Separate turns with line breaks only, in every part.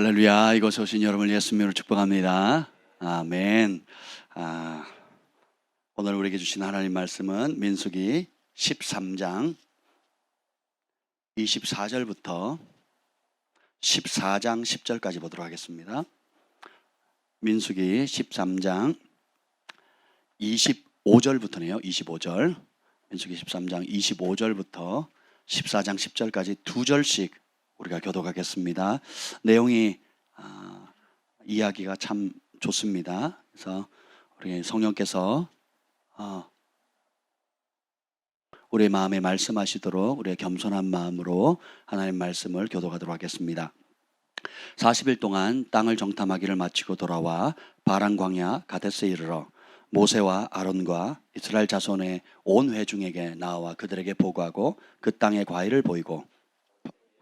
할렐루야. 이곳에 오신 여러분을 예수님으로 축복합니다. 아멘. 오늘 우리에게 주신 하나님 말씀은 민수기 13장 24절부터 14장 10절까지 보도록 하겠습니다. 민수기 13장 25절부터네요. 25절. 민수기 13장 25절부터 14장 10절까지 두 절씩 우리가 교독하겠습니다. 내용이 이야기가 참 좋습니다. 그래서 우리 성령께서 우리의 마음에 말씀하시도록 우리의 겸손한 마음으로 하나님 말씀을 교독하도록 하겠습니다. 40일 동안 땅을 정탐하기를 마치고 돌아와 바란 광야 가데스에 이르러 모세와 아론과 이스라엘 자손의 온 회중에게 나와 그들에게 보고하고 그 땅의 과일을 보이고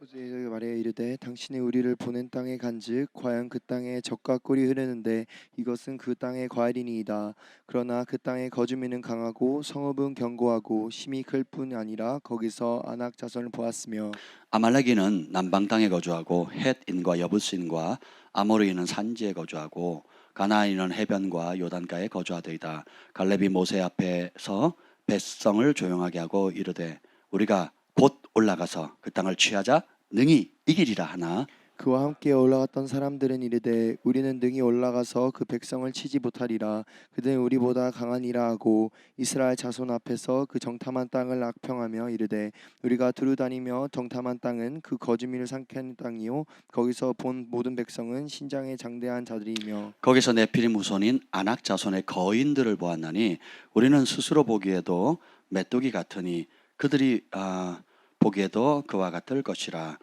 모세에게 말하여 이르되 당신이 우리를 보낸 땅에 간즉 과연 그 땅에 젖과 꿀이 흐르는데 이것은 그 땅의 과일이니이다. 그러나 그 땅의 거주민은 강하고 성읍은 견고하고 심히 클 뿐 아니라 거기서 아낙 자손을 보았으며
아말렉인은 남방 땅에 거주하고 헷인과 여부스인과 아모리인은 산지에 거주하고 가나안인은 해변과 요단가에 거주하더이다. 갈렙이 모세 앞에서 백성을 조용하게 하고 이르되 우리가 곧 올라가서 그 땅을 취하자 능히 이기리라 하나
그와 함께 올라갔던 사람들은 이르되 우리는 능히 올라가서 그 백성을 치지 못하리라. 그들은 우리보다 강하니라 하고 이스라엘 자손 앞에서 그 정탐한 땅을 악평하며 이르되 우리가 두루 다니며 정탐한 땅은 그 거주민을 삼키는 땅이요 거기서 본 모든 백성은 신장에 장대한 자들이며
거기서 네피림 후손인 아낙 자손의 거인들을 보았나니 우리는 스스로 보기에도 메뚜기 같으니 그들이 보기에도 그와 같을 것이라.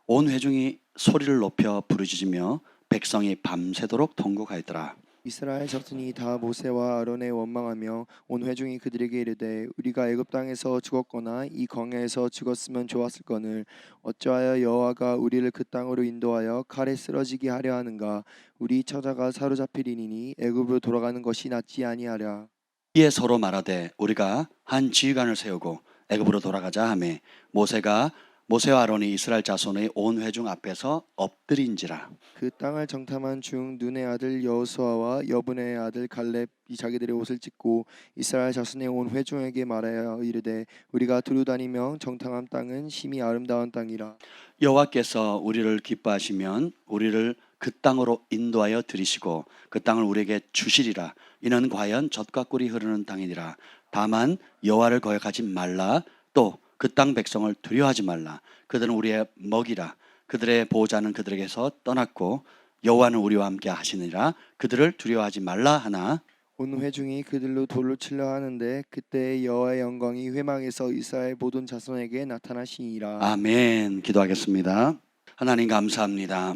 온 회중이 소리를 높여 부르짖으며 백성이 밤새도록 통곡하였더라.
이스라엘 자손이 다 모세와 아론에 원망하며 온 회중이 그들에게 이르되 우리가 애굽 땅에서 죽었거나 이 광야에서 죽었으면 좋았을거늘 어찌하여 여호와가 우리를 그 땅으로 인도하여 칼에 쓰러지게 하려 하는가. 우리 처자가 사로잡히리니 애굽으로 돌아가는 것이 낫지 아니하랴.
이에 서로 말하되 우리가 한 지휘관을 세우고 애굽으로 돌아가자 하매 모세와 아론이 이스라엘 자손의 온 회중 앞에서 엎드린지라.
그 땅을 정탐한 중 눈의 아들 여호수아와 여분의 아들 갈렙이 자기들의 옷을 찢고 이스라엘 자손의 온 회중에게 말하여 이르되 우리가 두루 다니며 정탐한 땅은 심히 아름다운 땅이라.
여호와께서 우리를 기뻐하시면 우리를 그 땅으로 인도하여 들이시고 그 땅을 우리에게 주시리라. 이는 과연 젖과 꿀이 흐르는 땅이니라. 다만 여호와를 거역하지 말라. 또 그 땅 백성을 두려워하지 말라. 그들은 우리의 먹이라. 그들의 보호자는 그들에게서 떠났고 여호와는 우리와 함께 하시느니라. 그들을 두려워하지 말라 하나
온 회중이 그들로 돌로 치려 하는데 그때 여호와의 영광이 회막에서 이스라엘 모든 자손에게 나타나시니라.
아멘. 기도하겠습니다. 하나님 감사합니다.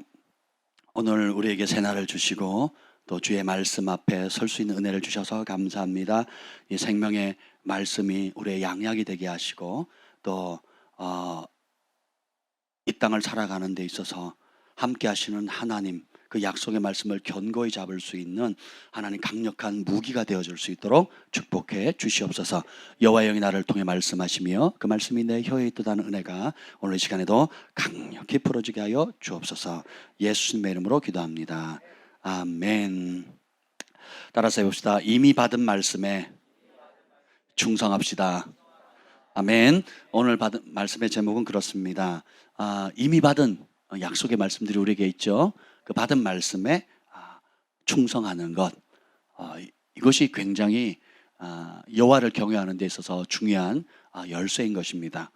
오늘 우리에게 새날을 주시고 또 주의 말씀 앞에 설 수 있는 은혜를 주셔서 감사합니다. 이 생명의 말씀이 우리의 양약이 되게 하시고 또 이 땅을 살아가는 데 있어서 함께 하시는 하나님 그 약속의 말씀을 견고히 잡을 수 있는 하나님 강력한 무기가 되어줄 수 있도록 축복해 주시옵소서. 여호와의 영이 나를 통해 말씀하시며 그 말씀이 내 혀에 있도다는 은혜가 오늘 이 시간에도 강력히 풀어지게 하여 주옵소서. 예수님의 이름으로 기도합니다. 아멘. 따라서 해봅시다. 이미 받은 말씀에 충성합시다. 아멘. 오늘 받은 말씀의 제목은 그렇습니다. 이미 받은 약속의 말씀들이 우리에게 있죠. 그 받은 말씀에 충성하는 것, 이것이 굉장히 여호와를 경외하는 데 있어서 중요한 열쇠인 것입니다.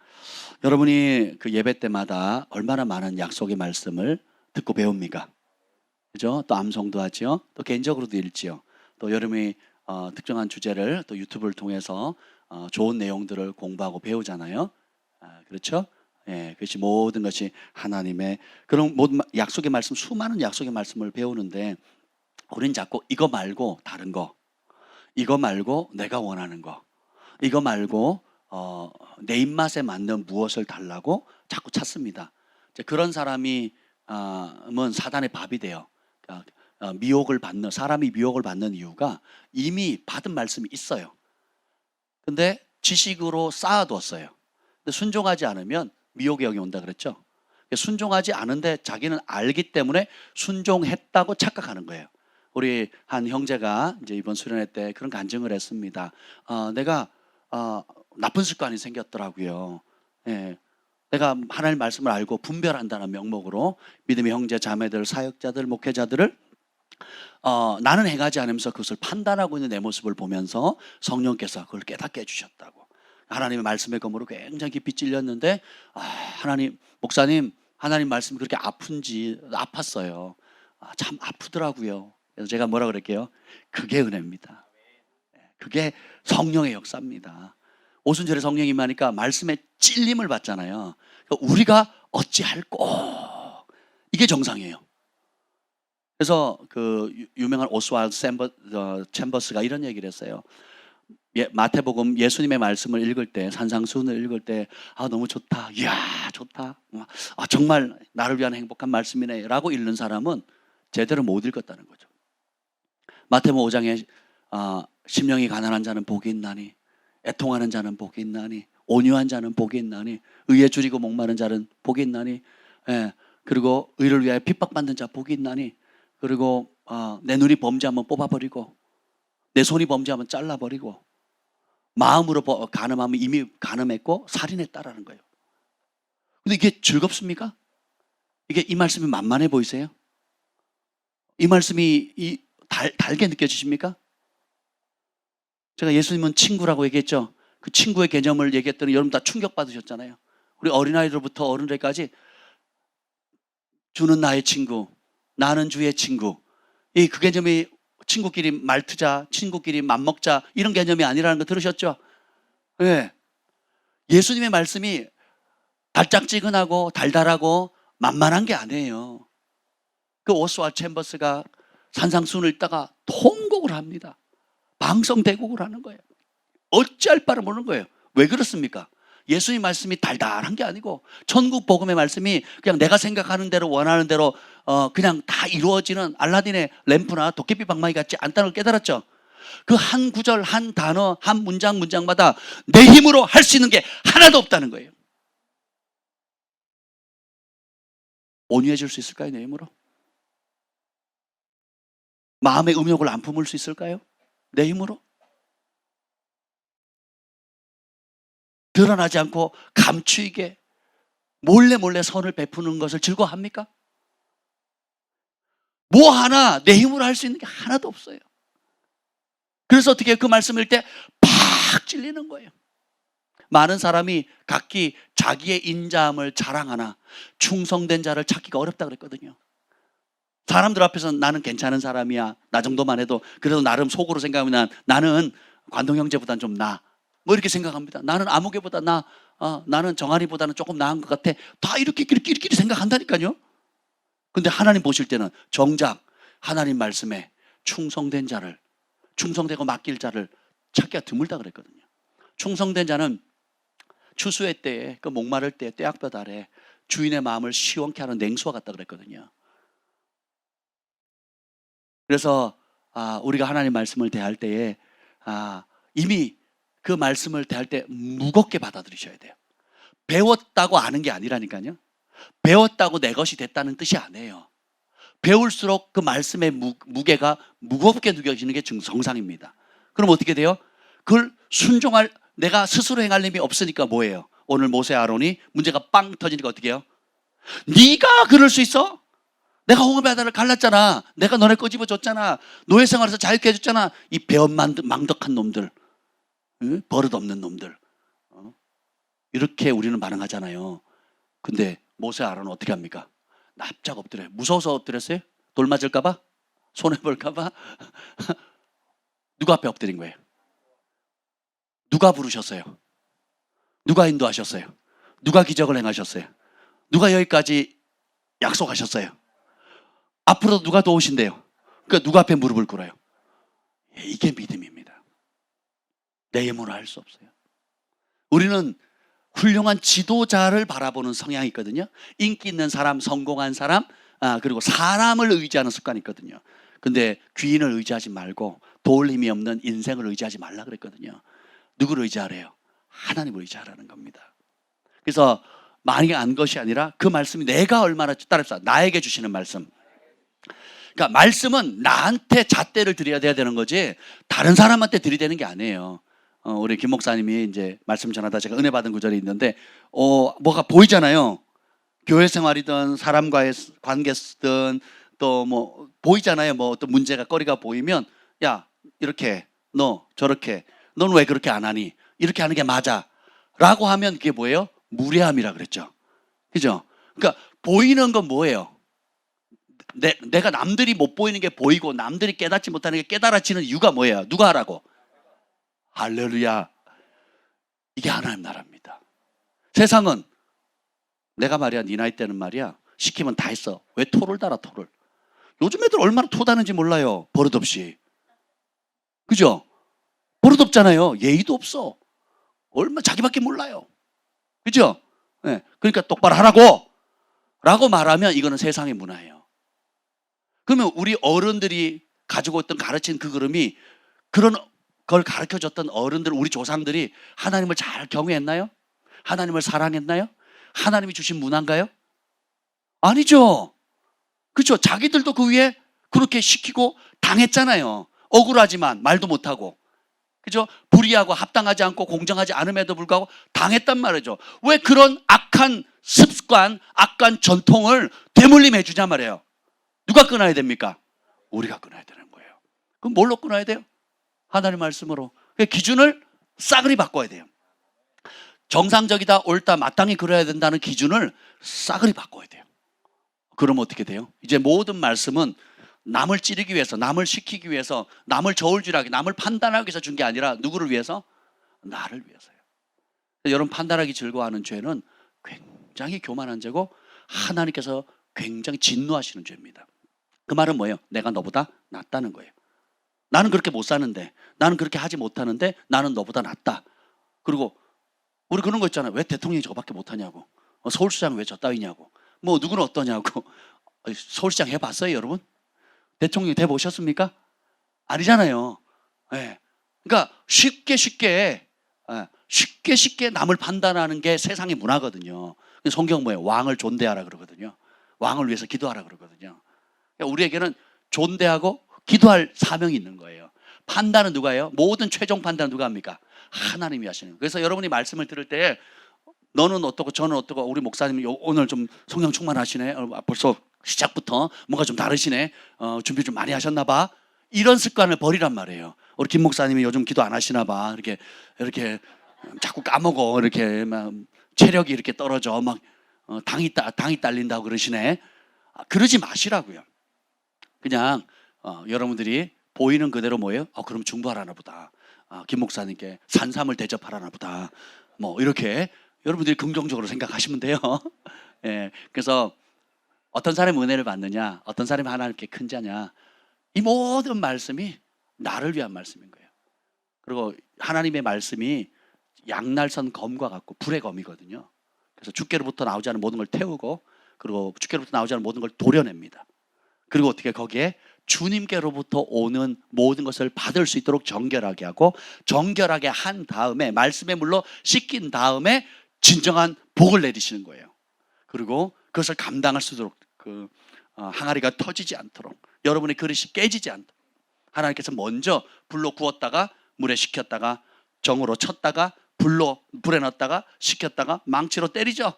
여러분이 그 예배 때마다 얼마나 많은 약속의 말씀을 듣고 배웁니까? 그죠? 또 암송도 하지요. 또 개인적으로도 읽지요. 또 여러분이 특정한 주제를 또 유튜브를 통해서 좋은 내용들을 공부하고 배우잖아요. 그렇죠? 예, 그것이 모든 것이 하나님의 그런 모든 약속의 말씀, 수많은 약속의 말씀을 배우는데 우리는 자꾸 이거 말고 다른 거, 이거 말고 내가 원하는 거, 이거 말고 내 입맛에 맞는 무엇을 달라고 자꾸 찾습니다. 그런 사람이 사단의 밥이 돼요. 그러니까 사람이 미혹을 받는 이유가 이미 받은 말씀이 있어요. 근데 지식으로 쌓아두었어요. 근데 순종하지 않으면 미혹의 영이 온다 그랬죠. 순종하지 않은데 자기는 알기 때문에 순종했다고 착각하는 거예요. 우리 한 형제가 이제 이번 수련회 때 그런 간증을 했습니다. 내가 나쁜 습관이 생겼더라고요. 예. 내가 하나님 말씀을 알고 분별한다는 명목으로 믿음의 형제, 자매들, 사역자들, 목회자들을 나는 행하지 않으면서 그것을 판단하고 있는 내 모습을 보면서 성령께서 그걸 깨닫게 해주셨다고. 하나님의 말씀의 검으로 굉장히 깊이 찔렸는데 하나님, 목사님, 하나님 말씀이 그렇게 아팠어요. 참 아프더라고요. 그래서 제가 뭐라 그럴게요? 그게 은혜입니다. 그게 성령의 역사입니다. 오순절에 성령이 임하니까 말씀에 찔림을 받잖아요. 그러니까 우리가 어찌할꼬, 이게 정상이에요. 그래서 그 유명한 오스왈드 챔버스가 이런 얘기를 했어요. 마태복음 예수님의 말씀을 읽을 때, 산상수훈을 읽을 때 너무 좋다, 이야 좋다, 정말 나를 위한 행복한 말씀이네 라고 읽는 사람은 제대로 못 읽었다는 거죠. 마태복음 5장에 심령이 가난한 자는 복이 있나니, 애통하는 자는 복이 있나니, 온유한 자는 복이 있나니, 의에 줄이고 목마른 자는 복이 있나니, 그리고 의를 위하여 핍박받는 자 복이 있나니, 그리고 내 눈이 범죄하면 뽑아버리고 내 손이 범죄하면 잘라버리고 마음으로 간음하면 이미 간음했고 살인했다라는 거예요. 근데 이게 즐겁습니까? 이게 이 말씀이 만만해 보이세요? 이 말씀이 달게 느껴지십니까? 제가 예수님은 친구라고 얘기했죠. 그 친구의 개념을 얘기했더니 여러분 다 충격받으셨잖아요. 우리 어린아이들부터 어른들까지 주는 나의 친구, 나는 주의 친구. 그 개념이 친구끼리 말투자, 친구끼리 맘먹자 이런 개념이 아니라는 거 들으셨죠? 네. 예수님의 말씀이 달짝지근하고 달달하고 만만한 게 아니에요. 그 오스왈드 챔버스가 산상수훈을 읽다가 통곡을 합니다. 방성대곡을 하는 거예요. 어찌할 바를 모르는 거예요. 왜 그렇습니까? 예수님 말씀이 달달한 게 아니고 천국 복음의 말씀이 그냥 내가 생각하는 대로 원하는 대로 그냥 다 이루어지는 알라딘의 램프나 도깨비 방망이 같지 않다는 걸 깨달았죠. 그 한 구절, 한 단어, 한 문장마다 내 힘으로 할 수 있는 게 하나도 없다는 거예요. 온유해질 수 있을까요? 내 힘으로? 마음의 음욕을 안 품을 수 있을까요? 내 힘으로? 드러나지 않고 감추이게 몰래 선을 베푸는 것을 즐거워합니까? 뭐 하나 내 힘으로 할 수 있는 게 하나도 없어요. 그래서 어떻게 그 말씀을 때 팍 찔리는 거예요. 많은 사람이 각기 자기의 인자함을 자랑하나 충성된 자를 찾기가 어렵다 그랬거든요. 사람들 앞에서 나는 괜찮은 사람이야, 나 정도만 해도 그래도 나름 속으로 생각하면 나는 관동 형제보다는 좀 나아, 뭐 이렇게 생각합니다. 나는 아무개보다 나는 정한이보다는 조금 나은 것 같아. 다 이렇게 끼리끼리 생각한다니까요. 근데 하나님 보실 때는 정작 하나님 말씀에 충성된 자를, 충성되고 맡길 자를 찾기가 드물다 그랬거든요. 충성된 자는 추수의 때에, 그 목마를 때 떼약볕 아래 주인의 마음을 시원케 하는 냉수와 같다 그랬거든요. 그래서 우리가 하나님 말씀을 대할 때에 이미 그 말씀을 대할 때 무겁게 받아들이셔야 돼요. 배웠다고 아는 게 아니라니까요. 배웠다고 내 것이 됐다는 뜻이 아니에요. 배울수록 그 말씀의 무게가 무겁게 느껴지는 게 정상입니다. 그럼 어떻게 돼요? 그걸 순종할, 내가 스스로 행할 힘이 없으니까 뭐예요? 오늘 모세 아론이 문제가 빵 터지니까 어떻게 해요? 네가 그럴 수 있어? 내가 홍해 바다를 갈랐잖아. 내가 너네 꼬집어줬잖아. 노예 생활에서 자유케 해줬잖아. 이 배은망덕한 놈들, 버릇없는 놈들, 이렇게 우리는 반응하잖아요. 근데 모세 아론은 어떻게 합니까? 납작 엎드려요. 무서워서 엎드렸어요? 돌 맞을까 봐? 손해볼까 봐? 누가 앞에 엎드린 거예요? 누가 부르셨어요? 누가 인도하셨어요? 누가 기적을 행하셨어요? 누가 여기까지 약속하셨어요? 앞으로도 누가 도우신대요? 그러니까 누가 앞에 무릎을 꿇어요? 이게 믿음입니다. 내 힘으로 할 수 없어요. 우리는 훌륭한 지도자를 바라보는 성향이 있거든요. 인기 있는 사람, 성공한 사람, 그리고 사람을 의지하는 습관이 있거든요. 근데 귀인을 의지하지 말고 도울 힘이 없는 인생을 의지하지 말라 그랬거든요. 누구를 의지하래요? 하나님을 의지하라는 겁니다. 그래서 많이 안 것이 아니라 그 말씀이 내가 얼마나 따라서 나에게 주시는 말씀. 그러니까 말씀은 나한테 잣대를 들여야 되는 거지 다른 사람한테 들이대는 게 아니에요. 우리 김 목사님이 이제 말씀 전하다 제가 은혜 받은 구절이 있는데 뭐가 보이잖아요. 교회 생활이든 사람과의 관계든 또 뭐 보이잖아요. 뭐 어떤 문제가 거리가 보이면 야 이렇게 너 저렇게 너는 왜 그렇게 안 하니? 이렇게 하는 게 맞아. 라고 하면 그게 뭐예요? 무례함이라 그랬죠. 그죠? 그러니까 보이는 건 뭐예요? 내가 남들이 못 보이는 게 보이고 남들이 깨닫지 못하는 게 깨달아지는 이유가 뭐예요? 누가 하라고? 할렐루야. 이게 하나님 나라입니다. 세상은 내가 말이야 네 나이 때는 말이야 시키면 다 했어. 왜 토를 달아 토를. 요즘 애들 얼마나 토다는지 몰라요. 버릇없이. 그죠? 버릇없잖아요. 예의도 없어. 얼마 자기밖에 몰라요. 그죠? 네. 그러니까 똑바로 하라고 라고 말하면 이거는 세상의 문화예요. 그러면 우리 어른들이 가지고 있던 가르친 그 그름이 그런 걸 가르쳐줬던 어른들 우리 조상들이 하나님을 잘 경외했나요? 하나님을 사랑했나요? 하나님이 주신 문화인가요? 아니죠. 그렇죠. 자기들도 그 위에 그렇게 시키고 당했잖아요. 억울하지만 말도 못하고. 그죠? 불의하고 합당하지 않고 공정하지 않음에도 불구하고 당했단 말이죠. 왜 그런 악한 습관, 악한 전통을 되물림해 주냐 말이에요. 누가 끊어야 됩니까? 우리가 끊어야 되는 거예요. 그럼 뭘로 끊어야 돼요? 하나님 말씀으로. 그 기준을 싸그리 바꿔야 돼요. 정상적이다, 옳다, 마땅히 그래야 된다는 기준을 싸그리 바꿔야 돼요. 그러면 어떻게 돼요? 이제 모든 말씀은 남을 찌르기 위해서, 남을 시키기 위해서, 남을 저울질하기, 남을 판단하기 위해서 준 게 아니라 누구를 위해서? 나를 위해서요. 여러분 판단하기 즐거워하는 죄는 굉장히 교만한 죄고 하나님께서 굉장히 진노하시는 죄입니다. 그 말은 뭐예요? 내가 너보다 낫다는 거예요. 나는 그렇게 못 사는데, 나는 그렇게 하지 못하는데 나는 너보다 낫다. 그리고 우리 그런 거 있잖아요. 왜 대통령이 저거밖에 못하냐고. 서울시장 왜 저 따위냐고. 뭐 누구는 어떠냐고. 서울시장 해봤어요 여러분? 대통령 돼보셨습니까? 아니잖아요. 네. 그러니까 쉽게 남을 판단하는 게 세상의 문화거든요. 성경 뭐예요? 왕을 존대하라 그러거든요. 왕을 위해서 기도하라 그러거든요. 그러니까 우리에게는 존대하고 기도할 사명이 있는 거예요. 판단은 누가 해요? 모든 최종 판단은 누가 합니까? 하나님이 하시는 거예요. 그래서 여러분이 말씀을 들을 때 너는 어떻고 저는 어떻고 우리 목사님이 오늘 좀 성령 충만하시네. 벌써 시작부터 뭔가 좀 다르시네. 준비 좀 많이 하셨나 봐. 이런 습관을 버리란 말이에요. 우리 김 목사님이 요즘 기도 안 하시나 봐. 이렇게 자꾸 까먹어. 이렇게 막 체력이 이렇게 떨어져. 막 당이 딸린다고 그러시네. 그러지 마시라고요. 그냥 여러분들이 보이는 그대로 뭐예요? 그럼 중보하라나 보다. 김 목사님께 산삼을 대접하라나 보다. 뭐 이렇게 여러분들이 긍정적으로 생각하시면 돼요. 예, 그래서 어떤 사람이 은혜를 받느냐, 어떤 사람이 하나님께 큰 자냐, 이 모든 말씀이 나를 위한 말씀인 거예요. 그리고 하나님의 말씀이 양날선 검과 같고 불의 검이거든요. 그래서 주께로부터 나오지 않은 모든 걸 태우고, 그리고 주께로부터 나오지 않은 모든 걸 도려냅니다. 그리고 어떻게 거기에 주님께로부터 오는 모든 것을 받을 수 있도록 정결하게 하고, 정결하게 한 다음에 말씀의 물로 씻긴 다음에 진정한 복을 내리시는 거예요. 그리고 그것을 감당할 수 있도록 항아리가 터지지 않도록, 여러분의 그릇이 깨지지 않도록 하나님께서 먼저 불로 구웠다가 물에 식혔다가 정으로 쳤다가 불에 넣었다가 식혔다가 망치로 때리죠.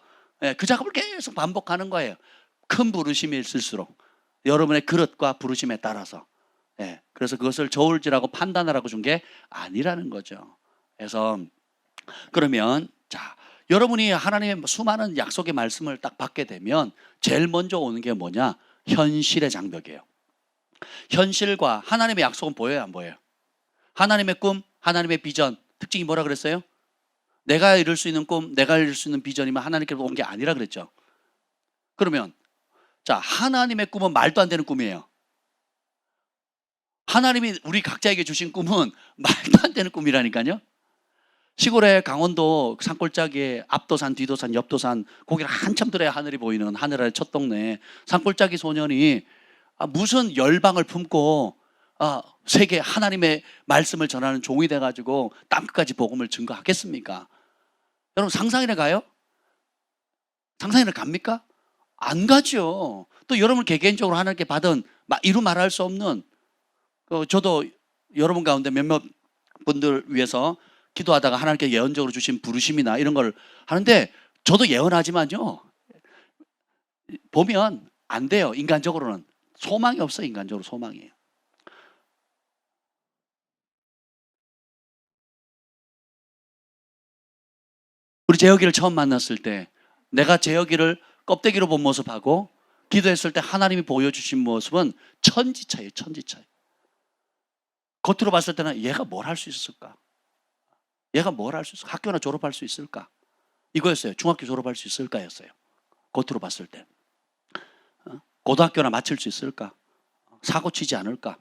그 작업을 계속 반복하는 거예요. 큰 부르심이 있을수록 여러분의 그릇과 부르심에 따라서. 그래서 그것을 저울질하고 판단하라고 준 게 아니라는 거죠. 그래서 그러면 자, 여러분이 하나님의 수많은 약속의 말씀을 딱 받게 되면 제일 먼저 오는 게 뭐냐? 현실의 장벽이에요. 현실과 하나님의 약속은 보여요, 안 보여요? 하나님의 꿈, 하나님의 비전, 특징이 뭐라 그랬어요? 내가 이룰 수 있는 꿈, 내가 이룰 수 있는 비전이면 하나님께서 온 게 아니라 그랬죠. 그러면 자, 하나님의 꿈은 말도 안 되는 꿈이에요. 하나님이 우리 각자에게 주신 꿈은 말도 안 되는 꿈이라니까요. 시골에 강원도 산골짜기에 앞도산, 뒤도산, 옆도산 고기를 한참 들어야 하늘이 보이는 하늘 아래 첫 동네 산골짜기 소년이 무슨 열방을 품고 세계 하나님의 말씀을 전하는 종이 돼가지고 땅끝까지 복음을 증거하겠습니까? 여러분 상상이나 가요? 상상이나 갑니까? 안 가죠. 또 여러분 개개인적으로 하나님께 받은 이루 말할 수 없는, 저도 여러분 가운데 몇몇 분들 위해서 기도하다가 하나님께 예언적으로 주신 부르심이나 이런 걸 하는데, 저도 예언하지만요, 보면 안 돼요. 인간적으로는 소망이 없어요. 인간적으로 소망이에요. 우리 재혁이를 처음 만났을 때 내가 재혁이를 껍데기로 본 모습하고 기도했을 때 하나님이 보여주신 모습은 천지차예요. 천지차예요. 겉으로 봤을 때는 얘가 뭘 할 수 있을까? 얘가 뭘 할 수 있을까? 학교나 졸업할 수 있을까? 이거였어요. 중학교 졸업할 수 있을까였어요. 겉으로 봤을 때. 고등학교나 마칠 수 있을까? 사고 치지 않을까?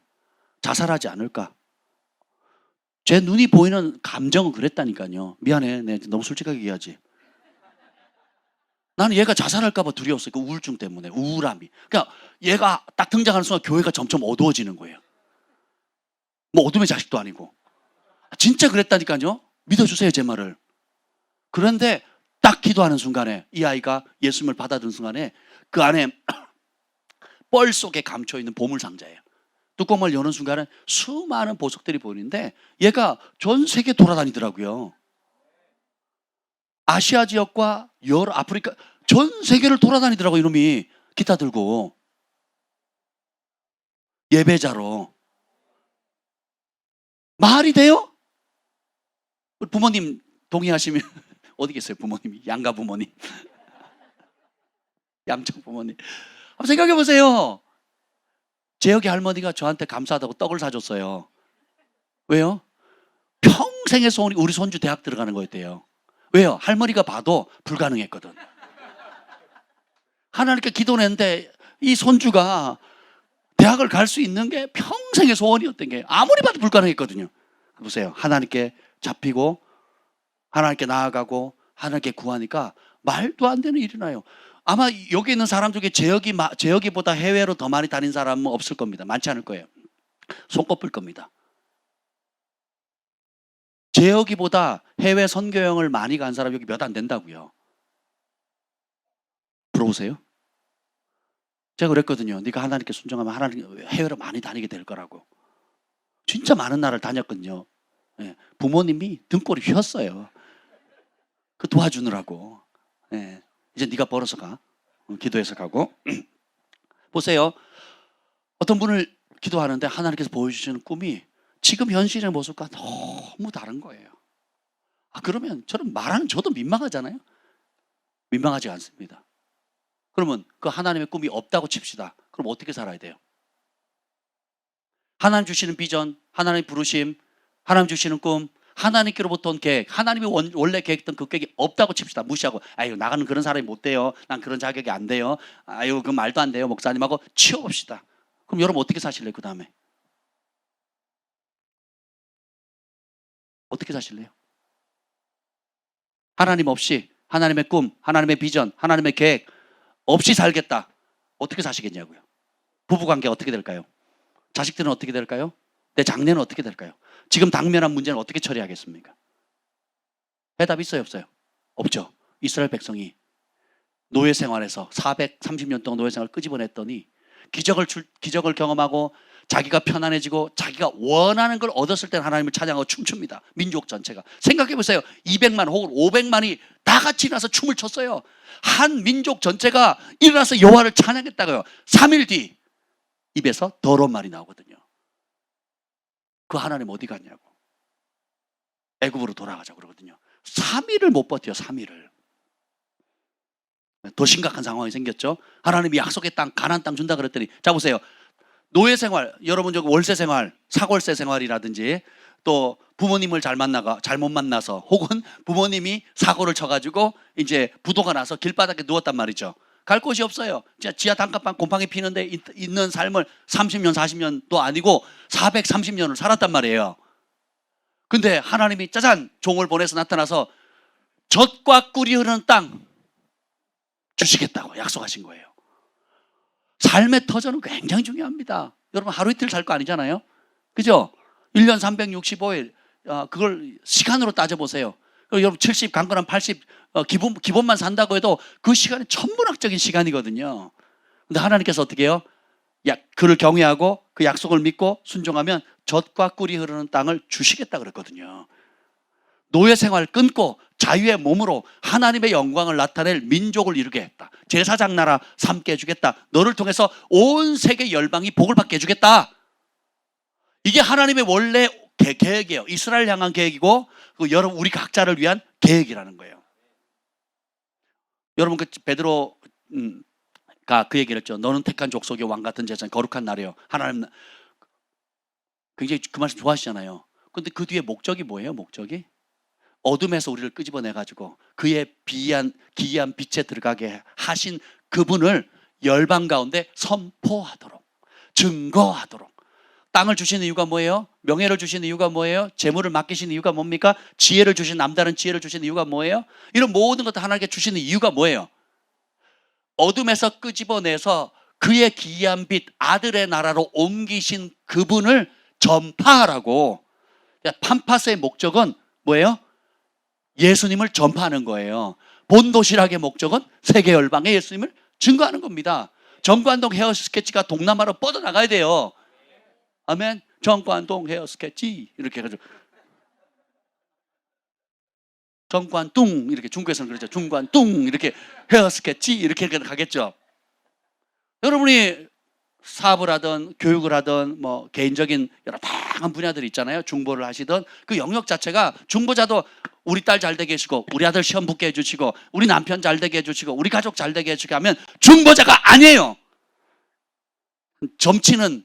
자살하지 않을까? 제 눈이 보이는 감정은 그랬다니까요. 미안해. 내가 너무 솔직하게 얘기하지. 나는 얘가 자살할까 봐 두려웠어요. 그 우울증 때문에. 우울함이. 그러니까 얘가 딱 등장하는 순간 교회가 점점 어두워지는 거예요. 뭐 어둠의 자식도 아니고. 진짜 그랬다니까요. 믿어주세요, 제 말을. 그런데 딱 기도하는 순간에 이 아이가 예수님을 받아들인 순간에 그 안에 뻘 속에 감춰있는 보물상자예요. 뚜껑을 여는 순간에 수많은 보석들이 보이는데 얘가 전 세계 돌아다니더라고요. 아시아 지역과 여러 아프리카 전 세계를 돌아다니더라고요. 이놈이 기타 들고 예배자로. 말이 돼요? 부모님 동의하시면 어디 계세요? 부모님이 양가 부모님 양쪽 부모님 한번 생각해 보세요. 재혁이 할머니가 저한테 감사하다고 떡을 사줬어요. 왜요? 평생의 소원이 우리 손주 대학 들어가는 거였대요. 왜요? 할머니가 봐도 불가능했거든. 하나님께 기도했는데 이 손주가 대학을 갈 수 있는 게 평생의 소원이었던 게 아무리 봐도 불가능했거든요. 보세요. 하나님께 잡히고 하나님께 나아가고 하나님께 구하니까 말도 안 되는 일이 나요. 아마 여기 있는 사람 중에 재혁이보다 해외로 더 많이 다닌 사람은 없을 겁니다. 많지 않을 거예요. 손꼽을 겁니다. 재혁이보다 해외 선교여행을 많이 간 사람 여기 몇 안 된다고요. 물어보세요. 제가 그랬거든요. 네가 하나님께 순종하면 하나님 해외로 많이 다니게 될 거라고. 진짜 많은 나라를 다녔거든요. 예, 부모님이 등골이 휘었어요. 그 도와주느라고. 예, 이제 네가 벌어서 가. 기도해서 가고. 보세요. 어떤 분을 기도하는데 하나님께서 보여주시는 꿈이 지금 현실의 모습과 너무 다른 거예요. 그러면 저는 말하는 저도 민망하잖아요. 민망하지 않습니다. 그러면 그 하나님의 꿈이 없다고 칩시다. 그럼 어떻게 살아야 돼요? 하나님 주시는 비전, 하나님 부르심, 하나님 주시는 꿈, 하나님께로부터 온 계획, 하나님이 원래 계획했던 그 계획이 없다고 칩시다. 무시하고 아유 나가는 그런 사람이 못 돼요. 난 그런 자격이 안 돼요. 아유 그 말도 안 돼요. 목사님하고 치워봅시다. 그럼 여러분 어떻게 사실래요? 그 다음에 어떻게 사실래요? 하나님 없이 하나님의 꿈, 하나님의 비전, 하나님의 계획 없이 살겠다. 어떻게 사시겠냐고요? 부부관계 어떻게 될까요? 자식들은 어떻게 될까요? 내 장래는 어떻게 될까요? 지금 당면한 문제는 어떻게 처리하겠습니까? 해답 있어요? 없어요? 없죠. 이스라엘 백성이 노예 생활에서 430년 동안 노예 생활을 끄집어냈더니 기적을 경험하고 자기가 편안해지고 자기가 원하는 걸 얻었을 때는 하나님을 찬양하고 춤춥니다. 민족 전체가. 생각해 보세요. 200만 혹은 500만이 다 같이 일어나서 춤을 췄어요. 한 민족 전체가 일어나서 여호와를 찬양했다고요. 3일 뒤 입에서 더러운 말이 나오거든요. 그 하나님 어디 갔냐고. 애굽으로 돌아가자고 그러거든요. 3일을 못 버텨요. 3일을. 더 심각한 상황이 생겼죠. 하나님이 약속의 땅, 가나안 땅 준다 그랬더니 자 보세요. 노예 생활, 여러분 저 월세 생활, 사골세 생활이라든지 또 부모님을 잘못 만나서 혹은 부모님이 사고를 쳐가지고 이제 부도가 나서 길바닥에 누웠단 말이죠. 갈 곳이 없어요. 지하 단칸방 곰팡이 피는데 있는 삶을 30년, 40년도 아니고 430년을 살았단 말이에요. 근데 하나님이 짜잔 종을 보내서 나타나서 젖과 꿀이 흐르는 땅 주시겠다고 약속하신 거예요. 삶의 터전은 굉장히 중요합니다. 여러분 하루 이틀 살 거 아니잖아요. 그죠? 1년 365일 그걸 시간으로 따져보세요. 여러분 70 강건한 80 기본만 산다고 해도 그 시간이 천문학적인 시간이거든요. 근데 하나님께서 어떻게 해요? 그를 경외하고 그 약속을 믿고 순종하면 젖과 꿀이 흐르는 땅을 주시겠다 그랬거든요. 노예 생활 끊고 자유의 몸으로 하나님의 영광을 나타낼 민족을 이루게 했다. 제사장 나라 삼게 해주겠다. 너를 통해서 온 세계 열방이 복을 받게 해주겠다. 이게 하나님의 원래 계획이에요. 이스라엘 향한 계획이고 여러분 우리 각자를 위한 계획이라는 거예요. 여러분 그 베드로가 그 얘기를 했죠. 너는 택한 족속의 왕 같은 제사장 거룩한 나라요. 하나님 굉장히 그 말씀 좋아하시잖아요. 근데 그 뒤에 목적이 뭐예요? 목적이 어둠에서 우리를 끄집어내가지고 그의 기이한 빛에 들어가게 하신 그분을 열방 가운데 선포하도록 증거하도록. 땅을 주시는 이유가 뭐예요? 명예를 주시는 이유가 뭐예요? 재물을 맡기시는 이유가 뭡니까? 지혜를 주시는 남다른 지혜를 주시는 이유가 뭐예요? 이런 모든 것들 하나님께 주시는 이유가 뭐예요? 어둠에서 끄집어내서 그의 기이한 빛 아들의 나라로 옮기신 그분을 전파하라고. 팜파스의 목적은 뭐예요? 예수님을 전파하는 거예요. 본도시락의 목적은 세계 열방에 예수님을 증거하는 겁니다. 정관동 헤어 스케치가 동남아로 뻗어나가야 돼요. 아멘. 정관동 헤어 스케치 이렇게 해가지고 정관뚱 이렇게 중국에서는 그러죠. 중관뚱 이렇게 헤어 스케치 이렇게 가겠죠. 여러분이 사업을 하든 교육을 하든 뭐 개인적인 여러 다양한 분야들이 있잖아요. 중보를 하시든 그 영역 자체가 중보자도 우리 딸 잘 되게 해주시고 우리 아들 시험 붙게 해주시고 우리 남편 잘 되게 해주시고 우리 가족 잘 되게 해주게 하면 중보자가 아니에요. 점치는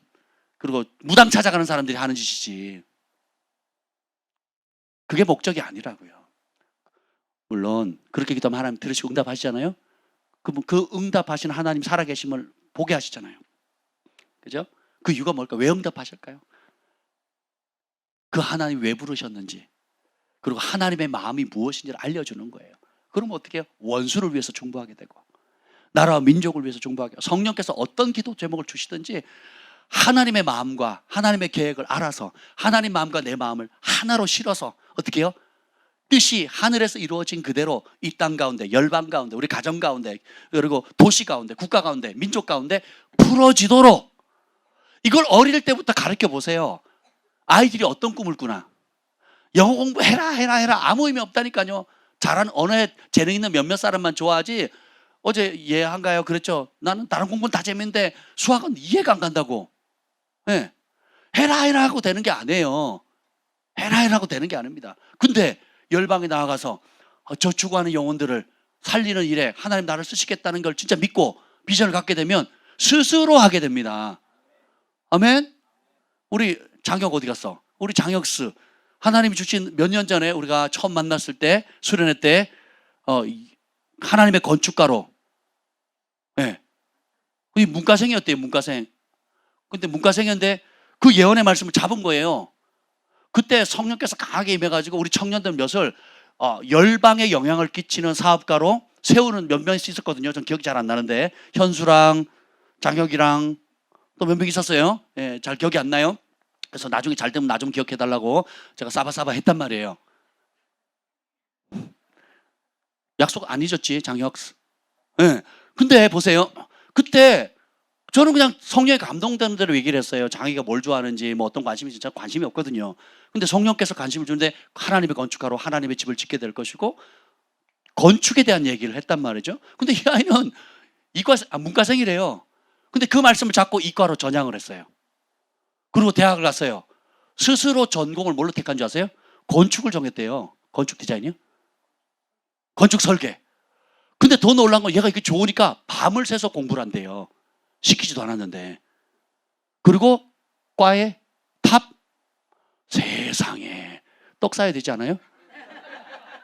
그리고 무당 찾아가는 사람들이 하는 짓이지 그게 목적이 아니라고요. 물론 그렇게 기도하면 하나님 들으시고 응답하시잖아요. 그 응답하시는 하나님 살아계심을 보게 하시잖아요. 그죠? 그 이유가 뭘까? 왜 응답하실까요? 그 하나님 왜 부르셨는지 그리고 하나님의 마음이 무엇인지를 알려주는 거예요. 그러면 어떻게 해요? 원수를 위해서 중보하게 되고 나라와 민족을 위해서 중보하게 되고 성령께서 어떤 기도 제목을 주시든지 하나님의 마음과 하나님의 계획을 알아서 하나님 마음과 내 마음을 하나로 실어서 어떻게 해요? 뜻이 하늘에서 이루어진 그대로 이 땅 가운데 열방 가운데 우리 가정 가운데 그리고 도시 가운데 국가 가운데 민족 가운데 풀어지도록 이걸 어릴 때부터 가르쳐 보세요. 아이들이 어떤 꿈을 꾸나 영어 공부해라 아무 의미 없다니까요. 잘하는 언어에 재능 있는 몇몇 사람만 좋아하지. 어제 한가요? 그랬죠. 나는 다른 공부는 다 재밌는데 수학은 이해가 안 간다고. 네. 해라 하고 되는 게 아니에요. 해라 하고 되는 게 아닙니다. 근데 열방에 나아가서 저 죽어가는 영혼들을 살리는 일에 하나님 나를 쓰시겠다는 걸 진짜 믿고 비전을 갖게 되면 스스로 하게 됩니다. 아멘. 우리 장혁 어디 갔어? 우리 장혁스 하나님이 주신 몇 년 전에 우리가 처음 만났을 때 수련회 때 하나님의 건축가로 네. 문과생이었대요. 문과생. 근데 문과생이었는데 그 예언의 말씀을 잡은 거예요. 그때 성령께서 강하게 임해가지고 우리 청년들 몇을 열방에 영향을 끼치는 사업가로 세우는 몇 명이 있었거든요. 전 기억이 잘 안 나는데 현수랑 장혁이랑 또 몇 명 있었어요. 예, 잘 기억이 안 나요. 그래서 나중에 잘 되면 나 좀 기억해달라고 제가 싸바싸바 했단 말이에요. 약속 안 잊었지 장혁. 예. 근데 보세요. 그때 저는 그냥 성령의 감동되는 대로 얘기를 했어요. 장희가 뭘 좋아하는지 뭐 어떤 관심이 진짜 관심이 없거든요. 근데 성령께서 관심을 주는데 하나님의 건축가로 하나님의 집을 짓게 될 것이고 건축에 대한 얘기를 했단 말이죠. 근데 이 아이는 문과생이래요. 근데 그 말씀을 잡고 이과로 전향을 했어요. 그리고 대학을 갔어요. 스스로 전공을 뭘로 택한 줄 아세요? 건축을 정했대요. 건축 디자인이요? 건축 설계. 근데 더 놀란 건 얘가 이게 좋으니까 밤을 새서 공부를 한대요. 시키지도 않았는데. 그리고 과에 탑. 세상에 떡 사야 되지 않아요?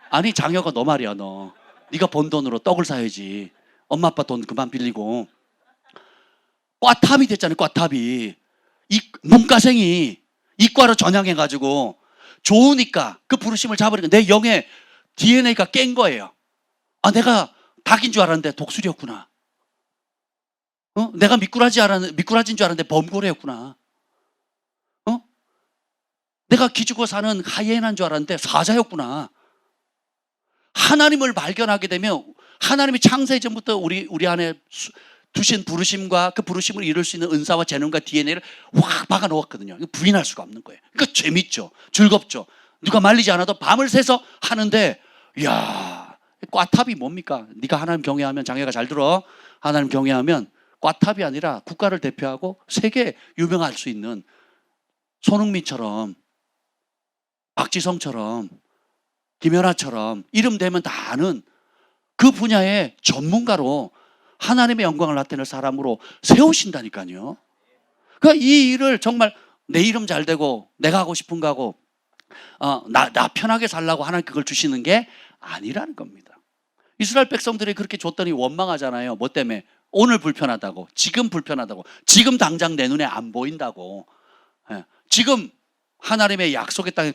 아니 장혁아 너 말이야 너. 네가 번 돈으로 떡을 사야지. 엄마 아빠 돈 그만 빌리고. 과탑이 됐잖아요. 과탑이. 문과생이 이과로 전향해가지고 좋으니까 그 부르심을 잡으니까 내 영의 DNA가 깬 거예요. 내가 닭인 줄 알았는데 독수리였구나. 내가 미꾸라지인 줄 알았는데 범고래였구나. 내가 기죽어 사는 하이에나인 줄 알았는데 사자였구나. 하나님을 발견하게 되면 하나님이 창세 전부터 우리 안에 두신 부르심과 그 부르심을 이룰 수 있는 은사와 재능과 DNA를 확 박아 놓았거든요. 부인할 수가 없는 거예요. 그러니까 재밌죠. 즐겁죠. 누가 말리지 않아도 밤을 새서 하는데, 이야, 꽈탑이 뭡니까? 네가 하나님 경외하면, 장애가 잘 들어. 하나님 경외하면 꽈탑이 아니라 국가를 대표하고 세계 유명할 수 있는 손흥민처럼, 박지성처럼, 김연아처럼 이름 되면 다 아는 그 분야의 전문가로 하나님의 영광을 나타낼 사람으로 세우신다니까요. 그러니까 이 일을 정말 내 이름 잘 되고 내가 하고 싶은 거 하고 나 편하게 살라고 하나님 그걸 주시는 게 아니라는 겁니다. 이스라엘 백성들이 그렇게 줬더니 원망하잖아요. 뭐 때문에? 오늘 불편하다고, 지금 불편하다고, 지금 당장 내 눈에 안 보인다고. 예. 지금 하나님의 약속의 땅에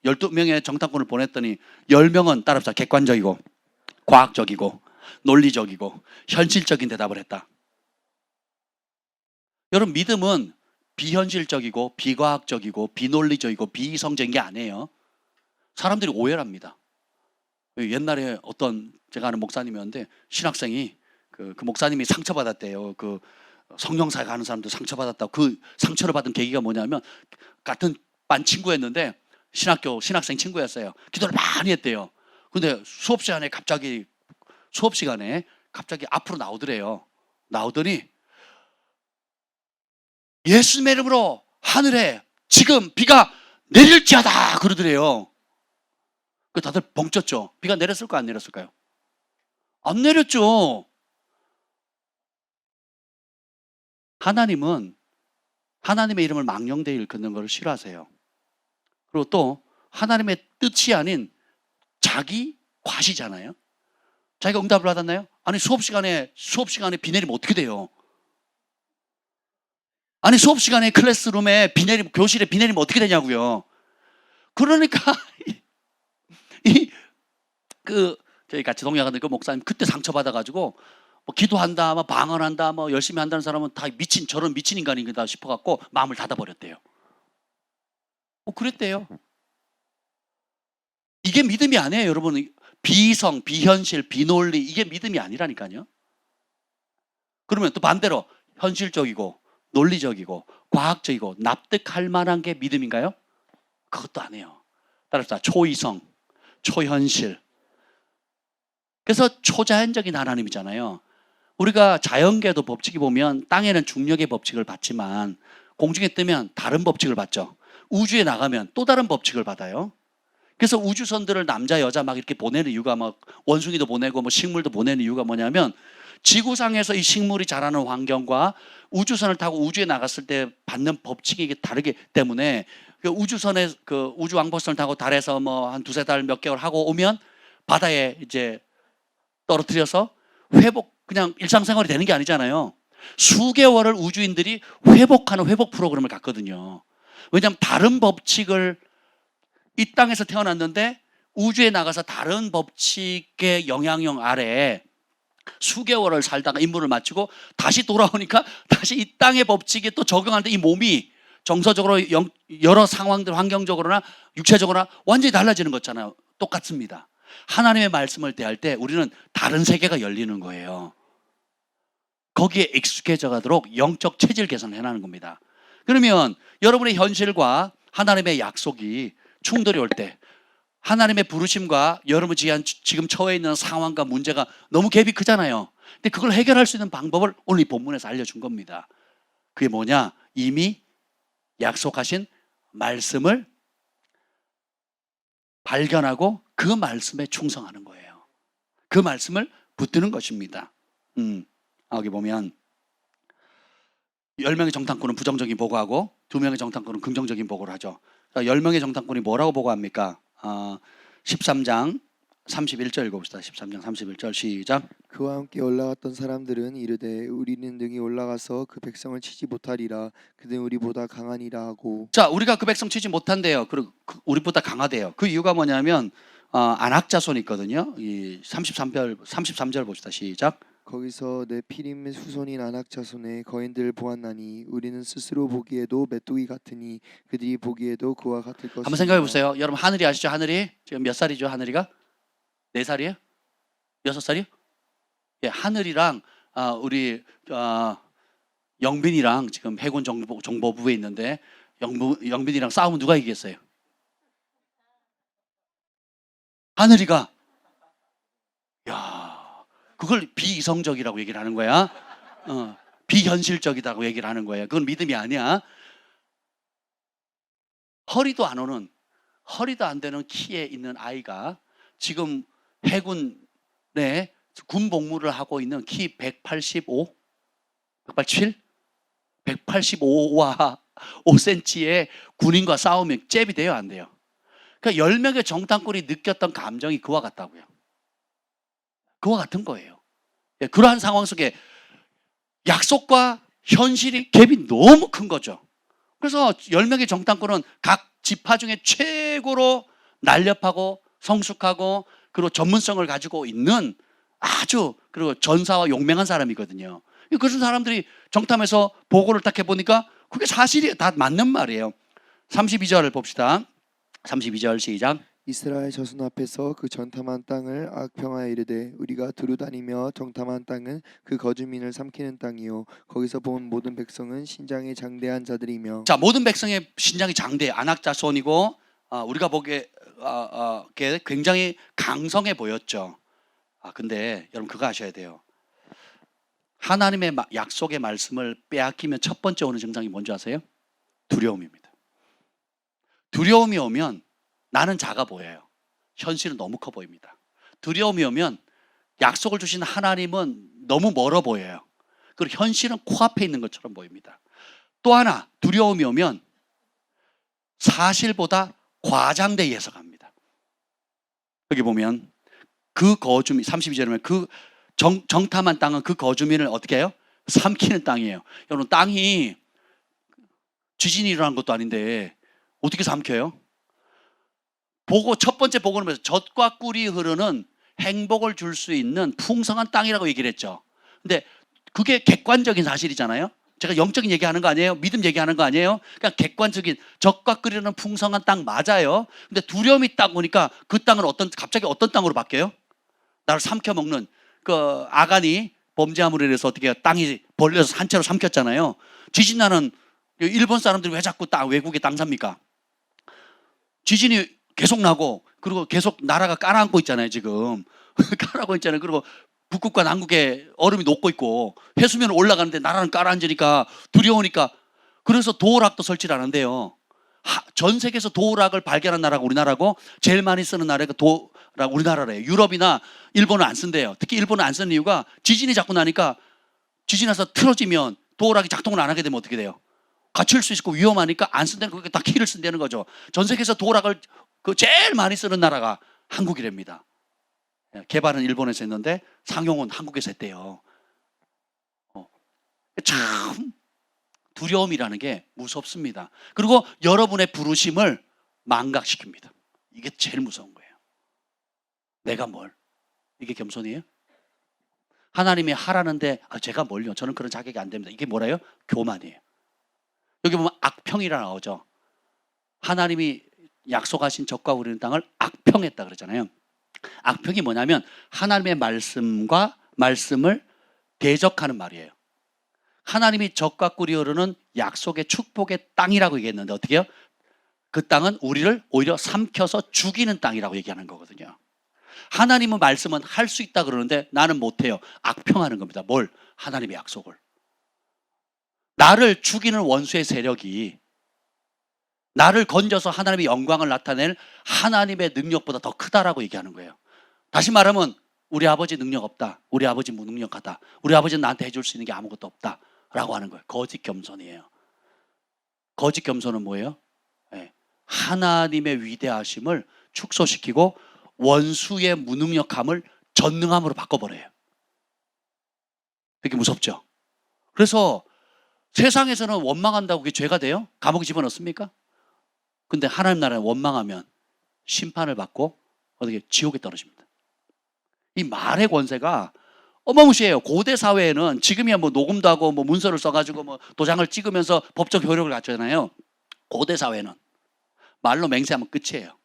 12명의 정탐꾼을 보냈더니 10명은 따라합시다. 객관적이고 과학적이고 논리적이고 현실적인 대답을 했다. 여러분, 믿음은 비현실적이고 비과학적이고 비논리적이고 비이성적인 게 아니에요. 사람들이 오해를 합니다. 옛날에 어떤 제가 아는 목사님이었는데 신학생이 그 목사님이 상처받았대요. 그 성령사에 가는 사람도 상처받았다고. 그 상처를 받은 계기가 뭐냐면 같은 반 친구였는데 신학생 친구였어요. 기도를 많이 했대요. 근데 수업 시간에 갑자기 앞으로 나오더래요. 나오더니 예수님의 이름으로 하늘에 지금 비가 내릴지어다 그러더래요. 그 다들 벙쪘죠. 비가 내렸을까 안 내렸을까요? 안 내렸죠. 하나님은 하나님의 이름을 망령되이 일컫는 것을 싫어하세요. 그리고 또 하나님의 뜻이 아닌 자기 과시잖아요. 자기가 응답을 받았나요? 아니 수업 시간에 비 내리면 어떻게 돼요? 아니 수업 시간에 클래스룸에 교실에 비 내리면 어떻게 되냐고요. 그러니까 저희 같이 동역하는 그 목사님 그때 상처받아가지고 뭐 기도한다, 뭐 방언한다, 뭐 열심히 한다는 사람은 다 저런 미친 인간인가 싶어갖고 마음을 닫아버렸대요. 그랬대요. 이게 믿음이 아니에요, 여러분. 비이성, 비현실, 비논리 이게 믿음이 아니라니까요. 그러면 또 반대로 현실적이고 논리적이고 과학적이고 납득할 만한 게 믿음인가요? 그것도 아니에요. 따라서 초이성, 초현실. 그래서 초자연적인 하나님이잖아요. 우리가 자연계도 법칙이 보면 땅에는 중력의 법칙을 받지만 공중에 뜨면 다른 법칙을 받죠. 우주에 나가면 또 다른 법칙을 받아요. 그래서 우주선들을 남자 여자 막 이렇게 보내는 이유가 막 원숭이도 보내고 뭐 식물도 보내는 이유가 뭐냐면 지구상에서 이 식물이 자라는 환경과 우주선을 타고 우주에 나갔을 때 받는 법칙이 이게 다르기 때문에 그 우주선에 그 우주 왕복선을 타고 달에서 뭐 한 두세 달 몇 개월 하고 오면 바다에 이제 떨어뜨려서 그냥 일상생활이 되는 게 아니잖아요. 수개월을 우주인들이 회복하는 회복 프로그램을 갔거든요. 왜냐하면 다른 법칙을 이 땅에서 태어났는데 우주에 나가서 다른 법칙의 영향력 아래에 수개월을 살다가 임무를 마치고 다시 돌아오니까 다시 이 땅의 법칙에 또 적용하는데 이 몸이 정서적으로 여러 상황들 환경적으로나 육체적으로나 완전히 달라지는 거잖아요. 똑같습니다. 하나님의 말씀을 대할 때 우리는 다른 세계가 열리는 거예요. 거기에 익숙해져 가도록 영적 체질 개선을 해나가는 겁니다. 그러면 여러분의 현실과 하나님의 약속이 충돌이 올 때 하나님의 부르심과 여러분이 지금 처해 있는 상황과 문제가 너무 갭이 크잖아요. 근데 그걸 해결할 수 있는 방법을 오늘 이 본문에서 알려준 겁니다. 그게 뭐냐? 이미 약속하신 말씀을 발견하고 그 말씀에 충성하는 거예요. 그 말씀을 붙드는 것입니다. 여기 보면 10명의 정탐꾼은 부정적인 보고하고 2명의 정탐꾼은 긍정적인 보고를 하죠. 10명의 정탐꾼이 뭐라고 보고합니까? 13장 31절 읽어봅시다. 13장 31절 시작.
그와 함께 올라갔던 사람들은 이르되 우리는 능히 올라가서 그 백성을 치지 못하리라. 그들은 우리보다 강하니라 하고.
자, 우리가 그 백성 치지 못한대요. 그리고 우리보다 강하대요. 그 이유가 뭐냐면 안악 자손이 있거든요. 이 33절 봅시다. 시작.
거기서 네피림의 후손인 아낙 자손의 거인들을 보았나니 우리는 스스로 보기에도 메뚜기 같으니 그들이 보기에도 그와 같을 것이다.
한번 생각해 보세요. 여러분 하늘이 아시죠? 하늘이 지금 몇 살이죠? 하늘이가 4살이에요? 6살이요? 예, 하늘이랑 우리 영빈이랑 지금 해군 정보부에 있는데 영빈이랑 싸우면 누가 이기겠어요? 하늘이가. 야, 그걸 비이성적이라고 얘기를 하는 거야. 비현실적이다고 얘기를 하는 거예요. 그건 믿음이 아니야. 허리도 안 되는 키에 있는 아이가 지금 해군에 군 복무를 하고 있는 키 185, 187, 185와 5cm의 군인과 싸우면 잽이 돼요, 안 돼요? 그러니까 10명의 정탐꾼이 느꼈던 감정이 그와 같다고요. 그와 같은 거예요. 예, 그러한 상황 속에 약속과 현실이 갭이 너무 큰 거죠. 그래서 10명의 정탐꾼은 각 지파 중에 최고로 날렵하고 성숙하고 그리고 전문성을 가지고 있는 아주 그리고 전사와 용맹한 사람이거든요. 그런 사람들이 정탐에서 보고를 딱 해보니까 그게 사실이 다 맞는 말이에요. 32절을 봅시다. 32절 시작.
이스라엘 자손 앞에서 그 전탐한 땅을 악평하여 이르되 우리가 두루 다니며 정탐한 땅은 그 거주민을 삼키는 땅이요 거기서 본 모든 백성은 신장이 장대한 자들이며.
자, 모든 백성의 신장이 장대, 안악자손이고 우리가 보기에 굉장히 강성해 보였죠. 근데 여러분 그거 아셔야 돼요. 하나님의 약속의 말씀을 빼앗기면 첫 번째 오는 증상이 뭔지 아세요? 두려움입니다. 두려움이 오면 나는 작아 보여요. 현실은 너무 커 보입니다. 두려움이 오면 약속을 주신 하나님은 너무 멀어 보여요. 그리고 현실은 코앞에 있는 것처럼 보입니다. 또 하나, 두려움이 오면 사실보다 과장되게 해석합니다. 여기 보면 그 거주민, 32절에 보면 그 정탐한 땅은 그 거주민을 어떻게 해요? 삼키는 땅이에요. 여러분, 땅이 지진이 일어난 것도 아닌데 어떻게 삼켜요? 첫 번째 보고는 뭐예요? 젖과 꿀이 흐르는 행복을 줄 수 있는 풍성한 땅이라고 얘기를 했죠. 근데 그게 객관적인 사실이잖아요. 제가 영적인 얘기하는 거 아니에요? 믿음 얘기하는 거 아니에요? 그러니까 객관적인 젖과 꿀이 흐르는 풍성한 땅 맞아요. 근데 두려움이 딱 오니까 그 땅은 갑자기 어떤 땅으로 바뀌어요? 나를 삼켜먹는 그 아간이 범죄함으로 인해서 어떻게 해요? 땅이 벌려서 산채로 삼켰잖아요. 지진 나는 일본 사람들이 왜 자꾸 외국에 땅 삽니까? 지진이 계속 나고 그리고 계속 나라가 깔아앉고 있잖아요, 지금. 깔아앉고 있잖아요. 그리고 북극과 남극에 얼음이 녹고 있고 해수면은 올라가는데 나라는 깔아앉으니까 두려우니까 그래서 도어락도 설치를 안 한대요. 전 세계에서 도어락을 발견한 나라가 우리나라고 제일 많이 쓰는 나라가 도어락 우리나라래요. 유럽이나 일본은 안 쓴대요. 특히 일본은 안 쓰는 이유가 지진이 자꾸 나니까 지진 나서 틀어지면 도어락이 작동을 안 하게 되면 어떻게 돼요? 갇힐 수 있고 위험하니까 안 쓴다는 그게 다 키를 쓴다는 거죠. 전 세계에서 도어락을 제일 많이 쓰는 나라가 한국이랍니다. 개발은 일본에서 했는데 상용은 한국에서 했대요. 참 두려움이라는 게 무섭습니다. 그리고 여러분의 부르심을 망각시킵니다. 이게 제일 무서운 거예요. 내가 뭘? 이게 겸손이에요? 하나님이 하라는데 제가 뭘요? 저는 그런 자격이 안 됩니다. 이게 뭐래요? 교만이에요. 여기 보면 악평이라 나오죠. 하나님이 약속하신 젖과 우리는 땅을 악평했다 그러잖아요. 악평이 뭐냐면 하나님의 말씀을 대적하는 말이에요. 하나님이 젖과 꿀이 흐르는 약속의 축복의 땅이라고 얘기했는데 어떻게 해요? 그 땅은 우리를 오히려 삼켜서 죽이는 땅이라고 얘기하는 거거든요. 하나님의 말씀은 할 수 있다 그러는데 나는 못해요. 악평하는 겁니다. 뭘? 하나님의 약속을. 나를 죽이는 원수의 세력이 나를 건져서 하나님의 영광을 나타낼 하나님의 능력보다 더 크다라고 얘기하는 거예요. 다시 말하면 우리 아버지 능력 없다. 우리 아버지 무능력하다. 우리 아버지는 나한테 해줄 수 있는 게 아무것도 없다 라고 하는 거예요. 거짓 겸손이에요. 거짓 겸손은 뭐예요? 네. 하나님의 위대하심을 축소시키고 원수의 무능력함을 전능함으로 바꿔버려요. 되게 무섭죠? 그래서 세상에서는 원망한다고 그게 죄가 돼요? 감옥에 집어넣습니까? 근데 하나님 나라에 원망하면 심판을 받고 어떻게 지옥에 떨어집니다. 이 말의 권세가 어마무시해요. 고대 사회에는 지금이야 뭐 녹음도 하고 뭐 문서를 써가지고 뭐 도장을 찍으면서 법적 효력을 갖잖아요. 고대 사회는 말로 맹세하면 끝이에요.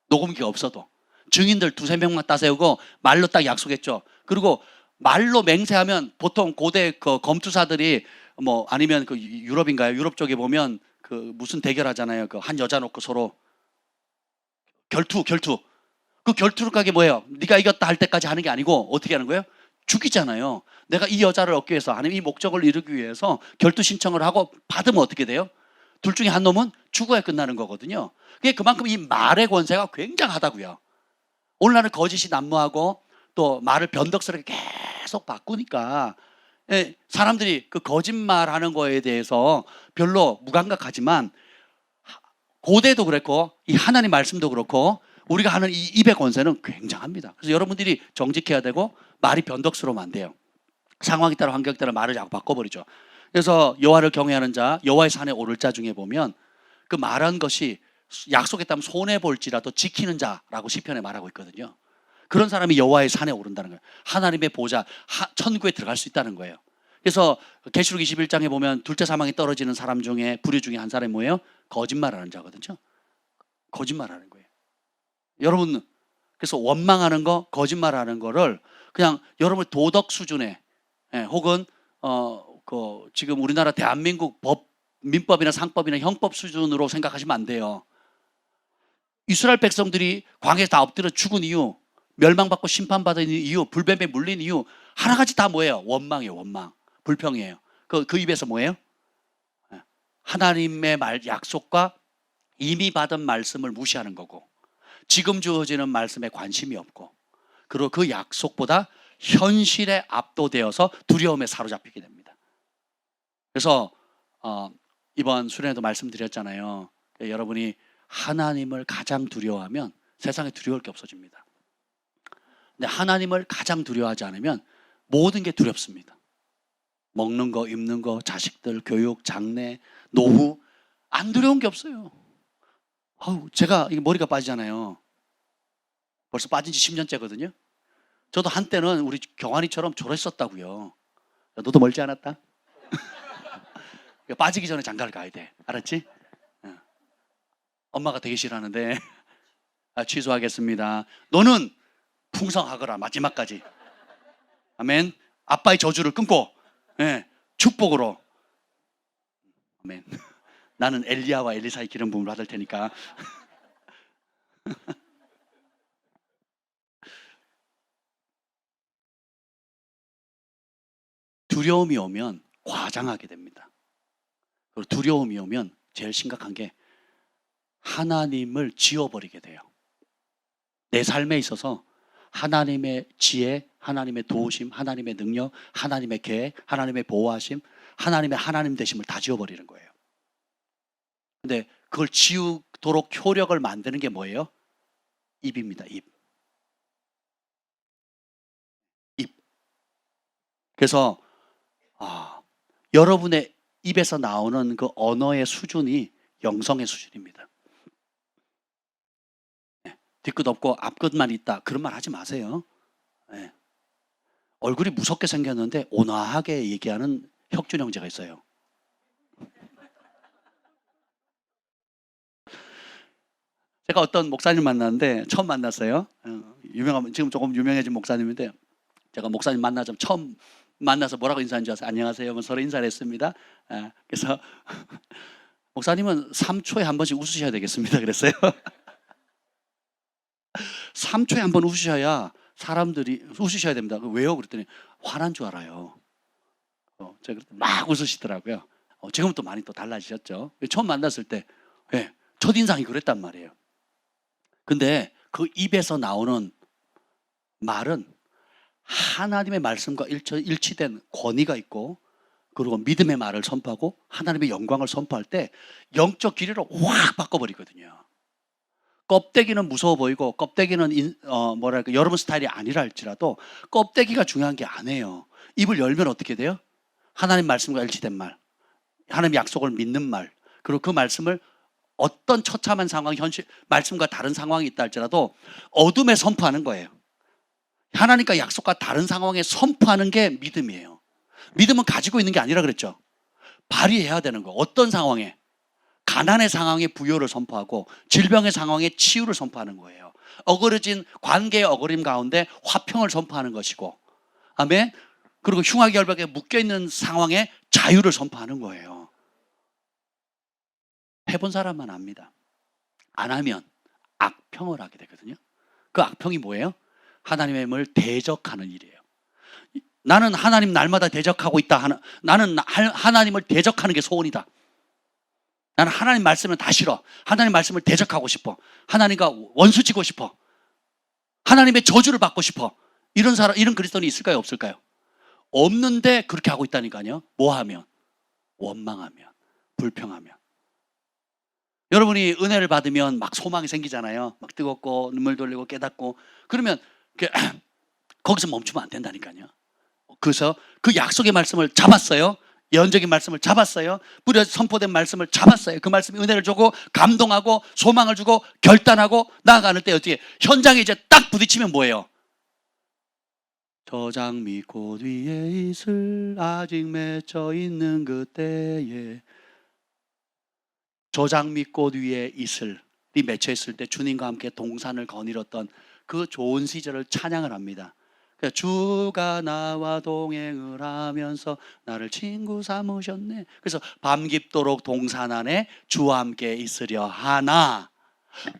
녹음기가 없어도. 증인들 두세 명만 따세우고 말로 딱 약속했죠. 그리고 말로 맹세하면 보통 고대 그 검투사들이 뭐 아니면 그 유럽인가요? 유럽 쪽에 보면 그 무슨 대결하잖아요. 그 한 여자 놓고 서로 결투. 그 결투를 가게 뭐예요? 네가 이겼다 할 때까지 하는 게 아니고 어떻게 하는 거예요? 죽이잖아요. 내가 이 여자를 얻기 위해서 아니면 이 목적을 이루기 위해서 결투 신청을 하고 받으면 어떻게 돼요? 둘 중에 한 놈은 죽어야 끝나는 거거든요. 그게 그만큼 이 말의 권세가 굉장하다고요. 오늘날은 거짓이 난무하고 또 말을 변덕스럽게 계속 바꾸니까 사람들이 그 거짓말하는 거에 대해서 별로 무감각하지만 고대도 그랬고 이 하나님 말씀도 그렇고 우리가 하는 이 입의 권세는 굉장합니다. 그래서 여러분들이 정직해야 되고 말이 변덕스러우면 안 돼요. 상황에 따라 환경에 따라 말을 자꾸 바꿔버리죠. 그래서 여호와를 경외하는 자, 여호와의 산에 오를 자 중에 보면 그 말한 것이 약속했다면 손해 볼지라도 지키는 자라고 시편에 말하고 있거든요. 그런 사람이 여호와의 산에 오른다는 거예요. 하나님의 보좌, 천국에 들어갈 수 있다는 거예요. 그래서 계시록 21장에 보면 둘째 사망에 떨어지는 사람 중에 부류 중에 한 사람이 뭐예요? 거짓말하는 자거든요. 거짓말하는 거예요. 여러분, 그래서 원망하는 거, 거짓말하는 거를 그냥 여러분 도덕 수준에 혹은 지금 우리나라 대한민국 민법이나 상법이나 형법 수준으로 생각하시면 안 돼요. 이스라엘 백성들이 광야에서 다 엎드려 죽은 이유, 멸망받고 심판받은 이유, 불뱀에 물린 이유 하나같이 다 뭐예요? 원망이에요. 원망, 불평이에요. 그 입에서 뭐예요? 하나님의 약속과 이미 받은 말씀을 무시하는 거고 지금 주어지는 말씀에 관심이 없고 그리고 그 약속보다 현실에 압도되어서 두려움에 사로잡히게 됩니다. 그래서 이번 수련회도 말씀드렸잖아요. 여러분이 하나님을 가장 두려워하면 세상에 두려울 게 없어집니다. 근데 하나님을 가장 두려워하지 않으면 모든 게 두렵습니다. 먹는 거, 입는 거, 자식들, 교육, 장래, 노후 안 두려운 게 없어요. 제가 이게 머리가 빠지잖아요. 벌써 빠진 지 10년째거든요. 저도 한때는 우리 경환이처럼 저랬었다고요. 야, 너도 멀지 않았다? 빠지기 전에 장가를 가야 돼. 알았지? 엄마가 되게 싫어하는데 취소하겠습니다. 너는 풍성하거라 마지막까지. 아멘. 아빠의 저주를 끊고 축복으로. 아멘. 나는 엘리야와 엘리사의 기름 부음을 받을 테니까. 두려움이 오면 과장하게 됩니다. 그리고 두려움이 오면 제일 심각한 게 하나님을 지워버리게 돼요. 내 삶에 있어서 하나님의 지혜, 하나님의 도우심, 하나님의 능력, 하나님의 계획, 하나님의 보호하심, 하나님 되심을 다 지워버리는 거예요. 근데 그걸 지우도록 효력을 만드는 게 뭐예요? 입입니다. 입. 그래서 여러분의 입에서 나오는 그 언어의 수준이 영성의 수준입니다. 뒤끝 없고 앞끝만 있다. 그런 말 하지 마세요. 얼굴이 무섭게 생겼는데 온화하게 얘기하는 혁준 형제가 있어요. 제가 어떤 목사님 만났는데 처음 만났어요. 지금 조금 유명해진 목사님인데 제가 목사님 만나서 처음 만나서 뭐라고 인사한 줄 아세요? 안녕하세요. 서로 인사를 했습니다. 그래서 목사님은 3초에 한 번씩 웃으셔야 되겠습니다. 그랬어요. 3초에 한 번 웃으셔야 사람들이 웃으셔야 됩니다. 왜요? 그랬더니 화난 줄 알아요. 제가 막 웃으시더라고요. 지금은 또 많이 또 달라지셨죠. 처음 만났을 때 첫인상이 그랬단 말이에요. 근데 그 입에서 나오는 말은 하나님의 말씀과 일치된 권위가 있고 그리고 믿음의 말을 선포하고 하나님의 영광을 선포할 때 영적 길이를 확 바꿔버리거든요. 껍데기는 무서워 보이고 껍데기는 여러분 스타일이 아니라 할지라도 껍데기가 중요한 게 아니에요. 입을 열면 어떻게 돼요? 하나님 말씀과 일치된 말, 하나님 약속을 믿는 말, 그리고 그 말씀을 어떤 처참한 상황, 현실 말씀과 다른 상황이 있다 할지라도 어둠에 선포하는 거예요. 하나님과 약속과 다른 상황에 선포하는 게 믿음이에요. 믿음은 가지고 있는 게 아니라 그랬죠. 발휘해야 되는 거. 어떤 상황에? 가난의 상황에 부여를 선포하고 질병의 상황에 치유를 선포하는 거예요. 어그러진 관계의 어그림 가운데 화평을 선포하는 것이고, 아멘. 그리고 흉악 결박에 묶여있는 상황에 자유를 선포하는 거예요. 해본 사람만 압니다. 안 하면 악평을 하게 되거든요. 그 악평이 뭐예요? 하나님을 대적하는 일이에요. 나는 하나님 날마다 대적하고 있다. 나는 하나님을 대적하는 게 소원이다. 나는 하나님 말씀은 다 싫어. 하나님 말씀을 대적하고 싶어. 하나님과 원수 지고 싶어. 하나님의 저주를 받고 싶어. 이런 사람, 이런 그리스도인이 있을까요? 없을까요? 없는데 그렇게 하고 있다니까요. 뭐 하면? 원망하면, 불평하면. 여러분이 은혜를 받으면 막 소망이 생기잖아요. 막 뜨겁고 눈물 돌리고 깨닫고. 그러면 거기서 멈추면 안 된다니까요. 그래서 그 약속의 말씀을 잡았어요. 예언적인 말씀을 잡았어요. 뿌려 선포된 말씀을 잡았어요. 그 말씀이 은혜를 주고 감동하고 소망을 주고 결단하고 나아가는 때 어떻게 현장에 이제 딱 부딪히면 뭐예요? 저 장미꽃 위에 이슬 아직 맺혀 있는 그때에, 저 장미꽃 위에 이슬이 맺혀 있을 때 주님과 함께 동산을 거닐었던 그 좋은 시절을 찬양을 합니다. 주가 나와 동행을 하면서 나를 친구 삼으셨네. 그래서 밤 깊도록 동산 안에 주와 함께 있으려 하나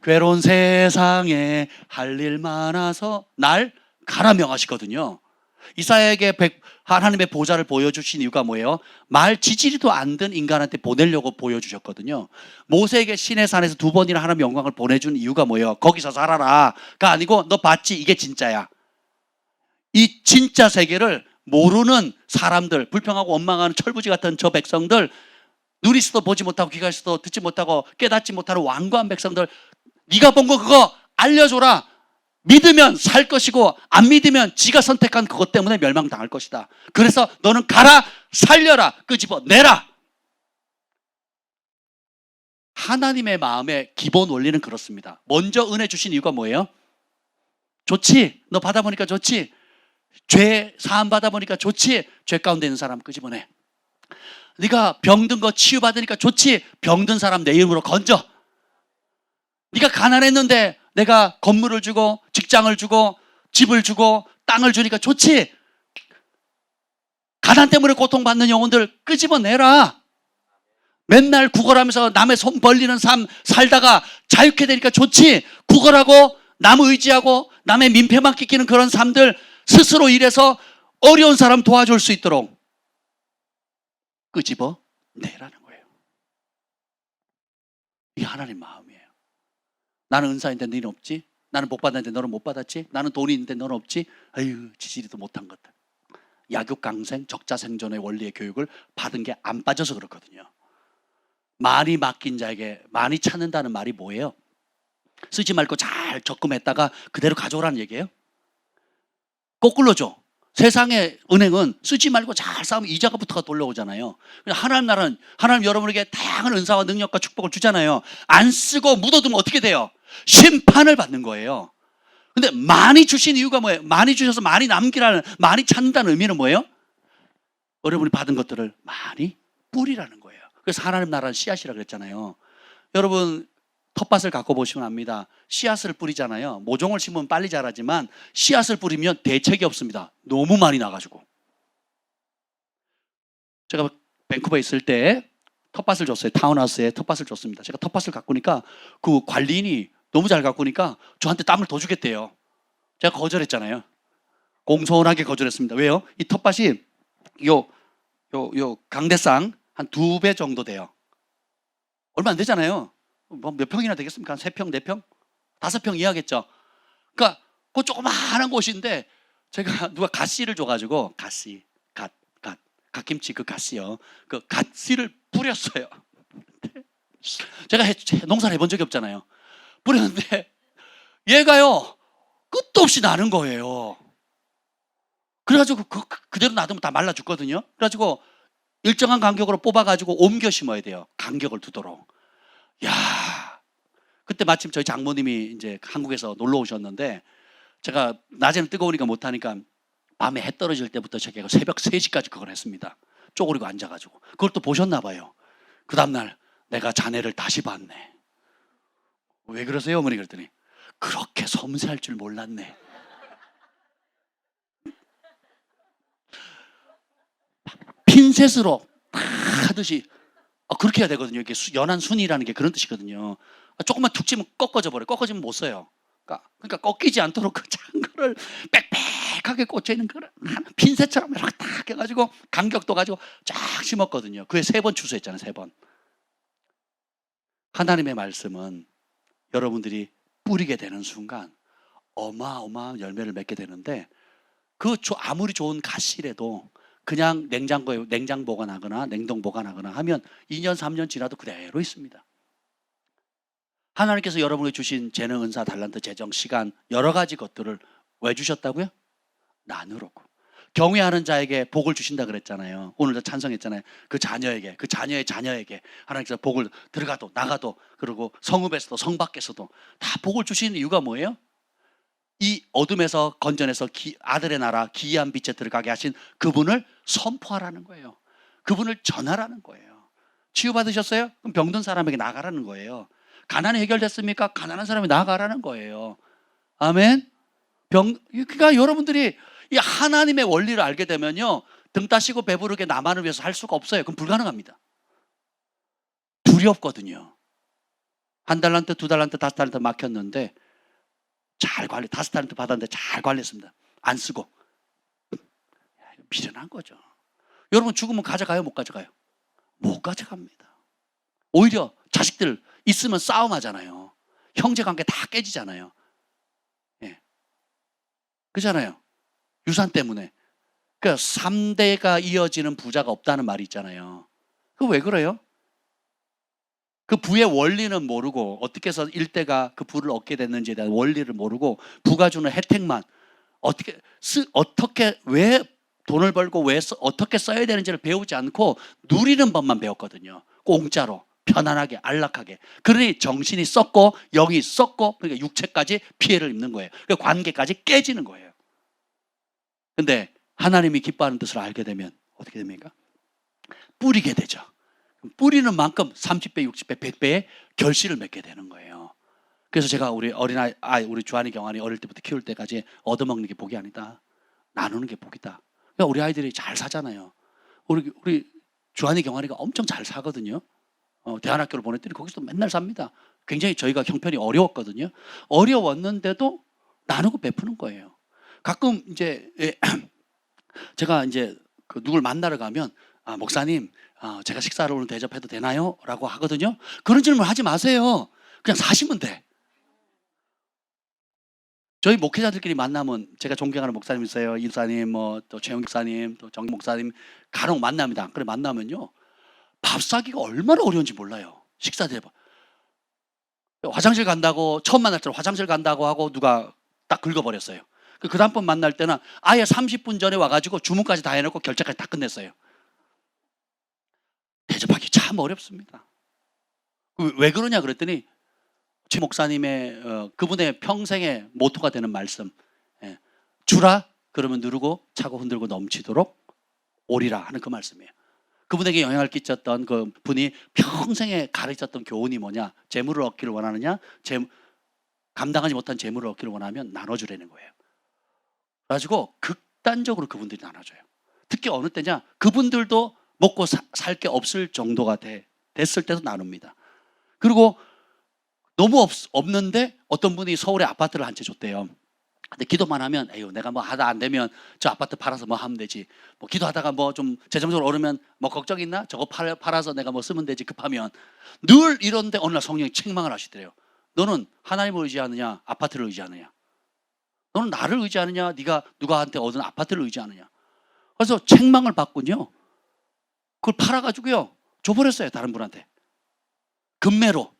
괴로운 세상에 할 일 많아서 날 가라 명하시거든요. 이사야에게 하나님의 보좌를 보여주신 이유가 뭐예요? 말 지지리도 안 든 인간한테 보내려고 보여주셨거든요. 모세에게 시내산에서 2번이나 하나님의 영광을 보내준 이유가 뭐예요? 거기서 살아라가 아니고 너 봤지? 이게 진짜야. 이 진짜 세계를 모르는 사람들, 불평하고 원망하는 철부지 같은 저 백성들, 눈이 있어도 보지 못하고 귀가 있어도 듣지 못하고 깨닫지 못하는 완고한 백성들, 네가 본 거 그거 알려줘라. 믿으면 살 것이고 안 믿으면 지가 선택한 그것 때문에 멸망당할 것이다. 그래서 너는 가라, 살려라, 끄집어내라. 하나님의 마음의 기본 원리는 그렇습니다. 먼저 은혜 주신 이유가 뭐예요? 좋지? 너 받아보니까 좋지? 죄 사함 받아보니까 좋지? 죄 가운데 있는 사람 끄집어내. 네가 병든 거 치유받으니까 좋지? 병든 사람 내 이름으로 건져. 네가 가난했는데 내가 건물을 주고 직장을 주고 집을 주고 땅을 주니까 좋지? 가난 때문에 고통받는 영혼들 끄집어내라. 맨날 구걸하면서 남의 손 벌리는 삶 살다가 자유케 되니까 좋지? 구걸하고 남 의지하고 남의 민폐만 끼끼는 그런 삶들 스스로 일해서 어려운 사람 도와줄 수 있도록 끄집어내라는 거예요. 이게 하나님 마음이에요. 나는 은사인데 너는 없지? 나는 복 받았는데 너는 못 받았지? 나는 돈이 있는데 너는 없지? 아유, 지지리도 못한 것들. 약육강생, 적자생존의 원리의 교육을 받은 게 안 빠져서 그렇거든요. 많이 맡긴 자에게 많이 찾는다는 말이 뭐예요? 쓰지 말고 잘 적금했다가 그대로 가져오라는 얘기예요? 거꾸로 줘. 세상의 은행은 쓰지 말고 잘 쌓으면 이자가 붙어가 돌려오잖아요. 하나님 나라는 하나님 여러분에게 다양한 은사와 능력과 축복을 주잖아요. 안 쓰고 묻어두면 어떻게 돼요? 심판을 받는 거예요. 근데 많이 주신 이유가 뭐예요? 많이 주셔서 많이 남기라는, 많이 찾는다는 의미는 뭐예요? 여러분이 받은 것들을 많이 뿌리라는 거예요. 그래서 하나님 나라는 씨앗이라고 그랬잖아요. 여러분 텃밭을 갖고 보시면 압니다. 씨앗을 뿌리잖아요. 모종을 심으면 빨리 자라지만 씨앗을 뿌리면 대책이 없습니다. 너무 많이 나가지고. 제가 밴쿠버에 있을 때 텃밭을 줬어요. 타운하우스에 텃밭을 줬습니다. 제가 텃밭을 가꾸니까 그 관리인이 너무 잘 가꾸니까 저한테 땅을 더 주겠대요. 제가 거절했잖아요. 공손하게 거절했습니다. 왜요? 이 텃밭이 요 강대상 한 2배 정도 돼요. 얼마 안 되잖아요. 뭐 몇 평이나 되겠습니까? 한 3평, 4평? 5평 이하겠죠. 그러니까 그 조그마한 곳인데 제가 누가 갓씨를 줘가지고 갓씨, 갓김치 그 갓씨요. 그 갓씨를 뿌렸어요. 제가 농사를 해본 적이 없잖아요. 뿌렸는데 얘가요 끝도 없이 나는 거예요. 그래가지고 그대로 놔두면 다 말라 죽거든요. 그래가지고 일정한 간격으로 뽑아가지고 옮겨 심어야 돼요. 간격을 두도록. 야, 그때 마침 저희 장모님이 이제 한국에서 놀러 오셨는데 제가 낮에는 뜨거우니까 못하니까 밤에 해 떨어질 때부터 제가 새벽 3시까지 그걸 했습니다. 쪼그리고 앉아가지고. 그걸 또 보셨나 봐요. 그 다음날 내가 자네를 다시 봤네. 왜 그러세요 어머니? 그랬더니 그렇게 섬세할 줄 몰랐네. 핀셋으로 탁 하듯이 그렇게 해야 되거든요. 이게 연한 순이라는 게 그런 뜻이거든요. 조금만 툭 치면 꺾어져 버려요. 꺾어지면 못 써요. 그러니까 꺾이지 않도록 그 작은 거를 빽빽하게 꽂혀 있는 거를 핀셋처럼 이렇게 탁 해가지고 간격도 가지고 쫙 심었거든요. 그에 3번 추수했잖아요. 3번. 하나님의 말씀은 여러분들이 뿌리게 되는 순간 어마어마한 열매를 맺게 되는데, 그 아무리 좋은 가시래도 그냥 냉장고에 냉장 보관하거나 냉동 보관하거나 하면 2년 3년 지나도 그대로 있습니다. 하나님께서 여러분에게 주신 재능, 은사, 달란트, 재정, 시간, 여러 가지 것들을 왜 주셨다고요? 나누라고. 경외하는 자에게 복을 주신다 그랬잖아요. 오늘도 찬성했잖아요. 그 자녀에게, 그 자녀의 자녀에게 하나님께서 복을 들어가도 나가도, 그리고 성읍에서도 성밖에서도 다 복을 주시는 이유가 뭐예요? 이 어둠에서 건져내서 아들의 나라 기이한 빛에 들어가게 하신 그분을 선포하라는 거예요. 그분을 전하라는 거예요. 치유받으셨어요? 그럼 병든 사람에게 나가라는 거예요. 가난이 해결됐습니까? 가난한 사람이 나가라는 거예요. 아멘. 그러니까 여러분들이 이 하나님의 원리를 알게 되면요, 등 따시고 배부르게 나만을 위해서 할 수가 없어요. 그럼 불가능합니다. 두렵거든요. 1달란트, 2달란트, 5달란트 막혔는데 잘 관리, 5달란트 받았는데 잘 관리했습니다. 안 쓰고. 미련한 거죠. 여러분 죽으면 가져가요? 못 가져가요? 못 가져갑니다. 오히려 자식들 있으면 싸움하잖아요. 형제관계 다 깨지잖아요. 예. 그렇잖아요. 유산 때문에. 그러니까 3대가 이어지는 부자가 없다는 말이 있잖아요. 그 왜 그래요? 그 부의 원리는 모르고 어떻게 해서 1대가 그 부를 얻게 됐는지에 대한 원리를 모르고 부가 주는 혜택만 어떻게 왜 돈을 벌고 어떻게 써야 되는지를 배우지 않고 누리는 법만 배웠거든요. 공짜로 편안하게 안락하게. 그러니 정신이 썩고 영이 썩고, 그러니까 육체까지 피해를 입는 거예요. 그러니까 관계까지 깨지는 거예요. 근데 하나님이 기뻐하는 뜻을 알게 되면 어떻게 됩니까? 뿌리게 되죠. 뿌리는 만큼 30배, 60배, 100배의 결실을 맺게 되는 거예요. 그래서 제가 우리 우리 주한이 경환이 어릴 때부터 키울 때까지 얻어먹는 게 복이 아니다. 나누는 게 복이다. 그러니까 우리 아이들이 잘 사잖아요. 우리 주한이 경환이가 엄청 잘 사거든요. 대안학교를 보냈더니 거기서 맨날 삽니다. 굉장히 저희가 형편이 어려웠거든요. 어려웠는데도 나누고 베푸는 거예요. 가끔 이제 제가 이제 누굴 만나러 가면 목사님, 제가 식사를 오늘 대접해도 되나요? 라고 하거든요. 그런 질문 하지 마세요. 그냥 사시면 돼. 저희 목회자들끼리 만나면, 제가 존경하는 목사님 있어요. 이사님, 또 최영 목사님, 또 정 목사님 간혹 만납니다. 그래 만나면요, 밥 사기가 얼마나 어려운지 몰라요. 식사 대접. 화장실 간다고, 처음 만날 때 화장실 간다고 하고 누가 딱 긁어버렸어요. 그 다음번 만날 때는 아예 30분 전에 와가지고 주문까지 다 해놓고 결제까지 다 끝냈어요. 대접하기 참 어렵습니다. 왜 그러냐 그랬더니 최 목사님의 그분의 평생의 모토가 되는 말씀, 주라 그러면 누르고 차고 흔들고 넘치도록 오리라 하는 그 말씀이에요. 그분에게 영향을 끼쳤던 그 분이 평생에 가르쳤던 교훈이 뭐냐? 재물을 얻기를 원하느냐? 감당하지 못한 재물을 얻기를 원하면 나눠주라는 거예요. 그래가지고 극단적으로 그분들이 나눠줘요. 특히 어느 때냐? 그분들도 먹고 살 게 없을 정도가 됐을 때도 나눕니다. 그리고 너무 없는데 어떤 분이 서울에 아파트를 한 채 줬대요. 근데 기도만 하면, 에휴, 내가 뭐 하다 안 되면 저 아파트 팔아서 뭐 하면 되지. 뭐 기도하다가 뭐 좀 재정적으로 오르면 뭐 걱정 있나? 저거 팔아서 내가 뭐 쓰면 되지, 급하면. 늘 이런데 어느 날 성령이 책망을 하시더래요. 너는 하나님을 의지하느냐, 아파트를 의지하느냐? 너는 나를 의지하느냐, 네가 누가한테 얻은 아파트를 의지하느냐? 그래서 책망을 받군요. 그걸 팔아가지고요, 줘버렸어요. 다른 분한테. 금매로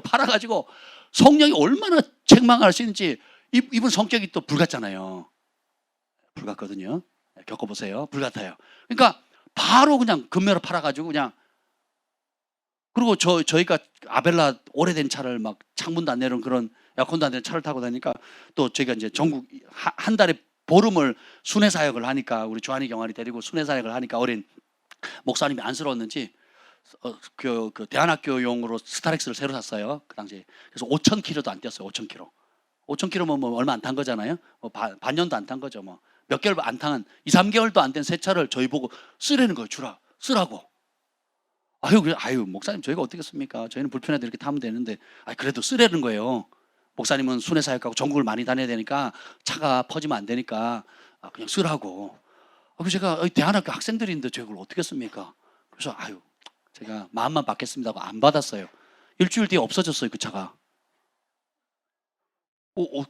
팔아가지고. 성령이 얼마나 책망할 수 있는지. 이분 성격이 또 불같잖아요. 불같거든요. 겪어보세요. 불같아요. 그러니까 바로 그냥 금매로 팔아가지고 그냥. 그리고 저희가 아벨라 오래된 차를 막 창문도 안 내는 그런 에어컨도 안 되는 차를 타고 다니니까, 또 저희가 이제 전국 한 달에 보름을 순회 사역을 하니까, 우리 주한이 경환이 데리고 순회 사역을 하니까 어린 목사님이 안쓰러웠는지 그 대안학교용으로 스타렉스를 새로 샀어요. 그 당시에. 그래서 5,000km도 안 뛰었어요. 5,000km. 5,000km면 뭐 얼마 안 탄 거잖아요. 뭐 반년도 안 탄 거죠. 뭐 몇 개월 안 탄 2, 3개월도 안 된 새 차를 저희 보고 쓰라는 거예요. 쓰라고. 아유 목사님 저희가 어떻겠습니까? 저희는 불편해도 이렇게 타면 되는데 그래도 쓰라는 거예요. 목사님은 순회 사역하고 전국을 많이 다녀야 되니까 차가 퍼지면 안 되니까 그냥 쓰라고. 그래서 제가 대안학교 학생들인데 저걸 어떻게 씁니까? 그래서 제가 마음만 받겠습니다 하고 안 받았어요. 일주일 뒤에 없어졌어요. 그 차가.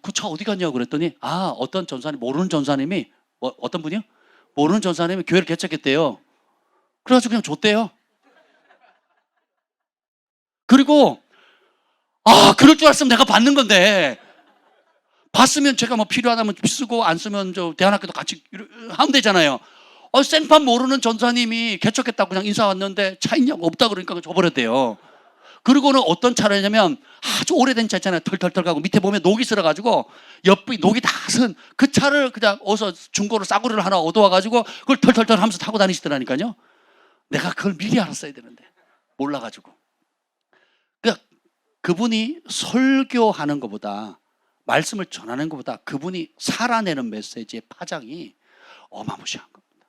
그 차 어디 갔냐고 그랬더니 어떤 전사님, 모르는 전사님이 어떤 분이요? 모르는 전사님이 교회를 개척했대요. 그래가지고 그냥 줬대요. 그리고 그럴 줄 알았으면 내가 받는 건데 받으면 제가 뭐 필요하다면 쓰고 안 쓰면 저 대안학교도 같이 하면 되잖아요. 생판 모르는 전사님이 개척했다고 그냥 인사 왔는데 차 있냐고 없다 그러니까 줘버렸대요. 그리고는 어떤 차라냐면 아주 오래된 차 있잖아요. 털털털 가고 밑에 보면 녹이 쓸어가지고 옆이 녹이 다 쓴 그 차를 그냥 어서 중고로 싸구려를 하나 얻어와가지고 그걸 털털털 하면서 타고 다니시더라니까요. 내가 그걸 미리 알았어야 되는데 몰라가지고. 그러니까 그분이 설교하는 것보다 말씀을 전하는 것보다 그분이 살아내는 메시지의 파장이 어마무시한 겁니다.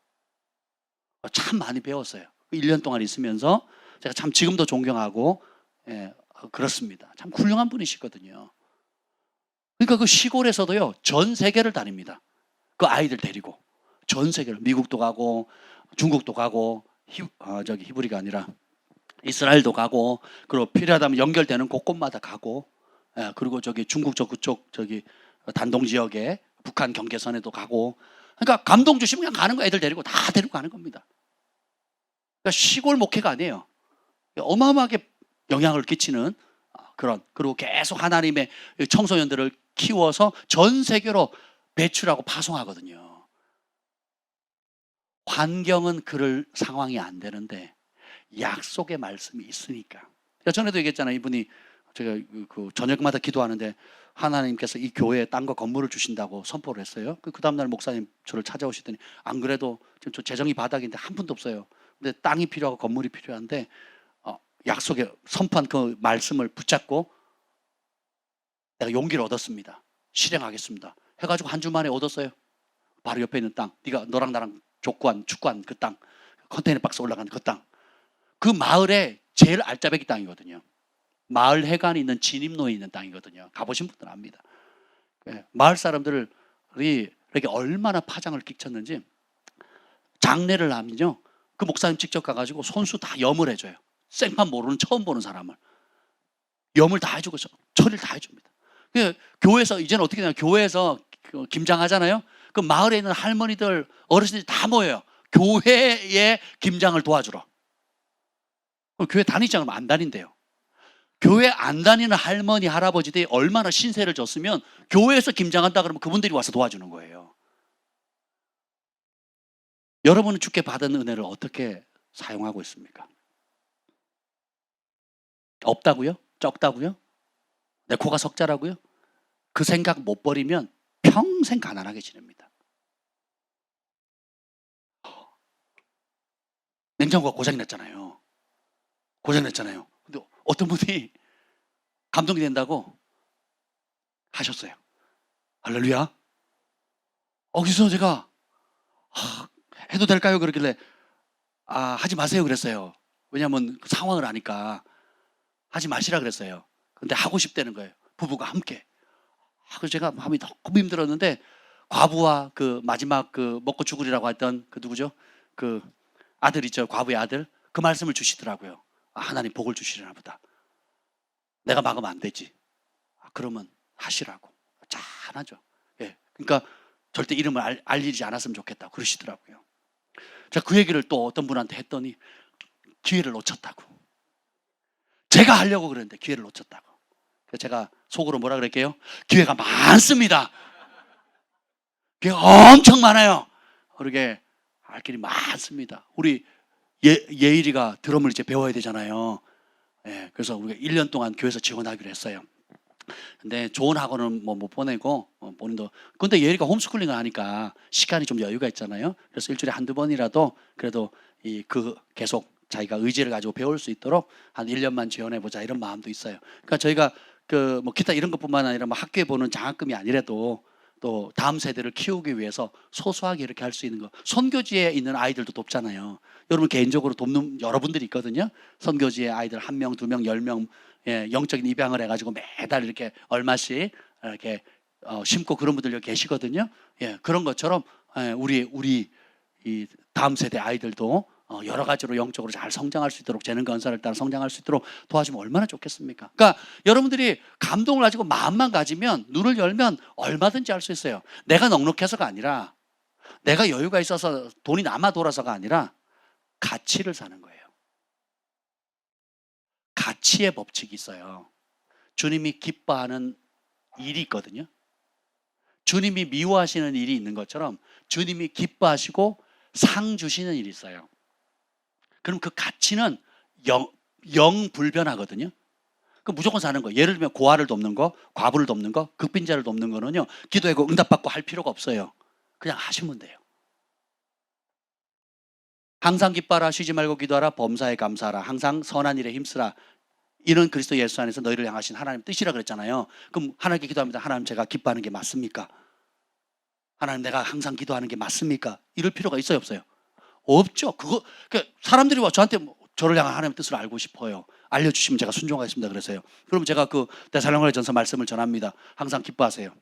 참 많이 배웠어요. 1년 동안 있으면서 제가 참 지금도 존경하고 그렇습니다. 참 훌륭한 분이시거든요. 그러니까 그 시골에서도요 전 세계를 다닙니다. 그 아이들 데리고 전 세계를 미국도 가고 중국도 가고 히브리가 아니라 이스라엘도 가고 그리고 필요하다면 연결되는 곳곳마다 가고 그리고 중국 그쪽 단동 지역에 북한 경계선에도 가고 그러니까 감동 주시면 그냥 가는 거 애들 데리고 다 데리고 가는 겁니다. 그러니까 시골 목회가 아니에요. 어마어마하게 영향을 끼치는 그리고 계속 하나님의 청소년들을 키워서 전 세계로 배출하고 파송하거든요. 환경은 그럴 상황이 안 되는데 약속의 말씀이 있으니까. 전에도 얘기했잖아요. 이분이 제가 그 저녁마다 기도하는데 하나님께서 이 교회에 땅과 건물을 주신다고 선포를 했어요. 그 다음날 목사님 저를 찾아오시더니 안 그래도 지금 저 재정이 바닥인데 한 푼도 없어요. 근데 땅이 필요하고 건물이 필요한데 약속에 선포한 그 말씀을 붙잡고 내가 용기를 얻었습니다. 실행하겠습니다. 해가지고 한 주 만에 얻었어요. 바로 옆에 있는 땅. 네가 너랑 나랑 축구한 그 땅. 컨테이너 박스 올라가는 그 땅. 그 마을에 제일 알짜배기 땅이거든요. 마을 해관이 있는 진입로에 있는 땅이거든요. 가보신 분들은 압니다. 마을 사람들이 이렇게 얼마나 파장을 끼쳤는지 장례를 하면요. 그 목사님 직접 가가지고 손수 다 염을 해줘요. 생판 모르는 처음 보는 사람을. 염을 다 해주고 처리를 다 해줍니다. 교회에서 이제는 어떻게 되냐면 교회에서 김장하잖아요. 그 마을에 있는 할머니들 어르신들이 다 모여요. 교회에 김장을 도와주러. 교회 다니지 않으면 안 다닌대요. 교회 안 다니는 할머니 할아버지들이 얼마나 신세를 졌으면 교회에서 김장한다 그러면 그분들이 와서 도와주는 거예요. 여러분은 주께 받은 은혜를 어떻게 사용하고 있습니까? 없다고요? 적다고요? 내 코가 석자라고요? 그 생각 못 버리면 평생 가난하게 지냅니다. 냉장고가 고장났잖아요. 근데 어떤 분이 감동이 된다고 하셨어요. 할렐루야. 그래서 제가 해도 될까요? 그러길래 하지 마세요 그랬어요. 왜냐하면 그 상황을 아니까 하지 마시라 그랬어요. 근데 하고 싶다는 거예요. 부부가 함께. 그래서 제가 마음이 너무 힘들었는데 과부와 그 마지막 그 먹고 죽으리라고 했던 그 누구죠? 그 아들 있죠. 과부의 아들. 그 말씀을 주시더라고요. 하나님 복을 주시려나 보다. 내가 막으면 안 되지. 그러면 하시라고. 잘하죠. 그러니까 절대 이름을 알리지 않았으면 좋겠다 그러시더라고요. 제가 그 얘기를 또 어떤 분한테 했더니 기회를 놓쳤다고. 제가 하려고 그랬는데 기회를 놓쳤다고. 그래서 제가 속으로 뭐라 그럴게요? 기회가 많습니다. 기회가 엄청 많아요. 그러게 할 길이 많습니다. 우리 예일이가 드럼을 이제 배워야 되잖아요. 그래서 우리가 1년 동안 교회에서 지원하기로 했어요. 근데 좋은 학원은 못 보내고 본인도 근데 예일이가 홈스쿨링을 하니까 시간이 좀 여유가 있잖아요. 그래서 일주일에 한두 번이라도 그래도 계속 자기가 의지를 가지고 배울 수 있도록 한 1년만 지원해 보자 이런 마음도 있어요. 그러니까 저희가 그 뭐 기타 이런 것뿐만 아니라 뭐 학교에 보는 장학금이 아니라도 또 다음 세대를 키우기 위해서 소소하게 이렇게 할 수 있는 거. 선교지에 있는 아이들도 돕잖아요. 여러분 개인적으로 돕는 여러분들이 있거든요. 선교지에 아이들 1명, 2명, 10명 예, 영적인 입양을 해가지고 매달 이렇게 얼마씩 이렇게 심고 그런 분들 여기 계시거든요. 예, 그런 것처럼 예, 우리 이 다음 세대 아이들도 여러 가지로 영적으로 잘 성장할 수 있도록 재능과 은사를 따라 성장할 수 있도록 도와주면 얼마나 좋겠습니까? 그러니까 여러분들이 감동을 가지고 마음만 가지면 눈을 열면 얼마든지 할 수 있어요. 내가 넉넉해서가 아니라 내가 여유가 있어서 돈이 남아 돌아서가 아니라 가치를 사는 거예요. 가치의 법칙이 있어요. 주님이 기뻐하는 일이 있거든요. 주님이 미워하시는 일이 있는 것처럼 주님이 기뻐하시고 상 주시는 일이 있어요. 그럼 그 가치는 영불변하거든요. 그 무조건 사는 거예요. 예를 들면 고아를 돕는 거, 과부를 돕는 거, 극빈자를 돕는 거는요. 기도하고 응답받고 할 필요가 없어요. 그냥 하시면 돼요. 항상 기뻐하라, 쉬지 말고 기도하라, 범사에 감사하라, 항상 선한 일에 힘쓰라. 이는 그리스도 예수 안에서 너희를 향하신 하나님 뜻이라 그랬잖아요. 그럼 하나님께 기도합니다. 하나님 제가 기뻐하는 게 맞습니까? 하나님 내가 항상 기도하는 게 맞습니까? 이럴 필요가 있어요, 없어요? 없죠. 사람들이 와 저한테 저를 향한 하나님의 뜻을 알고 싶어요. 알려주시면 제가 순종하겠습니다. 그래서요. 그럼 제가 그 데살로니가 전서 말씀을 전합니다. 항상 기뻐하세요.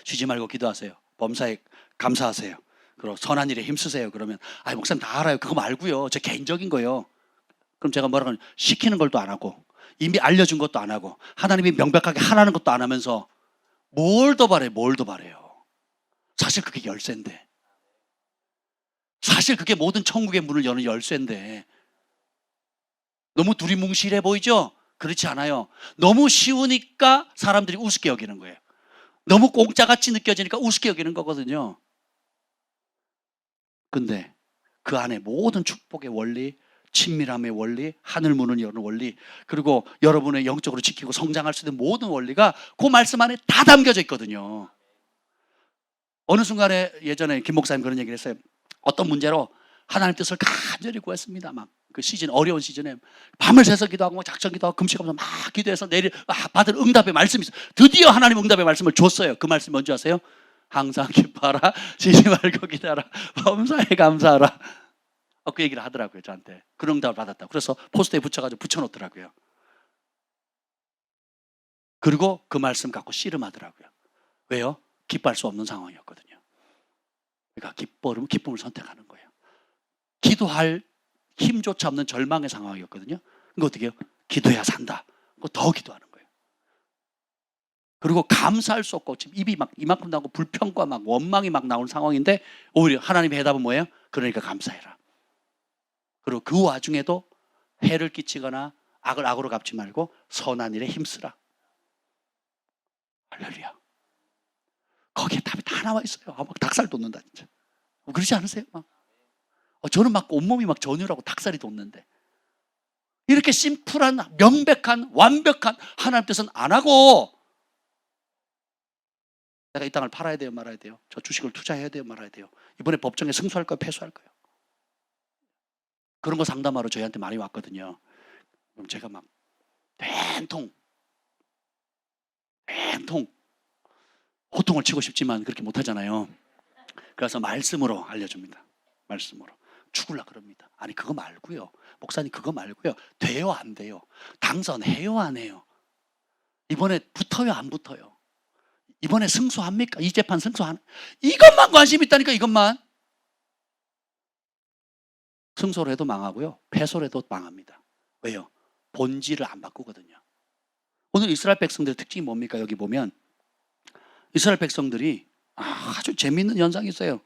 쉬지 말고 기도하세요. 범사에 감사하세요. 그리고 선한 일에 힘쓰세요. 그러면 목사님 다 알아요. 그거 말고요. 제 개인적인 거요. 그럼 제가 뭐라고 하냐? 시키는 걸 또 안 하고 이미 알려준 것도 안 하고 하나님이 명백하게 하라는 것도 안 하면서 뭘 더 바래요? 뭘 더 바래요? 사실 그게 열쇠인데. 사실 그게 모든 천국의 문을 여는 열쇠인데 너무 두리뭉실해 보이죠? 그렇지 않아요. 너무 쉬우니까 사람들이 우습게 여기는 거예요. 너무 공짜같이 느껴지니까 우습게 여기는 거거든요. 근데 그 안에 모든 축복의 원리, 친밀함의 원리, 하늘 문을 여는 원리, 그리고 여러분의 영적으로 지키고 성장할 수 있는 모든 원리가 그 말씀 안에 다 담겨져 있거든요. 어느 순간에 예전에 김 목사님 그런 얘기를 했어요. 어떤 문제로 하나님 뜻을 간절히 구했습니다. 막 그 시즌, 어려운 시즌에 밤을 새서 기도하고 작정 기도하고 금식하면서 막 기도해서 받은 응답의 말씀이 있어요. 드디어 하나님 응답의 말씀을 줬어요. 그 말씀이 뭔지 아세요? 항상 기뻐하라, 쉬지 말고 기도하라, 범사에 감사하라. 그 얘기를 하더라고요. 저한테 그런 응답을 받았다고. 그래서 포스터에 붙여가지고 붙여놓더라고요. 그리고 그 말씀 갖고 씨름하더라고요. 왜요? 기뻐할 수 없는 상황이었거든요. 그러니까 기쁨을 선택하는 거예요. 기도할 힘조차 없는 절망의 상황이었거든요. 그거 어떻게 해요? 기도해야 산다. 더 기도하는 거예요. 그리고 감사할 수 없고 지금 입이 막 이만큼 나오고 불평과 막 원망이 막 나오는 상황인데 오히려 하나님의 해답은 뭐예요? 그러니까 감사해라. 그리고 그 와중에도 해를 끼치거나 악을 악으로 갚지 말고 선한 일에 힘쓰라. 할렐루야. 거기에 답이 다 나와 있어요. 막 닭살 돋는다 진짜. 그러지 않으세요? 저는 막 온몸이 막 전율하고 닭살이 돋는데 이렇게 심플한 명백한 완벽한 하나님 뜻은 안 하고 내가 이 땅을 팔아야 돼요 말아야 돼요? 저 주식을 투자해야 돼요 말아야 돼요? 이번에 법정에 승소할 거예요 패소할 거예요? 그런 거 상담하러 저희한테 많이 왔거든요. 그럼 제가 막 된통 호통을 치고 싶지만 그렇게 못하잖아요. 그래서 말씀으로 알려줍니다. 말씀으로. 죽을라 그럽니다. 아니 그거 말고요. 목사님 그거 말고요. 돼요 안 돼요? 당선해요 안 해요? 이번에 붙어요 안 붙어요? 이번에 승소합니까? 이 재판 승소하는 이것만 관심 있다니까. 이것만. 승소를 해도 망하고요. 패소를 해도 망합니다. 왜요? 본질을 안 바꾸거든요. 오늘 이스라엘 백성들의 특징이 뭡니까? 여기 보면 이스라엘 백성들이 아주 재미있는 현상이 있어요.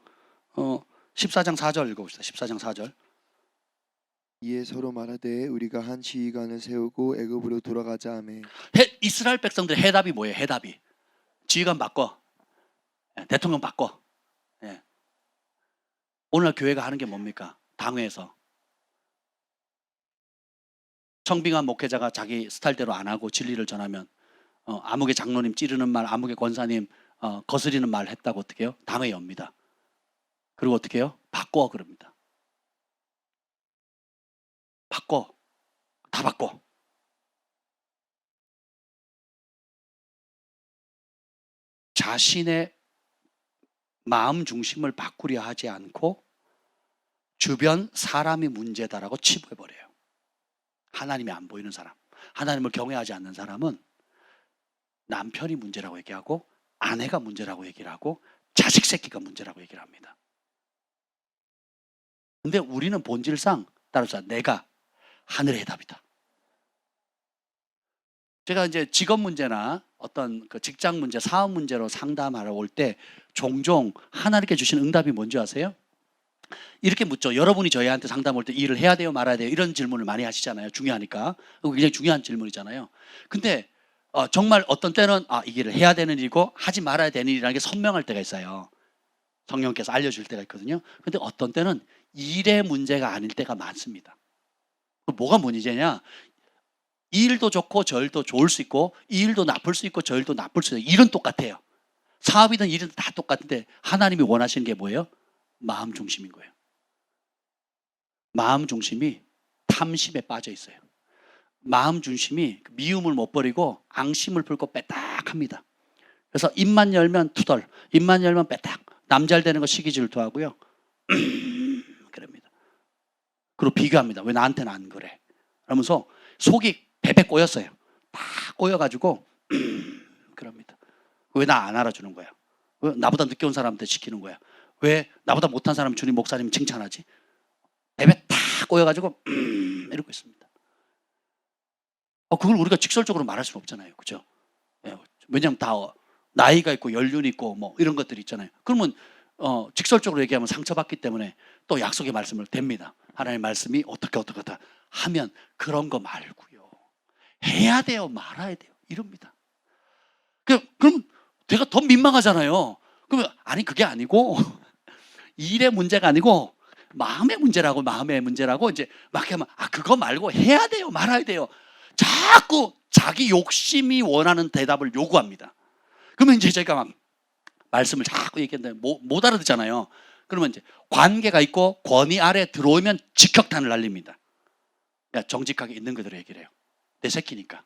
14장 4절 읽어봅시다. 14장 4절.
이에 서로 말하되 우리가 한 지휘관을 세우고 애굽으로 돌아가자 하매.
이스라엘 백성들의 해답이 뭐예요? 해답이 지휘관 바꿔, 대통령 바꿔. 오늘 교회가 하는 게 뭡니까? 당회에서 청빙한 목회자가 자기 스타일대로 안 하고 진리를 전하면 아무개 장로님 찌르는 말, 아무개 권사님 거스리는 말 했다고 어떻게 해요? 당회에 옵니다. 그리고 어떻게 해요? 바꿔 그럽니다. 바꿔. 다 바꿔. 자신의 마음 중심을 바꾸려 하지 않고 주변 사람이 문제다라고 치부해버려요. 하나님이 안 보이는 사람, 하나님을 경외하지 않는 사람은 남편이 문제라고 얘기하고 아내가 문제라고 얘기를 하고 자식 새끼가 문제라고 얘기를 합니다. 근데 우리는 본질상 따라서 내가 하늘의 답이다. 제가 이제 직업 문제나 어떤 그 직장 문제, 사업 문제로 상담하러 올 때 종종 하나님께 주신 응답이 뭔지 아세요? 이렇게 묻죠. 여러분이 저희한테 상담 올 때 일을 해야 돼요, 말아야 돼요? 이런 질문을 많이 하시잖아요. 중요하니까. 그거 굉장히 중요한 질문이잖아요. 근데 정말 어떤 때는 이 일을 해야 되는 일이고 하지 말아야 되는 일이라는 게 선명할 때가 있어요. 성령께서 알려줄 때가 있거든요. 근데 어떤 때는 일의 문제가 아닐 때가 많습니다. 뭐가 문제냐? 이 일도 좋고 저 일도 좋을 수 있고 이 일도 나쁠 수 있고 저 일도 나쁠 수 있고 일은 똑같아요. 사업이든 일이든 다 똑같은데 하나님이 원하시는 게 뭐예요? 마음 중심인 거예요. 마음 중심이 탐심에 빠져 있어요. 마음 중심이 미움을 못 버리고 앙심을 품고 빼딱합니다. 그래서 입만 열면 투덜, 입만 열면 빼딱. 남 잘 되는 거 시기 질투하고요. 그럽니다. 그리고 비교합니다. 왜 나한테는 안 그래? 그러면서 속이 베베 꼬였어요. 다 꼬여가지고 그럽니다. 왜 나 안 알아주는 거야? 왜 나보다 늦게 온 사람한테 시키는 거야? 왜 나보다 못한 사람 주님 목사님 칭찬하지? 베베 다 꼬여가지고 이러고 있습니다. 그걸 우리가 직설적으로 말할 수는 없잖아요. 그죠? 왜냐하면 다 나이가 있고 연륜이 있고 뭐 이런 것들이 있잖아요. 그러면 직설적으로 얘기하면 상처받기 때문에 또 약속의 말씀을 댑니다. 하나님의 말씀이 어떻게 하면 그런 거 말고요. 해야 돼요, 말아야 돼요. 이럽니다. 그럼 내가 더 민망하잖아요. 그러면 아니 그게 아니고 일의 문제가 아니고 마음의 문제라고 이제 막 하면 그거 말고 해야 돼요, 말아야 돼요. 자꾸 자기 욕심이 원하는 대답을 요구합니다. 그러면 이제 제가 막 말씀을 자꾸 얘기했는데 못 알아듣잖아요. 그러면 이제 관계가 있고 권위 아래 들어오면 직격탄을 날립니다. 그러니까 정직하게 있는 그대로 얘기를 해요. 내 새끼니까.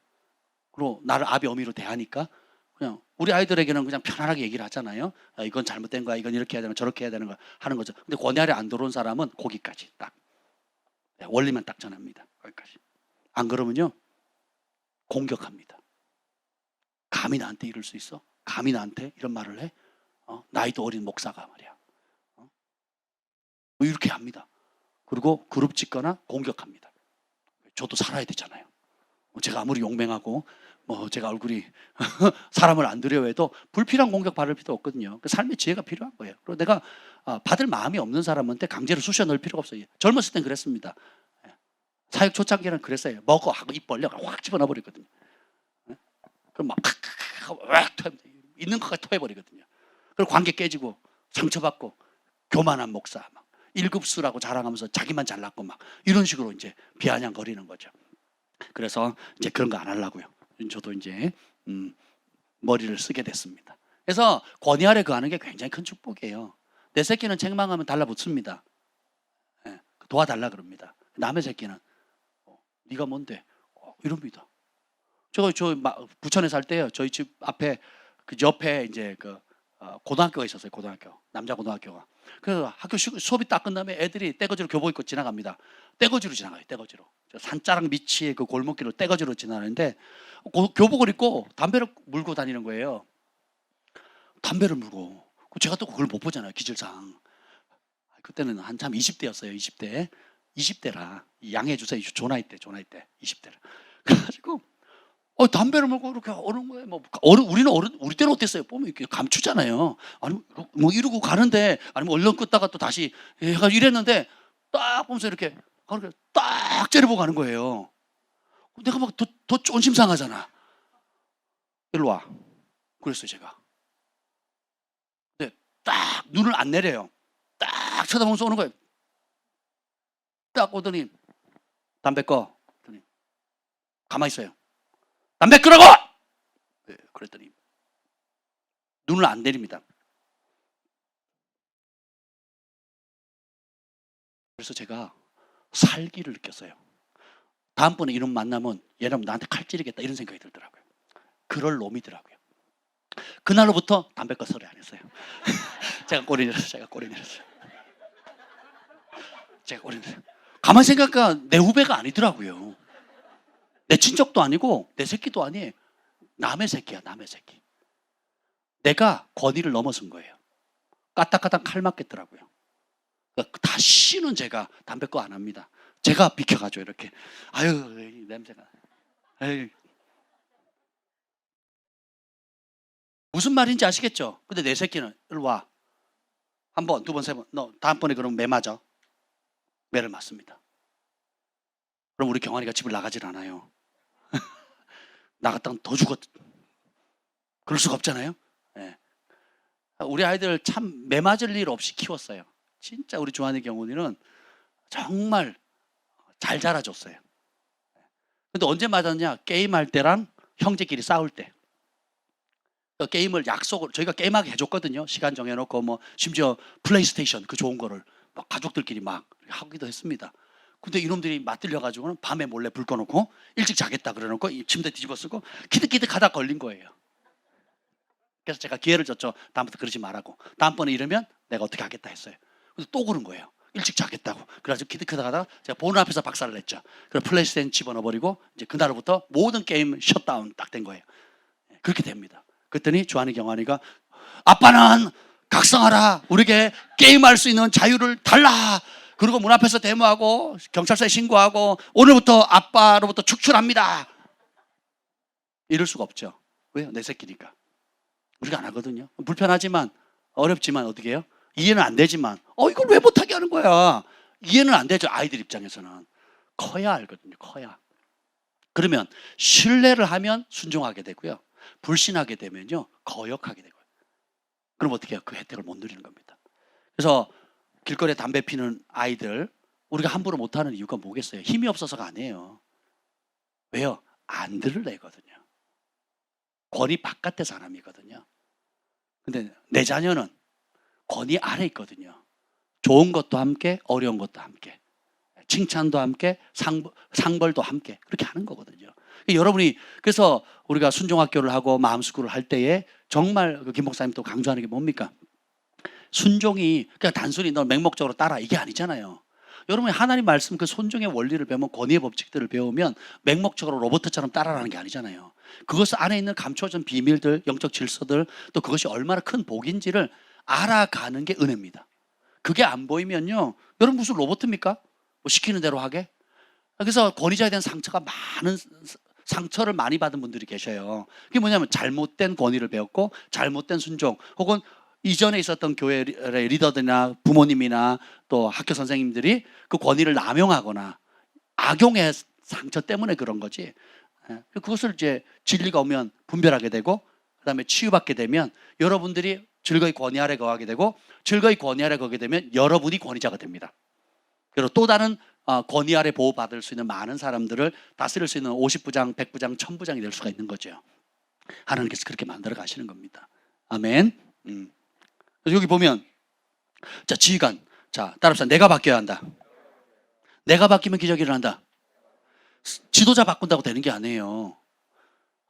그리고 나를 아비 어미로 대하니까 그냥 우리 아이들에게는 그냥 편안하게 얘기를 하잖아요. 이건 잘못된 거야. 이건 이렇게 해야 되는 거, 저렇게 해야 되는 거 하는 거죠. 근데 권위 아래 안 들어온 사람은 거기까지 딱 원리만 딱 전합니다. 거기까지. 안 그러면요 공격합니다. 감히 나한테 이럴 수 있어? 감히 나한테 이런 말을 해? 나이도 어린 목사가 말이야. 이렇게 합니다. 그리고 그룹 짓거나 공격합니다. 저도 살아야 되잖아요. 제가 아무리 용맹하고 제가 얼굴이 사람을 안 두려워해도 불필요한 공격 받을 필요도 없거든요. 그 삶의 지혜가 필요한 거예요. 그리고 내가 받을 마음이 없는 사람한테 강제로 쑤셔 넣을 필요가 없어요. 젊었을 땐 그랬습니다. 사역 초창기는 그랬어요. 먹어 하고 입 벌려 확 집어넣어 버리거든요. 그럼 막 있는 것까지 토해버리거든요. 그리고 관계 깨지고 상처받고 교만한 목사 막 1급수라고 자랑하면서 자기만 잘났고 막 이런 식으로 이제 비아냥거리는 거죠. 그래서 이제 그런 거 안 하려고요. 저도 이제 머리를 쓰게 됐습니다. 그래서 권위 아래 거하는 게 굉장히 큰 축복이에요. 내 새끼는 책망하면 달라붙습니다. 도와달라 그럽니다. 남의 새끼는 네가 뭔데? 이럽니다. 저 부천에 살 때요. 저희 집 앞에 그 옆에 이제 고등학교가 있었어요. 고등학교 남자 고등학교가. 그래서 학교 수업이 딱 끝나면 애들이 떼거지로 교복 입고 지나갑니다. 떼거지로 지나가요. 떼거지로. 산자락 밑이 그 골목길로 떼거지로 지나가는데 교복을 입고 담배를 물고 다니는 거예요. 담배를 물고. 제가 또 그걸 못 보잖아요. 기질상. 그때는 한참 20대였어요. 20대라 양해해 주세요. 조나이 때 20대라. 그래가지고 담배를 물고 이렇게 오는 거예요. 우리 때는 어땠어요? 보면 이렇게 감추잖아요. 아니 뭐 이러고 가는데 아니면 얼른 끄다가 또 다시 해가지고 이랬는데 딱 보면서 이렇게 딱 째려보고 가는 거예요. 내가 막 더 쫀심 상하잖아. 일로 와. 그랬어요 제가. 근데 딱 눈을 안 내려요. 딱 쳐다보면서 오는 거예요. 딱 오더니 담배 꺼. 가만히 있어요. 담배 끄라고! 그랬더니 눈을 안 내립니다. 그래서 제가 살기를 느꼈어요. 다음번에 이놈 만나면 얘는 나한테 칼 찌르겠다 이런 생각이 들더라고요. 그럴 놈이더라고요. 그날로부터 담배 거 소리 안 했어요. 제가 꼬리 내렸어요. 가만히 생각하니까 내 후배가 아니더라고요. 내 친척도 아니고 내 새끼도 아니에요. 남의 새끼야, 남의 새끼. 내가 권위를 넘어선 거예요. 까딱까딱 칼 맞겠더라고요. 그러니까 다시는 제가 담배 거 안 합니다. 제가 비켜가죠, 이렇게. 아유, 냄새가. 아유. 무슨 말인지 아시겠죠? 근데 내 새끼는 일로 와. 한 번, 두 번, 세 번. 너 다음번에 그러면 매 맞아. 매를 맞습니다. 그럼 우리 경환이가 집을 나가질 않아요. 나갔다간 더 죽었. 그럴 수가 없잖아요. 네. 우리 아이들 참 매 맞을 일 없이 키웠어요. 진짜 우리 조한의 경우는 정말 잘 자라줬어요. 근데 언제 맞았냐? 게임할 때랑 형제끼리 싸울 때. 그 게임을 약속을 저희가 게임하게 해줬거든요. 시간 정해놓고 뭐 심지어 플레이스테이션 그 좋은 거를 막 가족들끼리 막 하기도 했습니다. 근데 이놈들이 맞들려가지고는 밤에 몰래 불 꺼놓고 일찍 자겠다 그래놓고 침대 뒤집어 쓰고 키득키득 하다 걸린 거예요. 그래서 제가 기회를 줬죠. 다음부터 그러지 말라고. 다음번에 이러면 내가 어떻게 하겠다 했어요. 근데 또 그런 거예요. 일찍 자겠다고. 그래가지고 키득키득 하다가 제가 보는 앞에서 박살을 냈죠. 그래서 플레이스테이션 집어넣어버리고 이제 그날부터 모든 게임 셧다운 딱 된 거예요. 그렇게 됩니다. 그랬더니 조한이 경환이가 아빠는 각성하라. 우리에게 게임할 수 있는 자유를 달라. 그리고 문 앞에서 데모하고 경찰서에 신고하고 오늘부터 아빠로부터 축출합니다. 이럴 수가 없죠. 왜요? 내 새끼니까. 우리가 안 하거든요. 불편하지만 어렵지만 어떻게 해요? 이해는 안 되지만 이걸 왜 못하게 하는 거야. 이해는 안 되죠. 아이들 입장에서는. 커야 알거든요. 커야. 그러면 신뢰를 하면 순종하게 되고요. 불신하게 되면요 거역하게 되고요. 그럼 어떻게 해요? 그 혜택을 못 누리는 겁니다. 그래서 길거리에 담배 피는 아이들 우리가 함부로 못하는 이유가 뭐겠어요? 힘이 없어서가 아니에요. 왜요? 안 들을 애거든요. 권위 바깥의 사람이거든요. 근데 내 자녀는 권위 아래 있거든요. 좋은 것도 함께 어려운 것도 함께 칭찬도 함께 상벌도 함께 그렇게 하는 거거든요. 여러분이 그래서 우리가 순종학교를 하고 마음스쿨을 할 때에 정말 김 목사님 또 강조하는 게 뭡니까? 순종이 그냥 단순히 너 맹목적으로 따라 이게 아니잖아요. 여러분이 하나님 말씀 그 순종의 원리를 배우면 권위의 법칙들을 배우면 맹목적으로 로봇처럼 따라라는 게 아니잖아요. 그것 안에 있는 감춰진 비밀들, 영적 질서들 또 그것이 얼마나 큰 복인지를 알아가는 게 은혜입니다. 그게 안 보이면요, 여러분 무슨 로봇입니까? 뭐 시키는 대로 하게? 그래서 권위자에 대한 상처를 많이 받은 분들이 계셔요. 그게 뭐냐면 잘못된 권위를 배웠고 잘못된 순종 혹은 이전에 있었던 교회 리더들이나 부모님이나 또 학교 선생님들이 그 권위를 남용하거나 악용의 상처 때문에 그런 거지. 그것을 이제 진리가 오면 분별하게 되고 그다음에 치유받게 되면 여러분들이 즐거이 권위 아래 거하게 되고 즐거이 권위 아래 거게 되면 여러분이 권위자가 됩니다. 그리고 또 다른 권위 아래 보호받을 수 있는 많은 사람들을 다스릴 수 있는 50부장, 100부장, 1000부장이 될 수가 있는 거죠. 하나님께서 그렇게 만들어 가시는 겁니다. 아멘. 그래서 여기 보면 자 지휘관, 자 따라합시다. 내가 바뀌어야 한다. 내가 바뀌면 기적이 일어난다. 지도자 바꾼다고 되는 게 아니에요.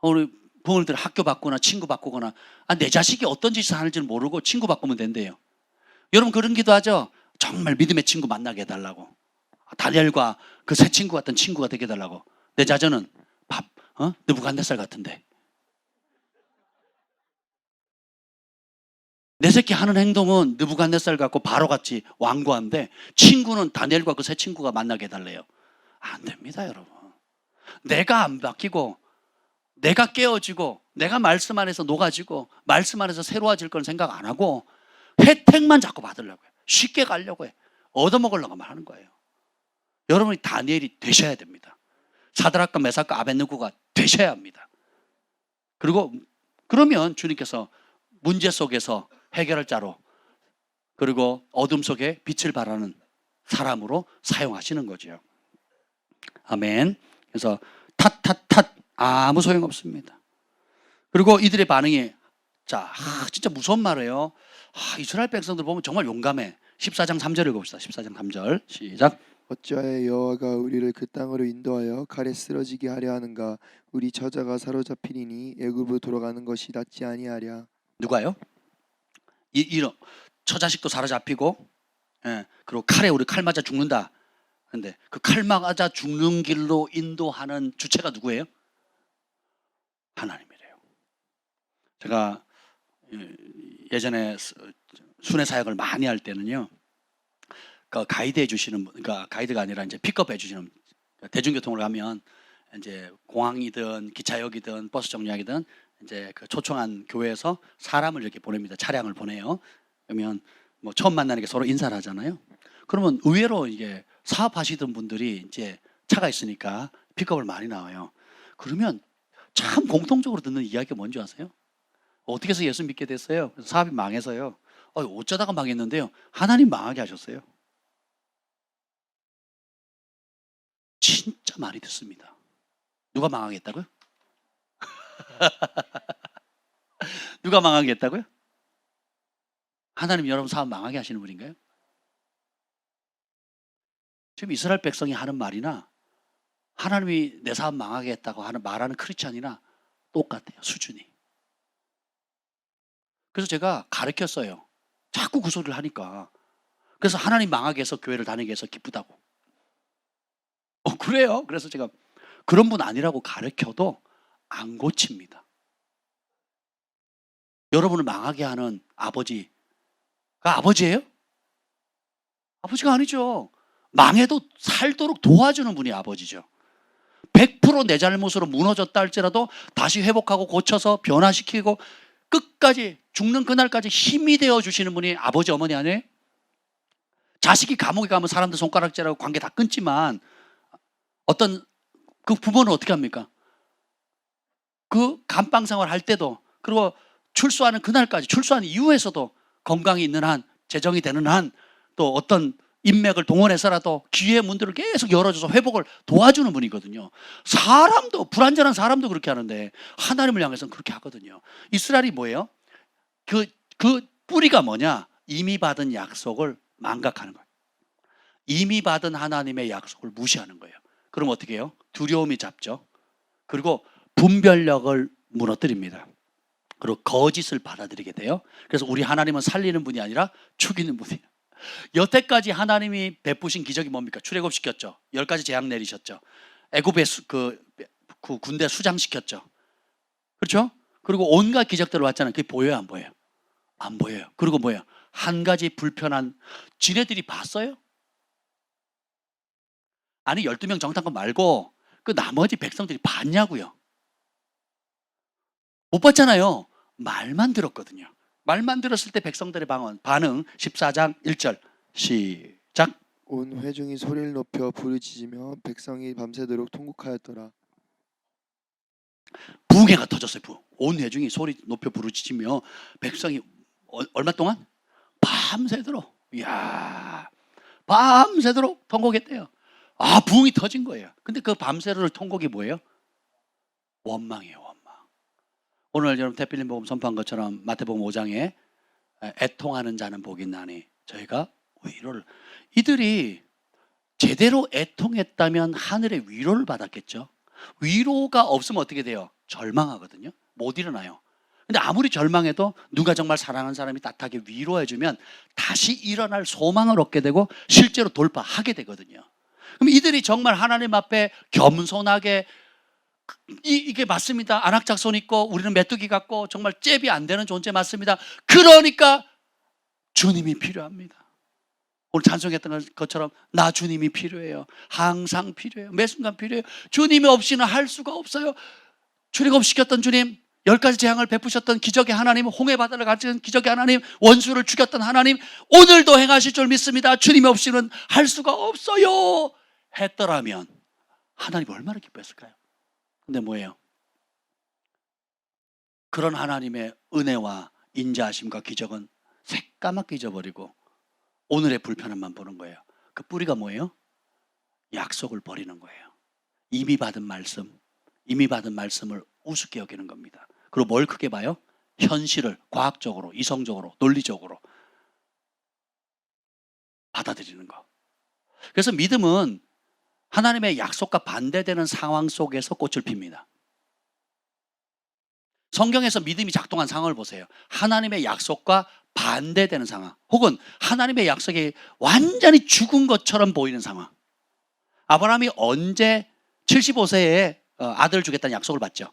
우리 부모님들 학교 바꾸거나 친구 바꾸거나 내 자식이 어떤 짓을 하는지는 모르고 친구 바꾸면 된대요. 여러분 그런 기도하죠? 정말 믿음의 친구 만나게 해달라고. 다니엘과 그 새 친구 같은 친구가 되게 해달라고. 내 자녀는 느부갓네살 같은데 내 새끼 하는 행동은 느부갓네살 같고 바로 같이 완고한데 친구는 다니엘과 그 새 친구가 만나게 해달래요. 안 됩니다 여러분. 내가 안 바뀌고 내가 깨어지고 내가 말씀 안에서 녹아지고 말씀 안에서 새로워질 건 생각 안 하고 혜택만 자꾸 받으려고 해요. 쉽게 가려고 해. 얻어먹으려고만 하는 거예요. 여러분이 다니엘이 되셔야 됩니다. 사드락과 메삭과 아벳느고가 되셔야 합니다. 그리고 그러면 주님께서 문제 속에서 해결할 자로 그리고 어둠 속에 빛을 발하는 사람으로 사용하시는 거죠. 아멘. 그래서 탓 아무 소용없습니다. 그리고 이들의 반응이 진짜 무서운 말이에요. 이스라엘 백성들 보면 정말 용감해. 14장 3절 읽어봅시다. 14장 3절 시작.
어찌하여 여호와가 우리를 그 땅으로 인도하여 칼에 쓰러지게 하려 하는가? 우리 저자가 사로잡히리니 애굽으로 돌아가는 것이 낫지 아니하랴.
누가요? 이런 처자식도 사로잡히고, 그리고 칼에 우리 칼 맞아 죽는다. 근데 그 칼 맞아 죽는 길로 인도하는 주체가 누구예요? 하나님이래요. 제가 예전에 순회 사역을 많이 할 때는요, 그 가이드 해주시는 분, 그러니까 가이드가 아니라 이제 픽업 해주시는, 대중교통을 가면 이제 공항이든 기차역이든 버스 정류장이든 이제 그 초청한 교회에서 사람을 이렇게 보냅니다. 차량을 보내요. 그러면 뭐 처음 만나는 게 서로 인사를 하잖아요. 그러면 의외로 이게 사업하시던 분들이 이제 차가 있으니까 픽업을 많이 나와요. 그러면 참 공통적으로 듣는 이야기가 뭔지 아세요? 어떻게 해서 예수 믿게 됐어요? 사업이 망해서요. 어쩌다가 망했는데요. 하나님 망하게 하셨어요. 진짜 많이 듣습니다. 누가 망하겠다고요? 누가 망하겠다고요? 하나님 여러분 사업 망하게 하시는 분인가요? 지금 이스라엘 백성이 하는 말이나 하나님이 내 사업 망하게 했다고 하는 말하는 크리스찬이나 똑같아요. 수준이. 그래서 제가 가르쳤어요. 자꾸 그 소리를 하니까. 그래서 하나님 망하게 해서 교회를 다니게 해서 기쁘다고. 그래요? 그래서 제가 그런 분 아니라고 가르쳐도 안 고칩니다. 여러분을 망하게 하는 아버지가 아버지예요? 아버지가 아니죠. 망해도 살도록 도와주는 분이 아버지죠. 100% 내 잘못으로 무너졌다 할지라도 다시 회복하고 고쳐서 변화시키고 끝까지 죽는 그날까지 힘이 되어 주시는 분이 아버지 어머니 아니에요? 자식이 감옥에 가면 사람들 손가락질하고 관계 다 끊지만 어떤 그 부모는 어떻게 합니까? 그 감방 생활 할 때도, 그리고 출소하는 그날까지, 출소한 이후에서도 건강이 있는 한, 재정이 되는 한, 또 어떤 인맥을 동원해서라도 기회의 문들을 계속 열어줘서 회복을 도와주는 분이거든요. 사람도, 불완전한 사람도 그렇게 하는데 하나님을 향해서는 그렇게 하거든요. 이스라엘이 뭐예요? 그 뿌리가 뭐냐? 이미 받은 약속을 망각하는 거예요. 이미 받은 하나님의 약속을 무시하는 거예요. 그럼 어떻게 해요? 두려움이 잡죠. 그리고 분별력을 무너뜨립니다. 그리고 거짓을 받아들이게 돼요. 그래서 우리 하나님은 살리는 분이 아니라 죽이는 분이에요. 여태까지 하나님이 베푸신 기적이 뭡니까? 출애굽시켰죠. 10가지 재앙 내리셨죠. 애굽에 그 군대 수장시켰죠. 그렇죠? 그리고 온갖 기적들을 왔잖아요. 그게 보여요, 안 보여요? 안 보여요. 그리고 뭐예요? 한 가지 불편한, 지네들이 봤어요? 아니 12명 정탐꾼 말고 그 나머지 백성들이 봤냐고요? 못 봤잖아요. 말만 들었거든요. 말만 들었을 때 백성들의 반응 14장 1절 시작.
온 회중이 소리를 높여 부르짖으며 백성이 밤새도록 통곡하였더라.
부흥회가 터졌어요. 온 회중이 소리 높여 부르짖으며 백성이 얼마 동안? 밤새도록. 이야, 밤새도록 통곡했대요. 부흥이 터진 거예요. 근데 그 밤새도록 통곡이 뭐예요? 원망이에요, 원망. 오늘 여러분 대필림 복음 선포한 것처럼 마태복음 5장에 애통하는 자는 복이 있나니 저희가 위로를, 이들이 제대로 애통했다면 하늘의 위로를 받았겠죠. 위로가 없으면 어떻게 돼요? 절망하거든요. 못 일어나요. 근데 아무리 절망해도 누가 정말 사랑하는 사람이 따뜻하게 위로해주면 다시 일어날 소망을 얻게 되고 실제로 돌파하게 되거든요. 그럼 이들이 정말 하나님 앞에 겸손하게 이게 맞습니다. 안악작 손 있고 우리는 메뚜기 같고 정말 잽이 안 되는 존재 맞습니다. 그러니까 주님이 필요합니다. 오늘 찬송했던 것처럼 나 주님이 필요해요. 항상 필요해요. 매 순간 필요해요. 주님이 없이는 할 수가 없어요. 출애굽시켰던 주님, 10가지 재앙을 베푸셨던 기적의 하나님, 홍해 바다를 가진 기적의 하나님, 원수를 죽였던 하나님, 오늘도 행하실 줄 믿습니다. 주님이 없이는 할 수가 없어요 했더라면 하나님이 얼마나 기뻐했을까요? 근데 뭐예요? 그런 하나님의 은혜와 인자하심과 기적은 새까맣게 잊어버리고 오늘의 불편함만 보는 거예요. 그 뿌리가 뭐예요? 약속을 버리는 거예요. 이미 받은 말씀, 이미 받은 말씀을 우습게 여기는 겁니다. 그리고 뭘 크게 봐요? 현실을 과학적으로, 이성적으로, 논리적으로 받아들이는 거. 그래서 믿음은 하나님의 약속과 반대되는 상황 속에서 꽃을 핍니다. 성경에서 믿음이 작동한 상황을 보세요. 하나님의 약속과 반대되는 상황, 혹은 하나님의 약속이 완전히 죽은 것처럼 보이는 상황. 아브라함이 언제 75세에 아들을 주겠다는 약속을 받죠?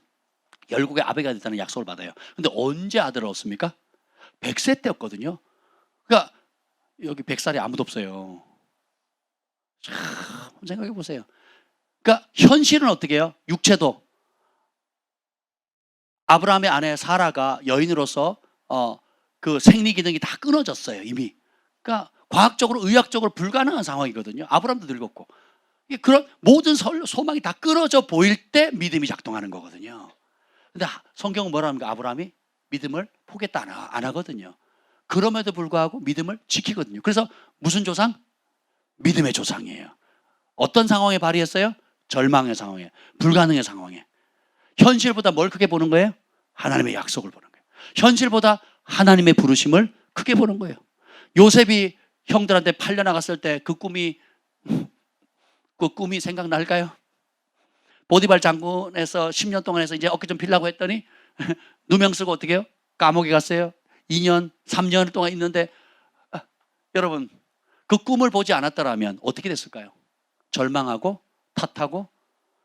열국의 아베가 됐다는 약속을 받아요. 근데 언제 아들을 얻습니까? 100세 때였거든요. 그러니까 여기 100살이 아무도 없어요. 참 생각해 보세요. 그러니까 현실은 어떻게 해요? 육체도 아브라함의 아내 사라가 여인으로서 그 생리 기능이 다 끊어졌어요, 이미. 그러니까 과학적으로 의학적으로 불가능한 상황이거든요. 아브라함도 늙었고. 그런 모든 소망이 다 끊어져 보일 때 믿음이 작동하는 거거든요. 근데 성경은 뭐라 합니까? 아브라함이 믿음을 포기했다 안 하거든요. 그럼에도 불구하고 믿음을 지키거든요. 그래서 무슨 조상? 믿음의 조상이에요. 어떤 상황에 발휘했어요? 절망의 상황에, 불가능의 상황에. 현실보다 뭘 크게 보는 거예요? 하나님의 약속을 보는 거예요. 현실보다 하나님의 부르심을 크게 보는 거예요. 요셉이 형들한테 팔려나갔을 때 그 꿈이 생각날까요? 보디발 장군에서 10년 동안 해서 이제 어깨 좀 빌라고 했더니 누명 쓰고 어떻게 해요? 감옥에 갔어요. 2년, 3년 동안 있는데 여러분 그 꿈을 보지 않았더라면 어떻게 됐을까요? 절망하고 탓하고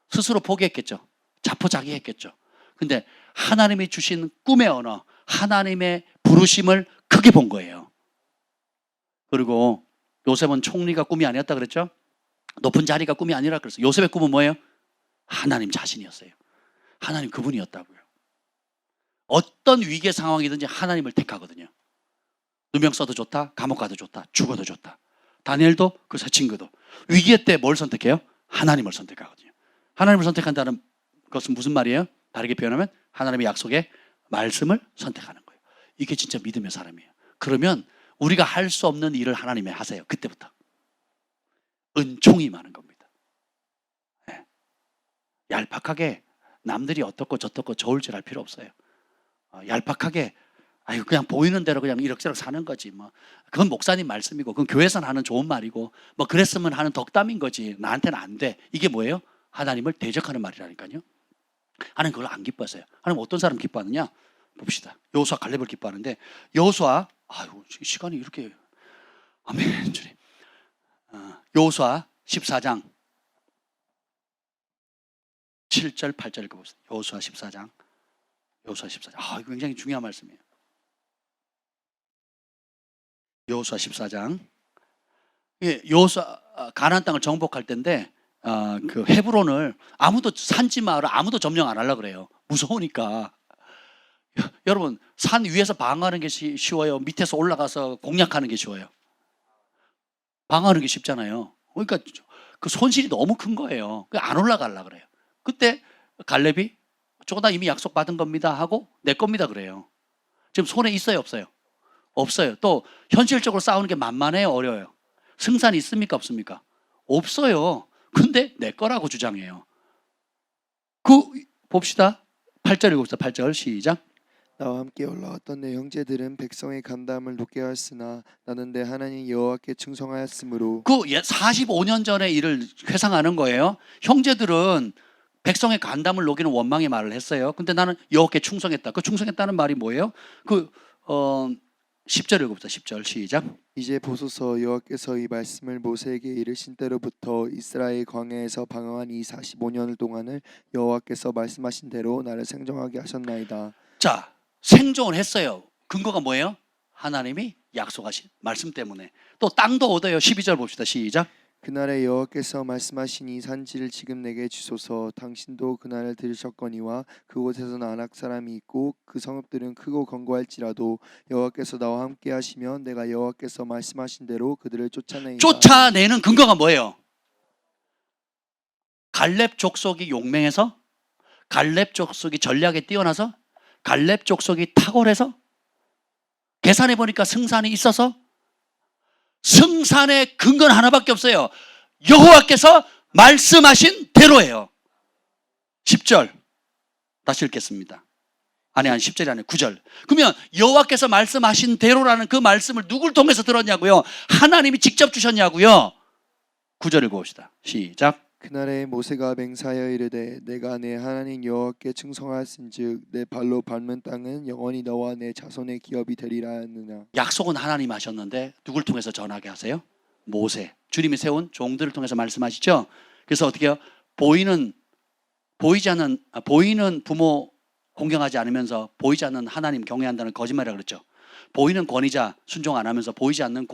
스스로 포기했겠죠. 자포자기했겠죠. 근데 하나님이 주신 꿈의 언어, 하나님의 부르심을 크게 본 거예요. 그리고 요셉은 총리가 꿈이 아니었다 그랬죠? 높은 자리가 꿈이 아니라 그랬어요. 요셉의 꿈은 뭐예요? 하나님 자신이었어요. 하나님 그분이었다고요. 어떤 위기의 상황이든지 하나님을 택하거든요. 누명 써도 좋다, 감옥 가도 좋다, 죽어도 좋다. 다니엘도 그 세 친구도 위기의 때 뭘 선택해요? 하나님을 선택하거든요. 하나님을 선택한다는 것은 무슨 말이에요? 다르게 표현하면 하나님의 약속의 말씀을 선택하는 거예요. 이게 진짜 믿음의 사람이에요. 그러면 우리가 할 수 없는 일을 하나님이 하세요. 그때부터 은총이 많은 겁니다. 네. 얄팍하게 남들이 어떻고 저떻고 좋을 줄 알 필요 없어요. 얄팍하게 아유 그냥 보이는 대로 그냥 이럭저럭 사는 거지 뭐. 그건 목사님 말씀이고 그건 교회에서는 하는 좋은 말이고 뭐 그랬으면 하는 덕담인 거지. 나한테는 안 돼. 이게 뭐예요? 하나님을 대적하는 말이라니까요. 하나님 그걸 안 기뻐하세요. 하나님 어떤 사람 기뻐하느냐? 봅시다. 여호수아 갈렙을 기뻐하는데 여호수아 아유 시간이 이렇게 아멘 주님. 여호수아 14장 7절 8절 읽어보세요. 여호수아 14장. 여호수아 14장. 이거 굉장히 중요한 말씀이에요. 여호수아 14장. 여호수아 가나안 땅을 정복할 때인데 그 헤브론을 아무도 산지 마을을 아무도 점령 안 하려고 그래요. 무서우니까. 여러분 산 위에서 방어하는 게 쉬워요? 밑에서 올라가서 공략하는 게 쉬워요? 방어하는 게 쉽잖아요. 그러니까 그 손실이 너무 큰 거예요. 안 올라가려고 그래요. 그때 갈렙이 저거 나 이미 약속 받은 겁니다 하고 내 겁니다 그래요. 지금 손에 있어요 없어요? 없어요. 또 현실적으로 싸우는 게 만만해요 어려워요? 승산이 있습니까 없습니까? 없어요. 근데 내 거라고 주장해요. 봅시다. 8절 읽읍시다. 8절 시작.
나와 함께 올라왔던 내 형제들은 백성의 간담을 높게 하였으나 나는 내 하나님 여호와께 충성하였으므로.
45년 전의 일을 회상하는 거예요. 형제들은 백성의 간담을 녹이는 원망의 말을 했어요. 근데 나는 여호와께 충성했다. 그 충성했다는 말이 뭐예요? 10절 읽어봅시다. 10절 시작.
이제 보소서 여호와께서 이 말씀을 모세에게 이르신 때로부터 이스라엘 광야에서 방황한 이 45년 동안을 여호와께서 말씀하신 대로 나를 생존하게 하셨나이다.
자, 생존을 했어요. 근거가 뭐예요? 하나님이 약속하신 말씀 때문에. 또 땅도 얻어요. 12절 봅시다. 시작.
그날에 여호와께서 말씀하신 이 산지를 지금 내게 주소서. 당신도 그날을 들으셨거니와 그곳에서는 아낙 사람이 있고 그 성읍들은 크고 견고할지라도 여호와께서 나와 함께 하시면 내가 여호와께서 말씀하신 대로 그들을 쫓아내리라.
쫓아내는 근거가 뭐예요? 갈렙 족속이 용맹해서, 갈렙 족속이 전략에 뛰어나서, 갈렙 족속이 탁월해서, 계산해 보니까 승산이 있어서. 승산의 근거는 하나밖에 없어요. 여호와께서 말씀하신 대로예요. 10절 다시 읽겠습니다. 아니 10절이 아니라 9절. 그러면 여호와께서 말씀하신 대로라는 그 말씀을 누굴 통해서 들었냐고요? 하나님이 직접 주셨냐고요? 9절 읽어봅시다. 시작.
그날에 모세가 맹세하여 이르되 내가 내 하나님 여호와께 충성하였은즉 내 발로 밟는 땅은 영원히 너와 내 자손의 기업이 되리라 하느냐.
약속은 하나님 하셨는데 누굴 통해서 전하게 하세요? 모세. 주님이 세운 종들을 통해서 말씀하시죠. 그래서 어떻게 해요? 보이는 부모 공경하지 않으면서 보이지 않는 하나님 경외한다는 거짓말이라고 그랬죠. 보이는 권위자 순종 안 하면서 보이지 않는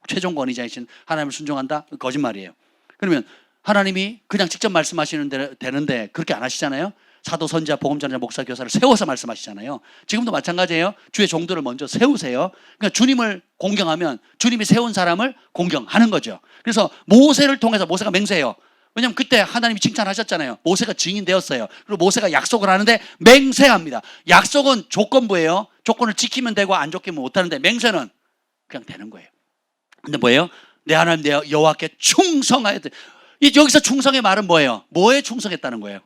최종 권위자이신 하나님을 순종한다? 거짓말이에요. 그러면 하나님이 그냥 직접 말씀하시는 되는데 그렇게 안 하시잖아요. 사도, 선지자, 복음 전하자, 목사, 교사를 세워서 말씀하시잖아요. 지금도 마찬가지예요. 주의 종들을 먼저 세우세요. 그러니까 주님을 공경하면 주님이 세운 사람을 공경하는 거죠. 그래서 모세를 통해서 모세가 맹세해요. 왜냐하면 그때 하나님이 칭찬하셨잖아요. 모세가 증인 되었어요. 그리고 모세가 약속을 하는데 맹세합니다. 약속은 조건부예요. 조건을 지키면 되고 안 지키면 못하는데 맹세는 그냥 되는 거예요. 근데 뭐예요? 내 하나님 내 여호와께 충성하여. 여기서 충성의 말은 뭐예요? 뭐에 충성했다는 거예요?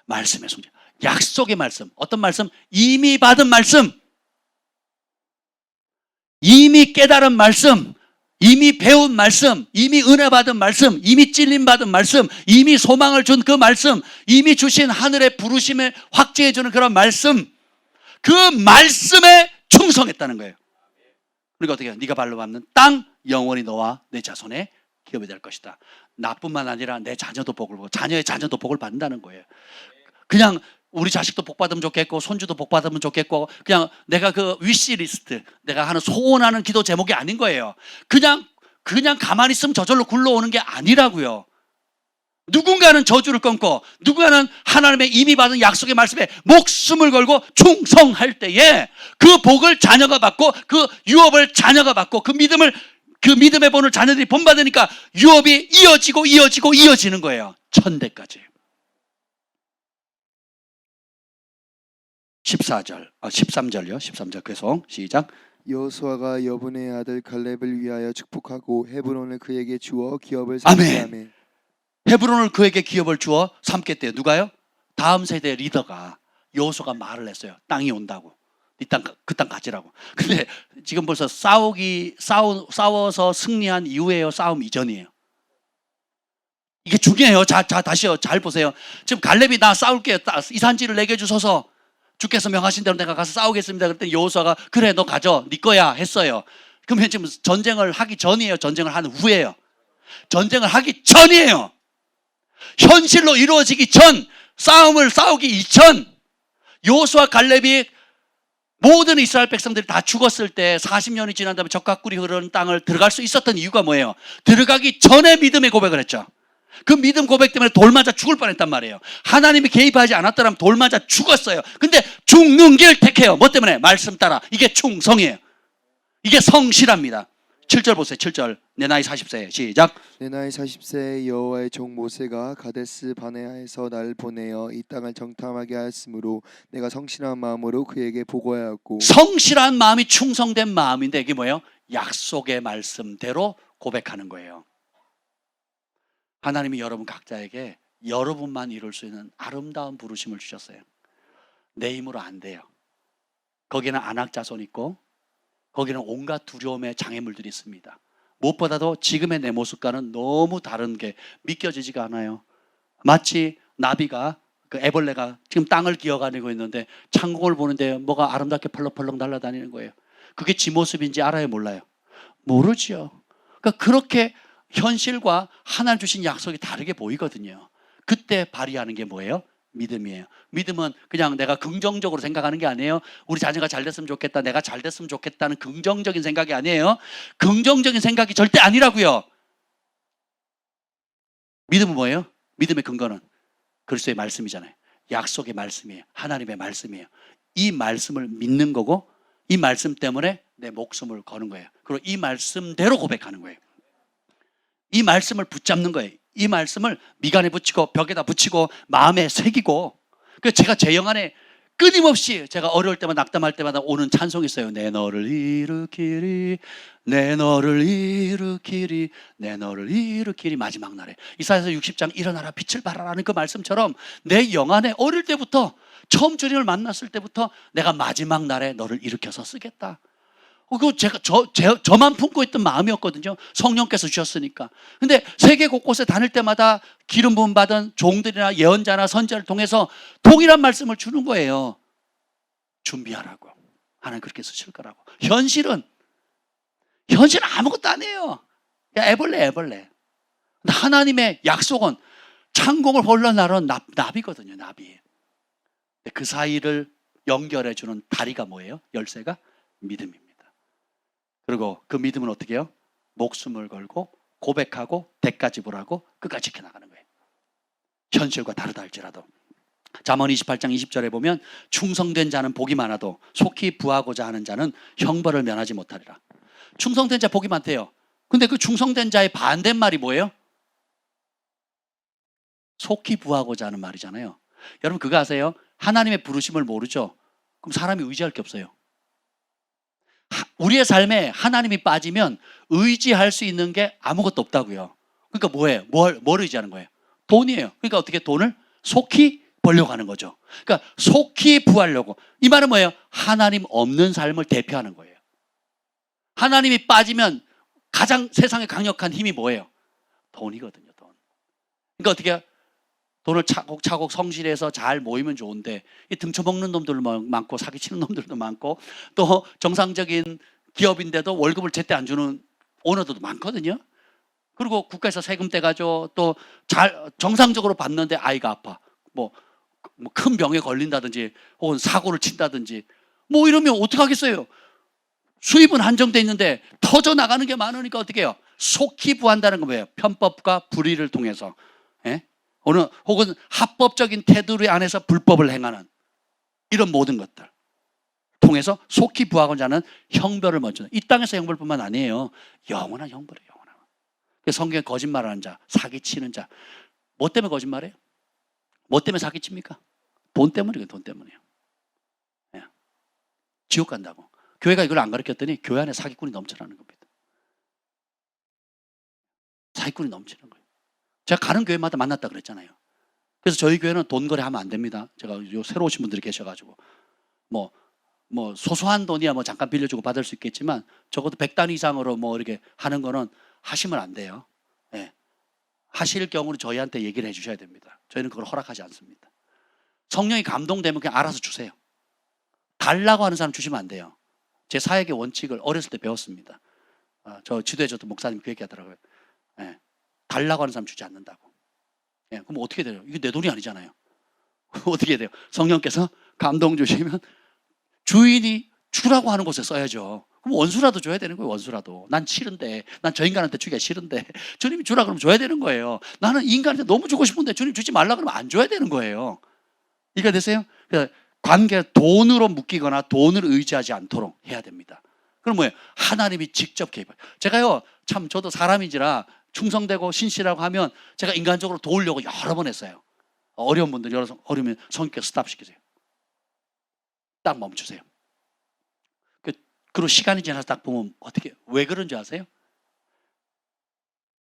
말씀의 충성. 약속의 말씀. 어떤 말씀? 이미 받은 말씀. 이미 깨달은 말씀. 이미 배운 말씀. 이미 은혜 받은 말씀. 이미 찔림 받은 말씀. 이미 소망을 준 그 말씀. 이미 주신 하늘의 부르심을 확증해 주는 그런 말씀. 그 말씀에 충성했다는 거예요. 그러니까 어떻게 해요? 네가 발로 밟는 땅 영원히 너와 내 자손의 기업이 될 것이다. 나뿐만 아니라 내 자녀도 복을 보고 자녀의 자녀도 복을 받는다는 거예요. 그냥 우리 자식도 복 받으면 좋겠고 손주도 복 받으면 좋겠고 그냥 내가 그 위시리스트 내가 하는 소원하는 기도 제목이 아닌 거예요. 그냥 가만히 있으면 저절로 굴러오는 게 아니라고요. 누군가는 저주를 끊고 누군가는 하나님의 이미 받은 약속의 말씀에 목숨을 걸고 충성할 때에 그 복을 자녀가 받고 그 유업을 자녀가 받고 그 믿음의 본을 자녀들이 본받으니까 유업이 이어지는 거예요. 천대까지. 13절요. 13절 계속 시작.
여호수아가 여분의 아들 갈렙을 위하여 축복하고 헤브론을 그에게 주어 기업을
아멘.
삼게 하매.
헤브론을 그에게 기업을 주어 삼겠대요. 누가요? 다음 세대 리더가 여호수아가 말을 했어요. 땅이 온다고. 그 땅 가지라고. 근데 지금 벌써 싸워서 승리한 이후에요? 싸움 이전이에요? 이게 중요해요. 다시요. 잘 보세요. 지금 갈렙이 나 싸울게요. 이 산지를 내게 주소서. 주께서 명하신 대로 내가 가서 싸우겠습니다. 그랬더니 여호수아가 그래 너 가져. 네 거야 했어요. 그러면 지금 전쟁을 하기 전이에요? 전쟁을 한 후예요? 전쟁을 하기 전이에요. 현실로 이루어지기 전, 싸움을 싸우기 이전. 여호수아 갈렙이 모든 이스라엘 백성들이 다 죽었을 때 40년이 지난 다음에 적과 꿀이 흐르는 땅을 들어갈 수 있었던 이유가 뭐예요? 들어가기 전에 믿음의 고백을 했죠. 그 믿음 고백 때문에 돌 맞아 죽을 뻔했단 말이에요. 하나님이 개입하지 않았더라면 돌 맞아 죽었어요. 근데 죽는 길 택해요. 뭐 때문에? 말씀 따라. 이게 충성이에요. 이게 성실합니다. 7절 보세요. 7절. 내 나이 40세 시작.
내 나이 40세에 여호와의 종 모세가 가데스 바네아에서 나를 보내어 이 땅을 정탐하게 하였으므로 내가 성실한 마음으로 그에게 보고하였고.
성실한 마음이 충성된 마음인데 이게 뭐예요? 약속의 말씀대로 고백하는 거예요. 하나님이 여러분 각자에게 여러분만 이룰 수 있는 아름다운 부르심을 주셨어요. 내 힘으로 안 돼요. 거기는 안악자손 있고 거기는 온갖 두려움의 장애물들이 있습니다. 무엇보다도 지금의 내 모습과는 너무 다른 게 믿겨지지가 않아요. 마치 나비가 그 애벌레가 지금 땅을 기어가고 있는데 창공을 보는데 뭐가 아름답게 펄럭펄럭 날아다니는 거예요. 그게 지 모습인지 알아요, 몰라요? 모르죠. 그러니까 그렇게 현실과 하나님 주신 약속이 다르게 보이거든요. 그때 발휘하는 게 뭐예요? 믿음이에요. 믿음은 그냥 내가 긍정적으로 생각하는 게 아니에요. 우리 자녀가 잘 됐으면 좋겠다, 내가 잘 됐으면 좋겠다는 긍정적인 생각이 아니에요. 긍정적인 생각이 절대 아니라고요. 믿음은 뭐예요? 믿음의 근거는 그리스도의 말씀이잖아요. 약속의 말씀이에요. 하나님의 말씀이에요. 이 말씀을 믿는 거고 이 말씀 때문에 내 목숨을 거는 거예요. 그리고 이 말씀대로 고백하는 거예요. 이 말씀을 붙잡는 거예요. 이 말씀을 미간에 붙이고 벽에다 붙이고 마음에 새기고. 그래서 제가 제 영안에 끊임없이 제가 어려울 때마다 낙담할 때마다 오는 찬송이 있어요. 내 너를 일으키리, 내 너를 일으키리, 내 너를 일으키리. 마지막 날에 이사야서 60장 일어나라 빛을 발하라는 그 말씀처럼 내 영안에 어릴 때부터 처음 주님을 만났을 때부터 내가 마지막 날에 너를 일으켜서 쓰겠다. 그거 저만 품고 있던 마음이었거든요. 성령께서 주셨으니까. 근데 세계 곳곳에 다닐 때마다 기름 부음 받은 종들이나 예언자나 선지자를 통해서 동일한 말씀을 주는 거예요. 준비하라고. 하나님 그렇게 쓰실 거라고. 현실은 아무것도 아니에요. 야, 애벌레. 근데 하나님의 약속은 창공을 홀로 나른 나비거든요. 나비. 그 사이를 연결해 주는 다리가 뭐예요? 열쇠가 믿음입니다. 그리고 그 믿음은 어떻게 해요? 목숨을 걸고 고백하고 대가 지불하고 끝까지 지켜나가는 거예요. 현실과 다르다 할지라도. 잠언 28장 20절에 보면 충성된 자는 복이 많아도 속히 부하고자 하는 자는 형벌을 면하지 못하리라. 충성된 자 복이 많대요. 근데 그 충성된 자의 반대말이 뭐예요? 속히 부하고자 하는 말이잖아요. 여러분 그거 아세요? 하나님의 부르심을 모르죠? 그럼 사람이 의지할 게 없어요. 우리의 삶에 하나님이 빠지면 의지할 수 있는 게 아무것도 없다고요. 그러니까 뭐예요? 뭘 의지하는 거예요? 돈이에요. 그러니까 어떻게 돈을 속히 벌려고 하는 거죠. 그러니까 속히 부하려고. 이 말은 뭐예요? 하나님 없는 삶을 대표하는 거예요. 하나님이 빠지면 가장 세상에 강력한 힘이 뭐예요? 돈이거든요. 돈. 그러니까 어떻게 해요? 돈을 차곡차곡 성실해서 잘 모이면 좋은데 이 등쳐먹는 놈들도 많고 사기치는 놈들도 많고 또 정상적인 기업인데도 월급을 제때 안 주는 오너들도 많거든요. 그리고 국가에서 세금 떼가지고 또 잘 정상적으로 받는데 아이가 아파. 뭐 큰 병에 걸린다든지 혹은 사고를 친다든지 뭐 이러면 어떡하겠어요? 수입은 한정돼 있는데 터져 나가는 게 많으니까 어떻게 해요? 속히 부한다는 건 뭐예요? 편법과 불의를 통해서. 예? 혹은 합법적인 테두리 안에서 불법을 행하는 이런 모든 것들 통해서 속히 부하고자 하는 형벌을 먼저. 이 땅에서 형벌뿐만 아니에요. 영원한 형벌이에요. 영원한. 성경에 거짓말하는 자, 사기치는 자. 뭐 때문에 거짓말해요? 뭐 때문에 사기칩니까? 돈 때문이에요. 돈 때문이에요. 예. 지옥 간다고. 교회가 이걸 안 가르쳤더니 교회 안에 사기꾼이 넘쳐나는 겁니다. 사기꾼이 넘치는 거예요. 제가 가는 교회마다 만났다 그랬잖아요. 그래서 저희 교회는 돈 거래하면 안 됩니다. 제가 요 새로 오신 분들이 계셔가지고 뭐 소소한 돈이야 뭐 잠깐 빌려주고 받을 수 있겠지만 적어도 100단 이상으로 뭐 이렇게 하는 거는 하시면 안 돼요. 예. 하실 경우는 저희한테 얘기를 해주셔야 됩니다. 저희는 그걸 허락하지 않습니다. 성령이 감동되면 그냥 알아서 주세요. 달라고 하는 사람 주시면 안 돼요. 제 사역의 원칙을 어렸을 때 배웠습니다. 저 지도해줬던 목사님 그 얘기 하더라고요. 예. 달라고 하는 사람 주지 않는다고. 예. 그럼 어떻게 돼요? 이게 내 돈이 아니잖아요. 어떻게 돼요? 성령께서 감동 주시면 주인이 주라고 하는 곳에 써야죠. 그럼 원수라도 줘야 되는 거예요. 원수라도. 난 싫은데, 난 저 인간한테 주기가 싫은데 주님이 주라 그러면 줘야 되는 거예요. 나는 인간한테 너무 주고 싶은데 주님 주지 말라 그러면 안 줘야 되는 거예요. 이해가 되세요? 그러니까 관계 돈으로 묶이거나 돈을 의지하지 않도록 해야 됩니다. 그럼 뭐예요? 하나님이 직접 개입해요. 제가요 참 저도 사람인지라 충성되고 신실하고 하면 제가 인간적으로 도우려고 여러 번 했어요. 어려운 분들 어려우면 성령께서 스탑시키세요. 딱 멈추세요. 그리고 시간이 지나서 딱 보면 어떻게 왜 그런지 아세요?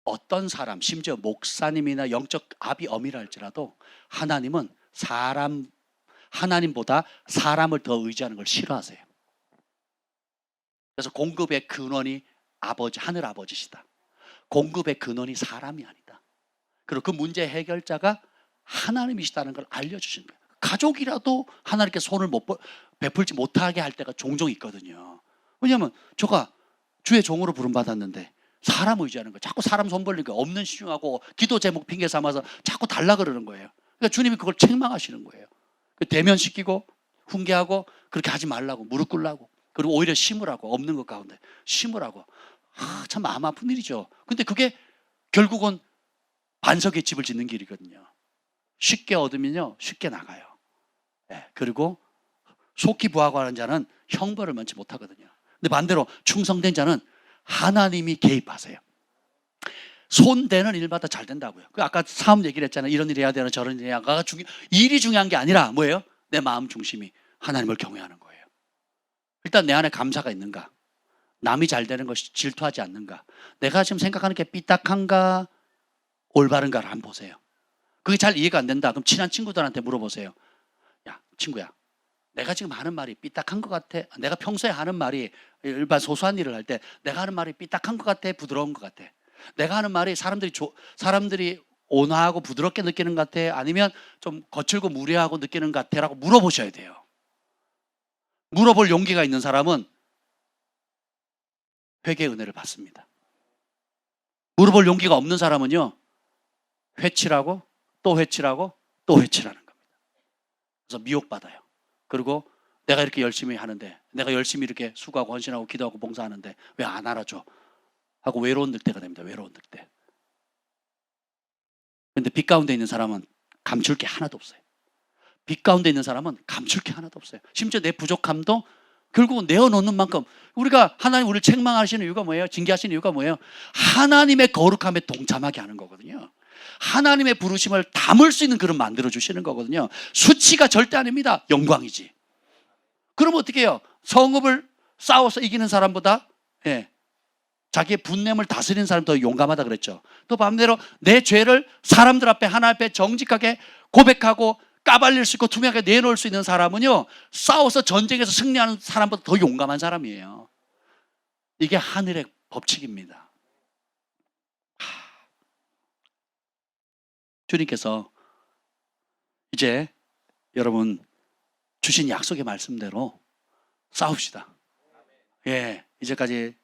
어떤 사람 심지어 목사님이나 영적 아비 어미라 할지라도 하나님은 하나님보다 사람을 더 의지하는 걸 싫어하세요. 그래서 공급의 근원이 하늘 아버지시다. 공급의 근원이 사람이 아니다. 그리고 그 문제 해결자가 하나님이시다는 걸 알려주시는 거예요. 가족이라도 하나님께 손을 베풀지 못하게 할 때가 종종 있거든요. 왜냐하면 저가 주의 종으로 부름받았는데 사람 의지하는 거예요. 자꾸 사람 손 벌리고 없는 신용하고 기도 제목 핑계 삼아서 자꾸 달라 그러는 거예요. 그러니까 주님이 그걸 책망하시는 거예요. 대면시키고 훈계하고 그렇게 하지 말라고 무릎 꿇라고 그리고 오히려 심으라고 없는 것 가운데 심으라고. 참 마음 아픈 일이죠. 근데 그게 결국은 반석의 집을 짓는 길이거든요. 쉽게 얻으면요 쉽게 나가요. 네, 그리고 속히 부하고 하는 자는 형벌을 면치 못하거든요. 근데 반대로 충성된 자는 하나님이 개입하세요. 손대는 일마다 잘 된다고요. 아까 사업 얘기를 했잖아요. 이런 일 해야 되나 저런 일 해야 되나. 일이 중요한 게 아니라 뭐예요? 내 마음 중심이 하나님을 경외하는 거예요. 일단 내 안에 감사가 있는가? 남이 잘 되는 것이 질투하지 않는가? 내가 지금 생각하는 게 삐딱한가? 올바른가를 한번 보세요. 그게 잘 이해가 안 된다. 그럼 친한 친구들한테 물어보세요. 야, 친구야. 내가 지금 하는 말이 삐딱한 것 같아? 내가 평소에 하는 말이 일반 소소한 일을 할 때 내가 하는 말이 삐딱한 것 같아? 부드러운 것 같아? 내가 하는 말이 사람들이 온화하고 부드럽게 느끼는 것 같아? 아니면 좀 거칠고 무례하고 느끼는 것 같아? 라고 물어보셔야 돼요. 물어볼 용기가 있는 사람은 회개의 은혜를 받습니다. 물어볼 용기가 없는 사람은요, 회치라고 또 회치라고 또 회치라는 겁니다. 그래서 미혹받아요. 그리고 내가 이렇게 열심히 하는데, 내가 열심히 이렇게 수고하고 헌신하고 기도하고 봉사하는데 왜 안 알아줘? 하고 외로운 늑대가 됩니다. 외로운 늑대. 근데 빛 가운데 있는 사람은 감출 게 하나도 없어요. 빛 가운데 있는 사람은 감출 게 하나도 없어요. 심지어 내 부족함도 결국은 내어놓는 만큼, 우리가 하나님 우리를 책망하시는 이유가 뭐예요? 징계하시는 이유가 뭐예요? 하나님의 거룩함에 동참하게 하는 거거든요. 하나님의 부르심을 담을 수 있는 그릇 만들어 주시는 거거든요. 수치가 절대 아닙니다. 영광이지. 그럼 어떻게 해요? 성읍을 싸워서 이기는 사람보다 자기의 분냄을 다스리는 사람이 더 용감하다 그랬죠. 또 반대로 내 죄를 사람들 앞에, 하나님 앞에 정직하게 고백하고 까발릴 수 있고 투명하게 내놓을 수 있는 사람은요, 싸워서 전쟁에서 승리하는 사람보다 더 용감한 사람이에요. 이게 하늘의 법칙입니다. 주님께서 이제 여러분 주신 약속의 말씀대로 싸웁시다. 이제까지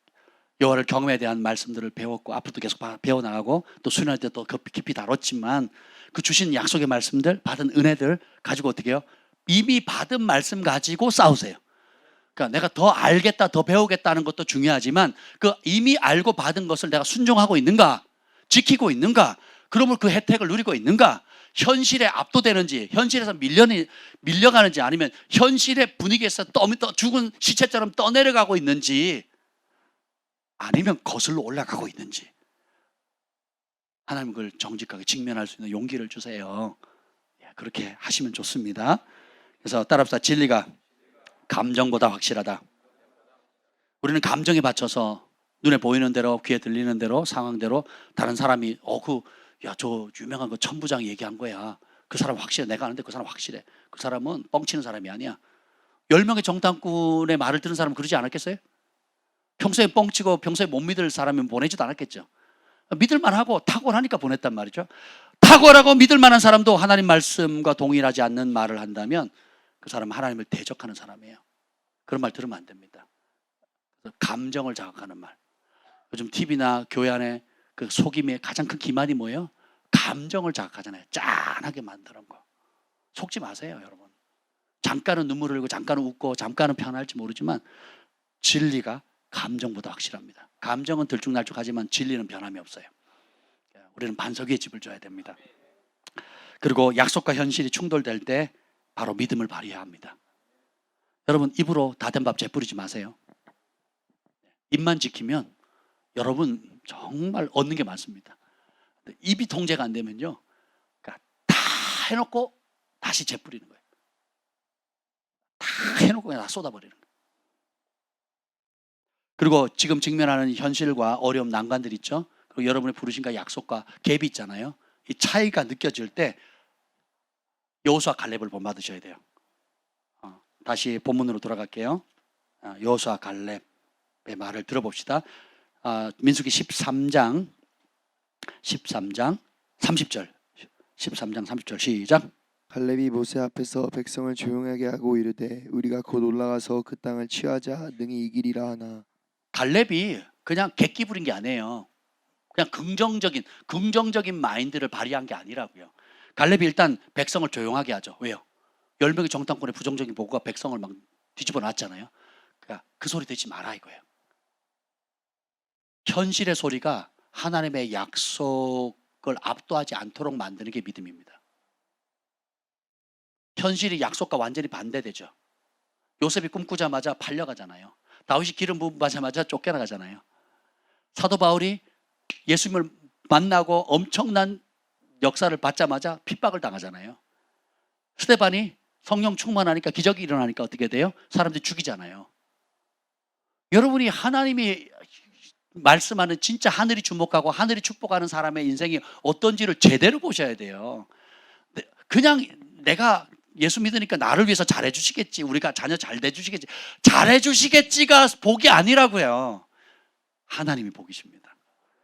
여호와를 경험에 대한 말씀들을 배웠고 앞으로도 계속 배워나가고 또 수련할 때 또 깊이 다뤘지만, 그 주신 약속의 말씀들, 받은 은혜들 가지고 어떻게 해요? 이미 받은 말씀 가지고 싸우세요. 그러니까 내가 더 알겠다, 더 배우겠다는 것도 중요하지만 그 이미 알고 받은 것을 내가 순종하고 있는가, 지키고 있는가, 그러면 그 혜택을 누리고 있는가, 현실에 압도되는지, 현실에서 밀려가는지, 아니면 현실의 분위기에서 죽은 시체처럼 떠내려가고 있는지, 아니면 거슬러 올라가고 있는지, 하나님 그걸 정직하게 직면할 수 있는 용기를 주세요. 그렇게 하시면 좋습니다. 그래서 따라합시다. 진리가 감정보다 확실하다. 우리는 감정에 받쳐서 눈에 보이는 대로, 귀에 들리는 대로, 상황대로 다른 사람이 저 유명한 거 천부장 얘기한 거야. 그 사람 확실해. 내가 아는데 그 사람 확실해. 그 사람은 뻥치는 사람이 아니야. 10명의 정탐꾼의 말을 들은 사람은 그러지 않았겠어요? 평소에 뻥치고 평소에 못 믿을 사람이면 보내지도 않았겠죠. 믿을만하고 탁월하니까 보냈단 말이죠. 탁월하고 믿을만한 사람도 하나님 말씀과 동일하지 않는 말을 한다면 그 사람은 하나님을 대적하는 사람이에요. 그런 말 들으면 안 됩니다. 감정을 자극하는 말. 요즘 TV나 교회 안에 그 속임의 가장 큰 기만이 뭐예요? 감정을 자극하잖아요. 짠하게 만드는 거. 속지 마세요, 여러분. 잠깐은 눈물을 흘리고 잠깐은 웃고 잠깐은 편할지 모르지만 진리가 감정보다 확실합니다. 감정은 들쭉날쭉하지만 진리는 변함이 없어요. 우리는 반석 위에 집을 져야 됩니다. 그리고 약속과 현실이 충돌될 때 바로 믿음을 발휘해야 합니다. 여러분, 입으로 다 된 밥 재뿌리지 마세요. 입만 지키면 여러분 정말 얻는 게 많습니다. 입이 통제가 안 되면요, 그러니까 다 해놓고 다시 재뿌리는 거예요. 다 해놓고 그냥 다 쏟아버리는 거예요. 그리고 지금 직면하는 현실과 어려움, 난관들 있죠. 그리고 여러분의 부르심과 약속과 갭이 있잖아요. 이 차이가 느껴질 때 여호수아 갈렙을 본받으셔야 돼요. 다시 본문으로 돌아갈게요. 여호수아 갈렙의 말을 들어봅시다. 민수기 13장 30절 13장 30절 시작.
갈렙이 모세 앞에서 백성을 조용하게 하고 이르되 우리가 곧 올라가서 그 땅을 취하자 능히 이기리라 하나.
갈렙이 그냥 객기 부린 게 아니에요. 그냥 긍정적인 마인드를 발휘한 게 아니라고요. 갈렙이 일단 백성을 조용하게 하죠. 왜요? 10명의 정탐꾼의 부정적인 보고가 백성을 막 뒤집어 놨잖아요. 그러니까 그 소리 듣지 마라 이거예요. 현실의 소리가 하나님의 약속을 압도하지 않도록 만드는 게 믿음입니다. 현실이 약속과 완전히 반대되죠. 요셉이 꿈꾸자마자 팔려가잖아요. 다윗이 기름 부음 받자마자 쫓겨나가잖아요. 사도 바울이 예수님을 만나고 엄청난 역사를 받자마자 핍박을 당하잖아요. 스데반이 성령 충만하니까 기적이 일어나니까 어떻게 돼요? 사람들이 죽이잖아요. 여러분이 하나님이 말씀하는 진짜 하늘이 주목하고 하늘이 축복하는 사람의 인생이 어떤지를 제대로 보셔야 돼요. 그냥 내가 예수 믿으니까 나를 위해서 잘해 주시겠지, 우리가 자녀 잘 돼 주시겠지, 잘해 주시겠지가 복이 아니라고요. 하나님이 복이십니다.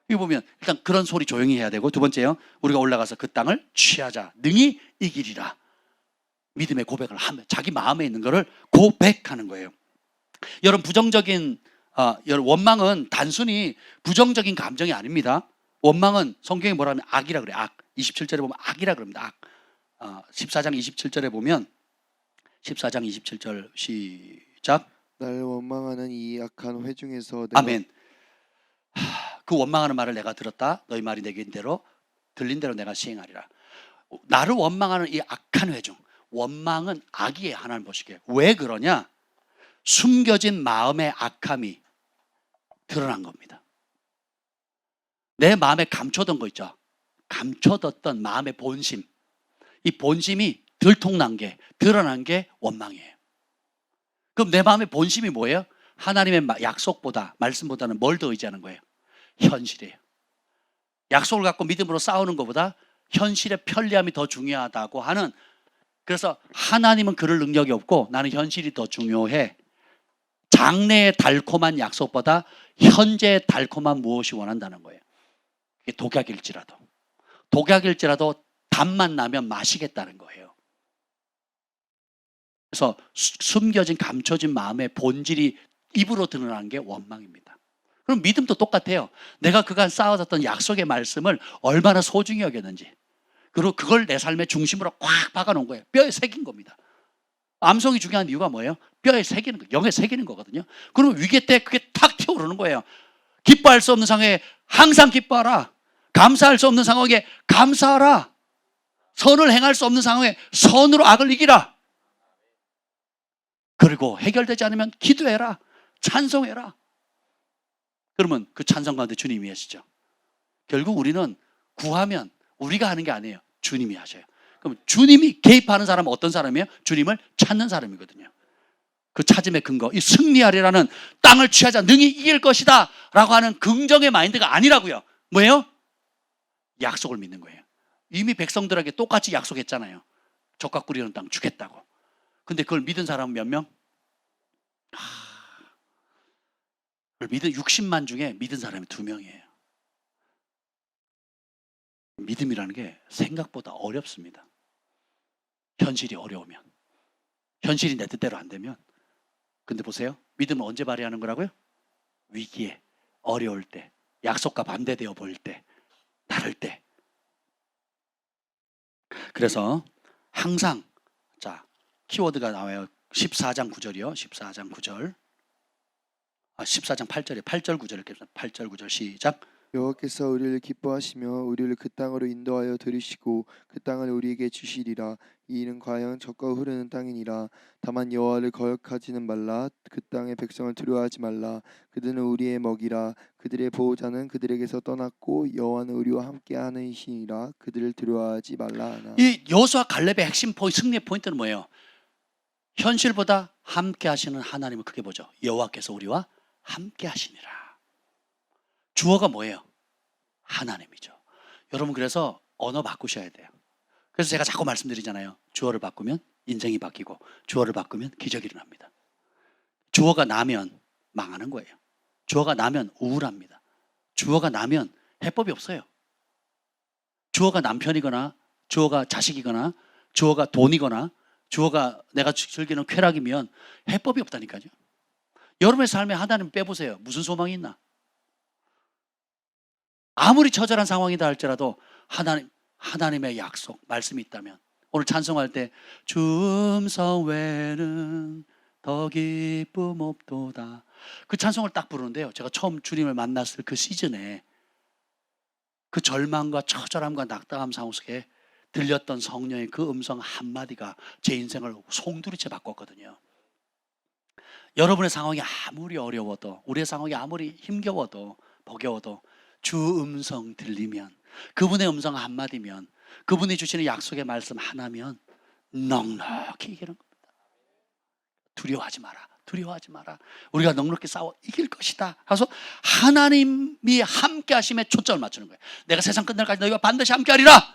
이거 보면 일단 그런 소리 조용히 해야 되고, 두 번째요, 우리가 올라가서 그 땅을 취하자, 능히 이기리라. 믿음의 고백을 하면 자기 마음에 있는 거를 고백하는 거예요. 여러분, 여러분, 원망은 단순히 부정적인 감정이 아닙니다. 원망은 성경에 뭐라 하면 악이라 그래요. 악. 27절에 보면 악이라 그럽니다. 악. 14장 27절에 보면, 14장 27절 시작.
날 원망하는 이 악한 회중에서 내가
아멘. 그 원망하는 말을 내가 들었다. 너희 말이 내게 들린 대로 내가 시행하리라. 나를 원망하는 이 악한 회중. 원망은 악이에요, 하나님 보시기에. 왜 그러냐? 숨겨진 마음의 악함이 드러난 겁니다. 내 마음에 감춰둔 거 있죠. 감춰뒀던 마음의 본심. 이 본심이 들통난 게, 드러난 게 원망이에요. 그럼 내 마음의 본심이 뭐예요? 하나님의 약속보다, 말씀보다는 뭘 더 의지하는 거예요? 현실이에요. 약속을 갖고 믿음으로 싸우는 것보다 현실의 편리함이 더 중요하다고 하는, 그래서 하나님은 그럴 능력이 없고 나는 현실이 더 중요해. 장래의 달콤한 약속보다 현재의 달콤한 무엇이 원한다는 거예요. 이게 독약일지라도 담만 나면 마시겠다는 거예요. 그래서 숨겨진 감춰진 마음의 본질이 입으로 드러나는 게 원망입니다. 그럼 믿음도 똑같아요. 내가 그간 쌓아뒀던 약속의 말씀을 얼마나 소중히 여겼는지, 그리고 그걸 내 삶의 중심으로 꽉 박아놓은 거예요. 뼈에 새긴 겁니다. 암송이 중요한 이유가 뭐예요? 뼈에 새기는 거, 영에 새기는 거거든요. 그러면 위기 때 그게 탁 튀어오르는 거예요. 기뻐할 수 없는 상황에 항상 기뻐하라. 감사할 수 없는 상황에 감사하라. 선을 행할 수 없는 상황에 선으로 악을 이기라. 그리고 해결되지 않으면 기도해라. 찬송해라. 그러면 그 찬송 가운데 주님이 하시죠. 결국 우리는 구하면 우리가 하는 게 아니에요. 주님이 하셔요. 그럼 주님이 개입하는 사람은 어떤 사람이에요? 주님을 찾는 사람이거든요. 그 찾음의 근거, 이 승리하리라는, 땅을 취하자, 능히 이길 것이다 라고 하는 긍정의 마인드가 아니라고요. 뭐예요? 약속을 믿는 거예요. 이미 백성들에게 똑같이 약속했잖아요. 젖과 꿀 이는 땅 주겠다고. 근데 그걸 믿은 사람은 몇 명? 그걸 믿은 60만 중에 믿은 사람이 2명이에요. 믿음이라는 게 생각보다 어렵습니다. 현실이 어려우면, 현실이 내 뜻대로 안 되면. 근데 보세요, 믿음은 언제 발휘하는 거라고요? 위기에, 어려울 때, 약속과 반대되어 보일 때, 다를 때. 그래서 항상, 자, 키워드가 나와요. 14장 9절이요. 14장 9절. 14장 8절이요. 8절 9절 이렇게 8절 9절 시작.
여호와께서 우리를 기뻐하시며 우리를 그 땅으로 인도하여 들이시고 그 땅을 우리에게 주시리라. 이 일은 과연 젖과 흐르는 땅이니라. 다만 여호와를 거역하지는 말라. 그 땅의 백성을 두려워하지 말라. 그들은 우리의 먹이라. 그들의 보호자는 그들에게서 떠났고 여호와는 우리와 함께하는 이시니라. 그들을 두려워하지 말라 하나.
이 여호수아 갈렙의 핵심 승리의 포인트는 뭐예요? 현실보다 함께 하시는 하나님을 크게 보죠. 여호와께서 우리와 함께 하시니라. 주어가 뭐예요? 하나님이죠. 여러분, 그래서 언어 바꾸셔야 돼요. 그래서 제가 자꾸 말씀드리잖아요. 주어를 바꾸면 인생이 바뀌고, 주어를 바꾸면 기적이 일어납니다. 주어가 나면 망하는 거예요. 주어가 나면 우울합니다. 주어가 나면 해법이 없어요. 주어가 남편이거나, 주어가 자식이거나, 주어가 돈이거나, 주어가 내가 즐기는 쾌락이면 해법이 없다니까요. 여러분의 삶에 하나님 빼보세요. 무슨 소망이 있나? 아무리 처절한 상황이다 할지라도 하나님의 약속, 말씀이 있다면, 오늘 찬송할 때 주 음성 외에는 더 기쁨 없도다, 그 찬송을 딱 부르는데요, 제가 처음 주님을 만났을 그 시즌에 그 절망과 처절함과 낙담함 상황 속에 들렸던 성령의 그 음성 한마디가 제 인생을 송두리째 바꿨거든요. 여러분의 상황이 아무리 어려워도, 우리의 상황이 아무리 힘겨워도 버겨워도 주 음성 들리면, 그분의 음성 한마디면, 그분이 주시는 약속의 말씀 하나면 넉넉히 이기는 겁니다. 두려워하지 마라. 두려워하지 마라. 우리가 넉넉히 싸워 이길 것이다. 그래서 하나님이 함께 하심에 초점을 맞추는 거예요. 내가 세상 끝날까지 너희와 반드시 함께 하리라.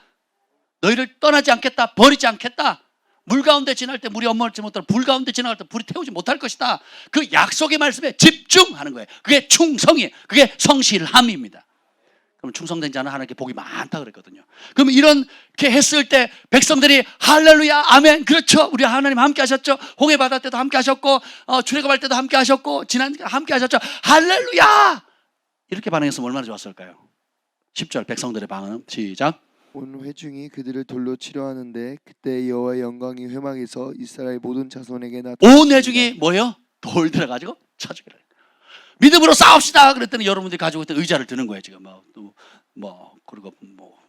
너희를 떠나지 않겠다. 버리지 않겠다. 물 가운데 지날 때 물이 엄몰지 못하고 불 가운데 지나갈 때 불이 태우지 못할 것이다. 그 약속의 말씀에 집중하는 거예요. 그게 충성이에요. 그게 성실함입니다. 그럼 충성된 자는 하나님께 복이 많다 그랬거든요. 그럼 이렇게 했을 때 백성들이 할렐루야 아멘 그렇죠. 우리 하나님 함께 하셨죠. 홍해 바다 때도 함께 하셨고 출애굽할 때도 함께 하셨고 지난 함께 하셨죠. 할렐루야 이렇게 반응했으면 얼마나 좋았을까요? 10절 백성들의 반응 시작.
온 회중이 그들을 돌로 치려 하는데 그때 여호와의 영광이 회막에서 이스라엘 모든 자손에게 나타났습니다.
온 회중이 뭐예요? 돌 들어가지고 쳐주기를. 믿음으로 싸웁시다. 그랬더니 여러분들이 가지고 있던 의자를 드는 거예요. 지금 그리고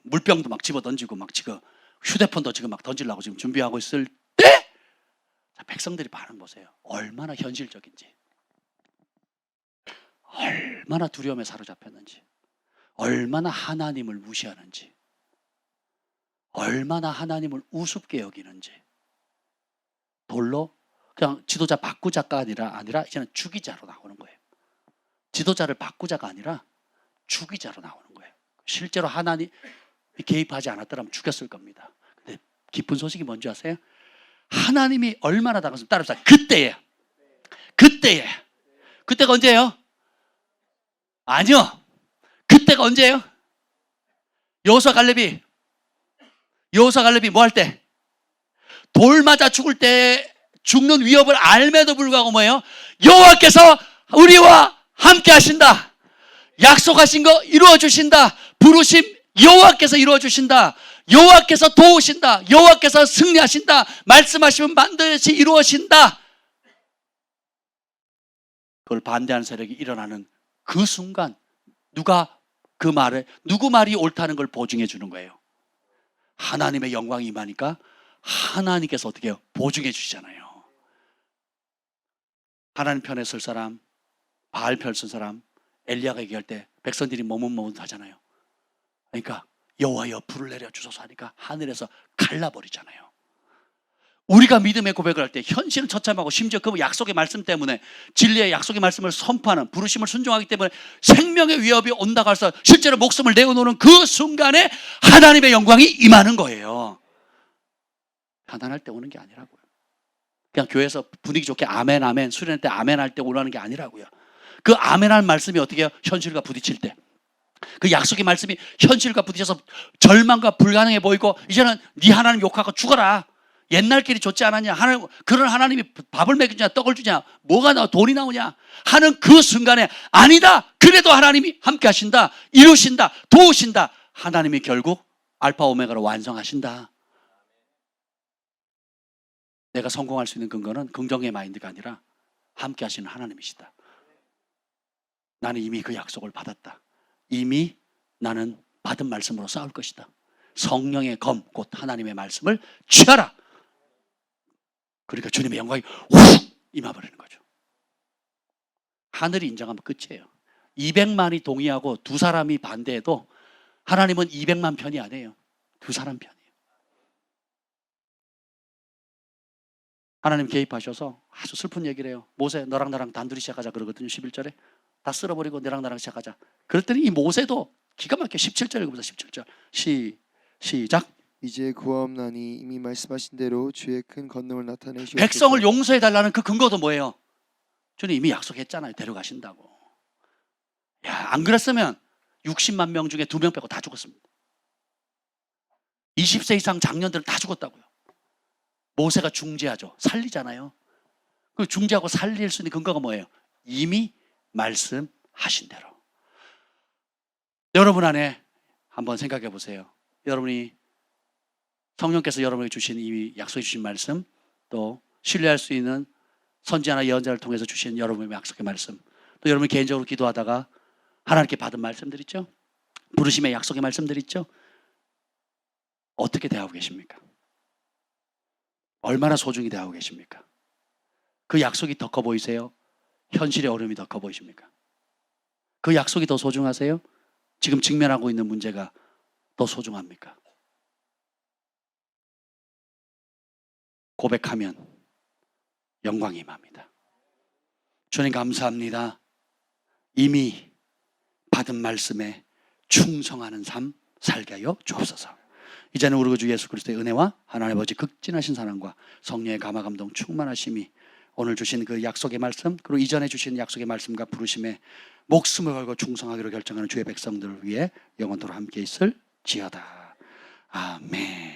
물병도 막 집어 던지고 막 지금 휴대폰도 지금 막 던지려고 지금 준비하고 있을 때 자, 백성들이 반응 보세요. 얼마나 현실적인지, 얼마나 두려움에 사로잡혔는지, 얼마나 하나님을 무시하는지, 얼마나 하나님을 우습게 여기는지. 돌로 그냥 지도자 바꾸자가 아니라 이제는 죽이자로 나오는 거예요. 지도자를 바꾸자가 아니라 죽이자로 나오는 거예요. 실제로 하나님이 개입하지 않았더라면 죽였을 겁니다. 근데 기쁜 소식이 뭔지 아세요? 하나님이 얼마나 다가서 따라합시다. 그때가 언제예요? 아니요. 그때가 언제예요? 여호수아 갈렙이 뭐 할 때? 돌 맞아 죽을 때 죽는 위협을 알매도 불구하고 뭐예요? 여호와께서 우리와 함께 하신다. 약속하신 거 이루어 주신다. 부르심 여호와께서 이루어 주신다. 여호와께서 도우신다. 여호와께서 승리하신다. 말씀하시면 반드시 이루어진다. 그걸 반대하는 세력이 일어나는 그 순간 누가 그 말에 누구 말이 옳다는 걸 보증해 주는 거예요. 하나님의 영광이 임하니까 하나님께서 어떻게 해요? 보증해 주시잖아요. 하나님 편에 설 사람, 바알 편 선 사람, 엘리야가 얘기할 때 백성들이 머뭇머뭇하잖아요. 그러니까 여호와여 불을 내려 주소서 하니까 하늘에서 갈라버리잖아요. 우리가 믿음의 고백을 할 때 현실은 처참하고 심지어 그 약속의 말씀 때문에 진리의 약속의 말씀을 선포하는 부르심을 순종하기 때문에 생명의 위협이 온다고 해서 실제로 목숨을 내어놓는 그 순간에 하나님의 영광이 임하는 거예요. 편안할 때 오는 게 아니라고요. 그냥 교회에서 분위기 좋게 아멘 아멘 수련회 때 아멘 할 때 오라는 게 아니라고요. 그 아멘할 말씀이 어떻게 해요? 현실과 부딪힐 때. 그 약속의 말씀이 현실과 부딪혀서 절망과 불가능해 보이고 이제는 네 하나님 욕하고 죽어라. 옛날 길이 좋지 않았냐? 그런 하나님이 밥을 먹이냐 떡을 주냐 뭐가 나와 돈이 나오냐 하는 그 순간에 아니다. 그래도 하나님이 함께 하신다. 이루신다. 도우신다. 하나님이 결국 알파 오메가로 완성하신다. 내가 성공할 수 있는 근거는 긍정의 마인드가 아니라 함께 하시는 하나님이시다. 나는 이미 그 약속을 받았다. 이미 나는 받은 말씀으로 싸울 것이다. 성령의 검, 곧 하나님의 말씀을 취하라. 그러니까 주님의 영광이 훅 임해버리는 거죠. 하늘이 인정하면 끝이에요. 200만이 동의하고 두 사람이 반대해도 하나님은 200만 편이 아니에요. 두 사람 편이에요. 하나님 개입하셔서 아주 슬픈 얘기를 해요. 모세 너랑 나랑 단둘이 시작하자 그러거든요. 11절에 다 쓸어버리고 너랑 나랑 시작하자. 그랬더니 이 모세도 기가 막혀. 17절 읽어보자. 17절 시작.
이제 구하옵나니 이미 말씀하신 대로 주의 큰 권능을 나타내시옵소서.
백성을 용서해달라는 그 근거도 뭐예요? 주님 이미 약속했잖아요. 데려가신다고. 야, 안 그랬으면 60만 명 중에 2명 빼고 다 죽었습니다. 20세 이상 장년들은 다 죽었다고요. 모세가 중재하죠. 살리잖아요. 그 중재하고 살릴 수 있는 근거가 뭐예요? 이미 말씀하신 대로. 여러분 안에 한번 생각해 보세요. 여러분이 성령께서 여러분에게 주신 이미 약속해 주신 말씀, 또 신뢰할 수 있는 선지자나 예언자를 통해서 주신 여러분의 약속의 말씀, 또 여러분이 개인적으로 기도하다가 하나님께 받은 말씀들 있죠? 부르심의 약속의 말씀들 있죠? 어떻게 대하고 계십니까? 얼마나 소중히 대하고 계십니까? 그 약속이 더 커 보이세요? 현실의 어려움이 더 커 보이십니까? 그 약속이 더 소중하세요? 지금 직면하고 있는 문제가 더 소중합니까? 고백하면 영광이 임합니다. 주님 감사합니다. 이미 받은 말씀에 충성하는 삶 살게 하여 주옵소서. 이제는 우리 주 예수 그리스도의 은혜와 하나님 아버지 극진하신 사랑과 성령의 감화 감동 충만하심이 오늘 주신 그 약속의 말씀, 그리고 이전에 주신 약속의 말씀과 부르심에 목숨을 걸고 충성하기로 결정하는 주의 백성들을 위해 영원토록 함께 있을 지어다. 아멘.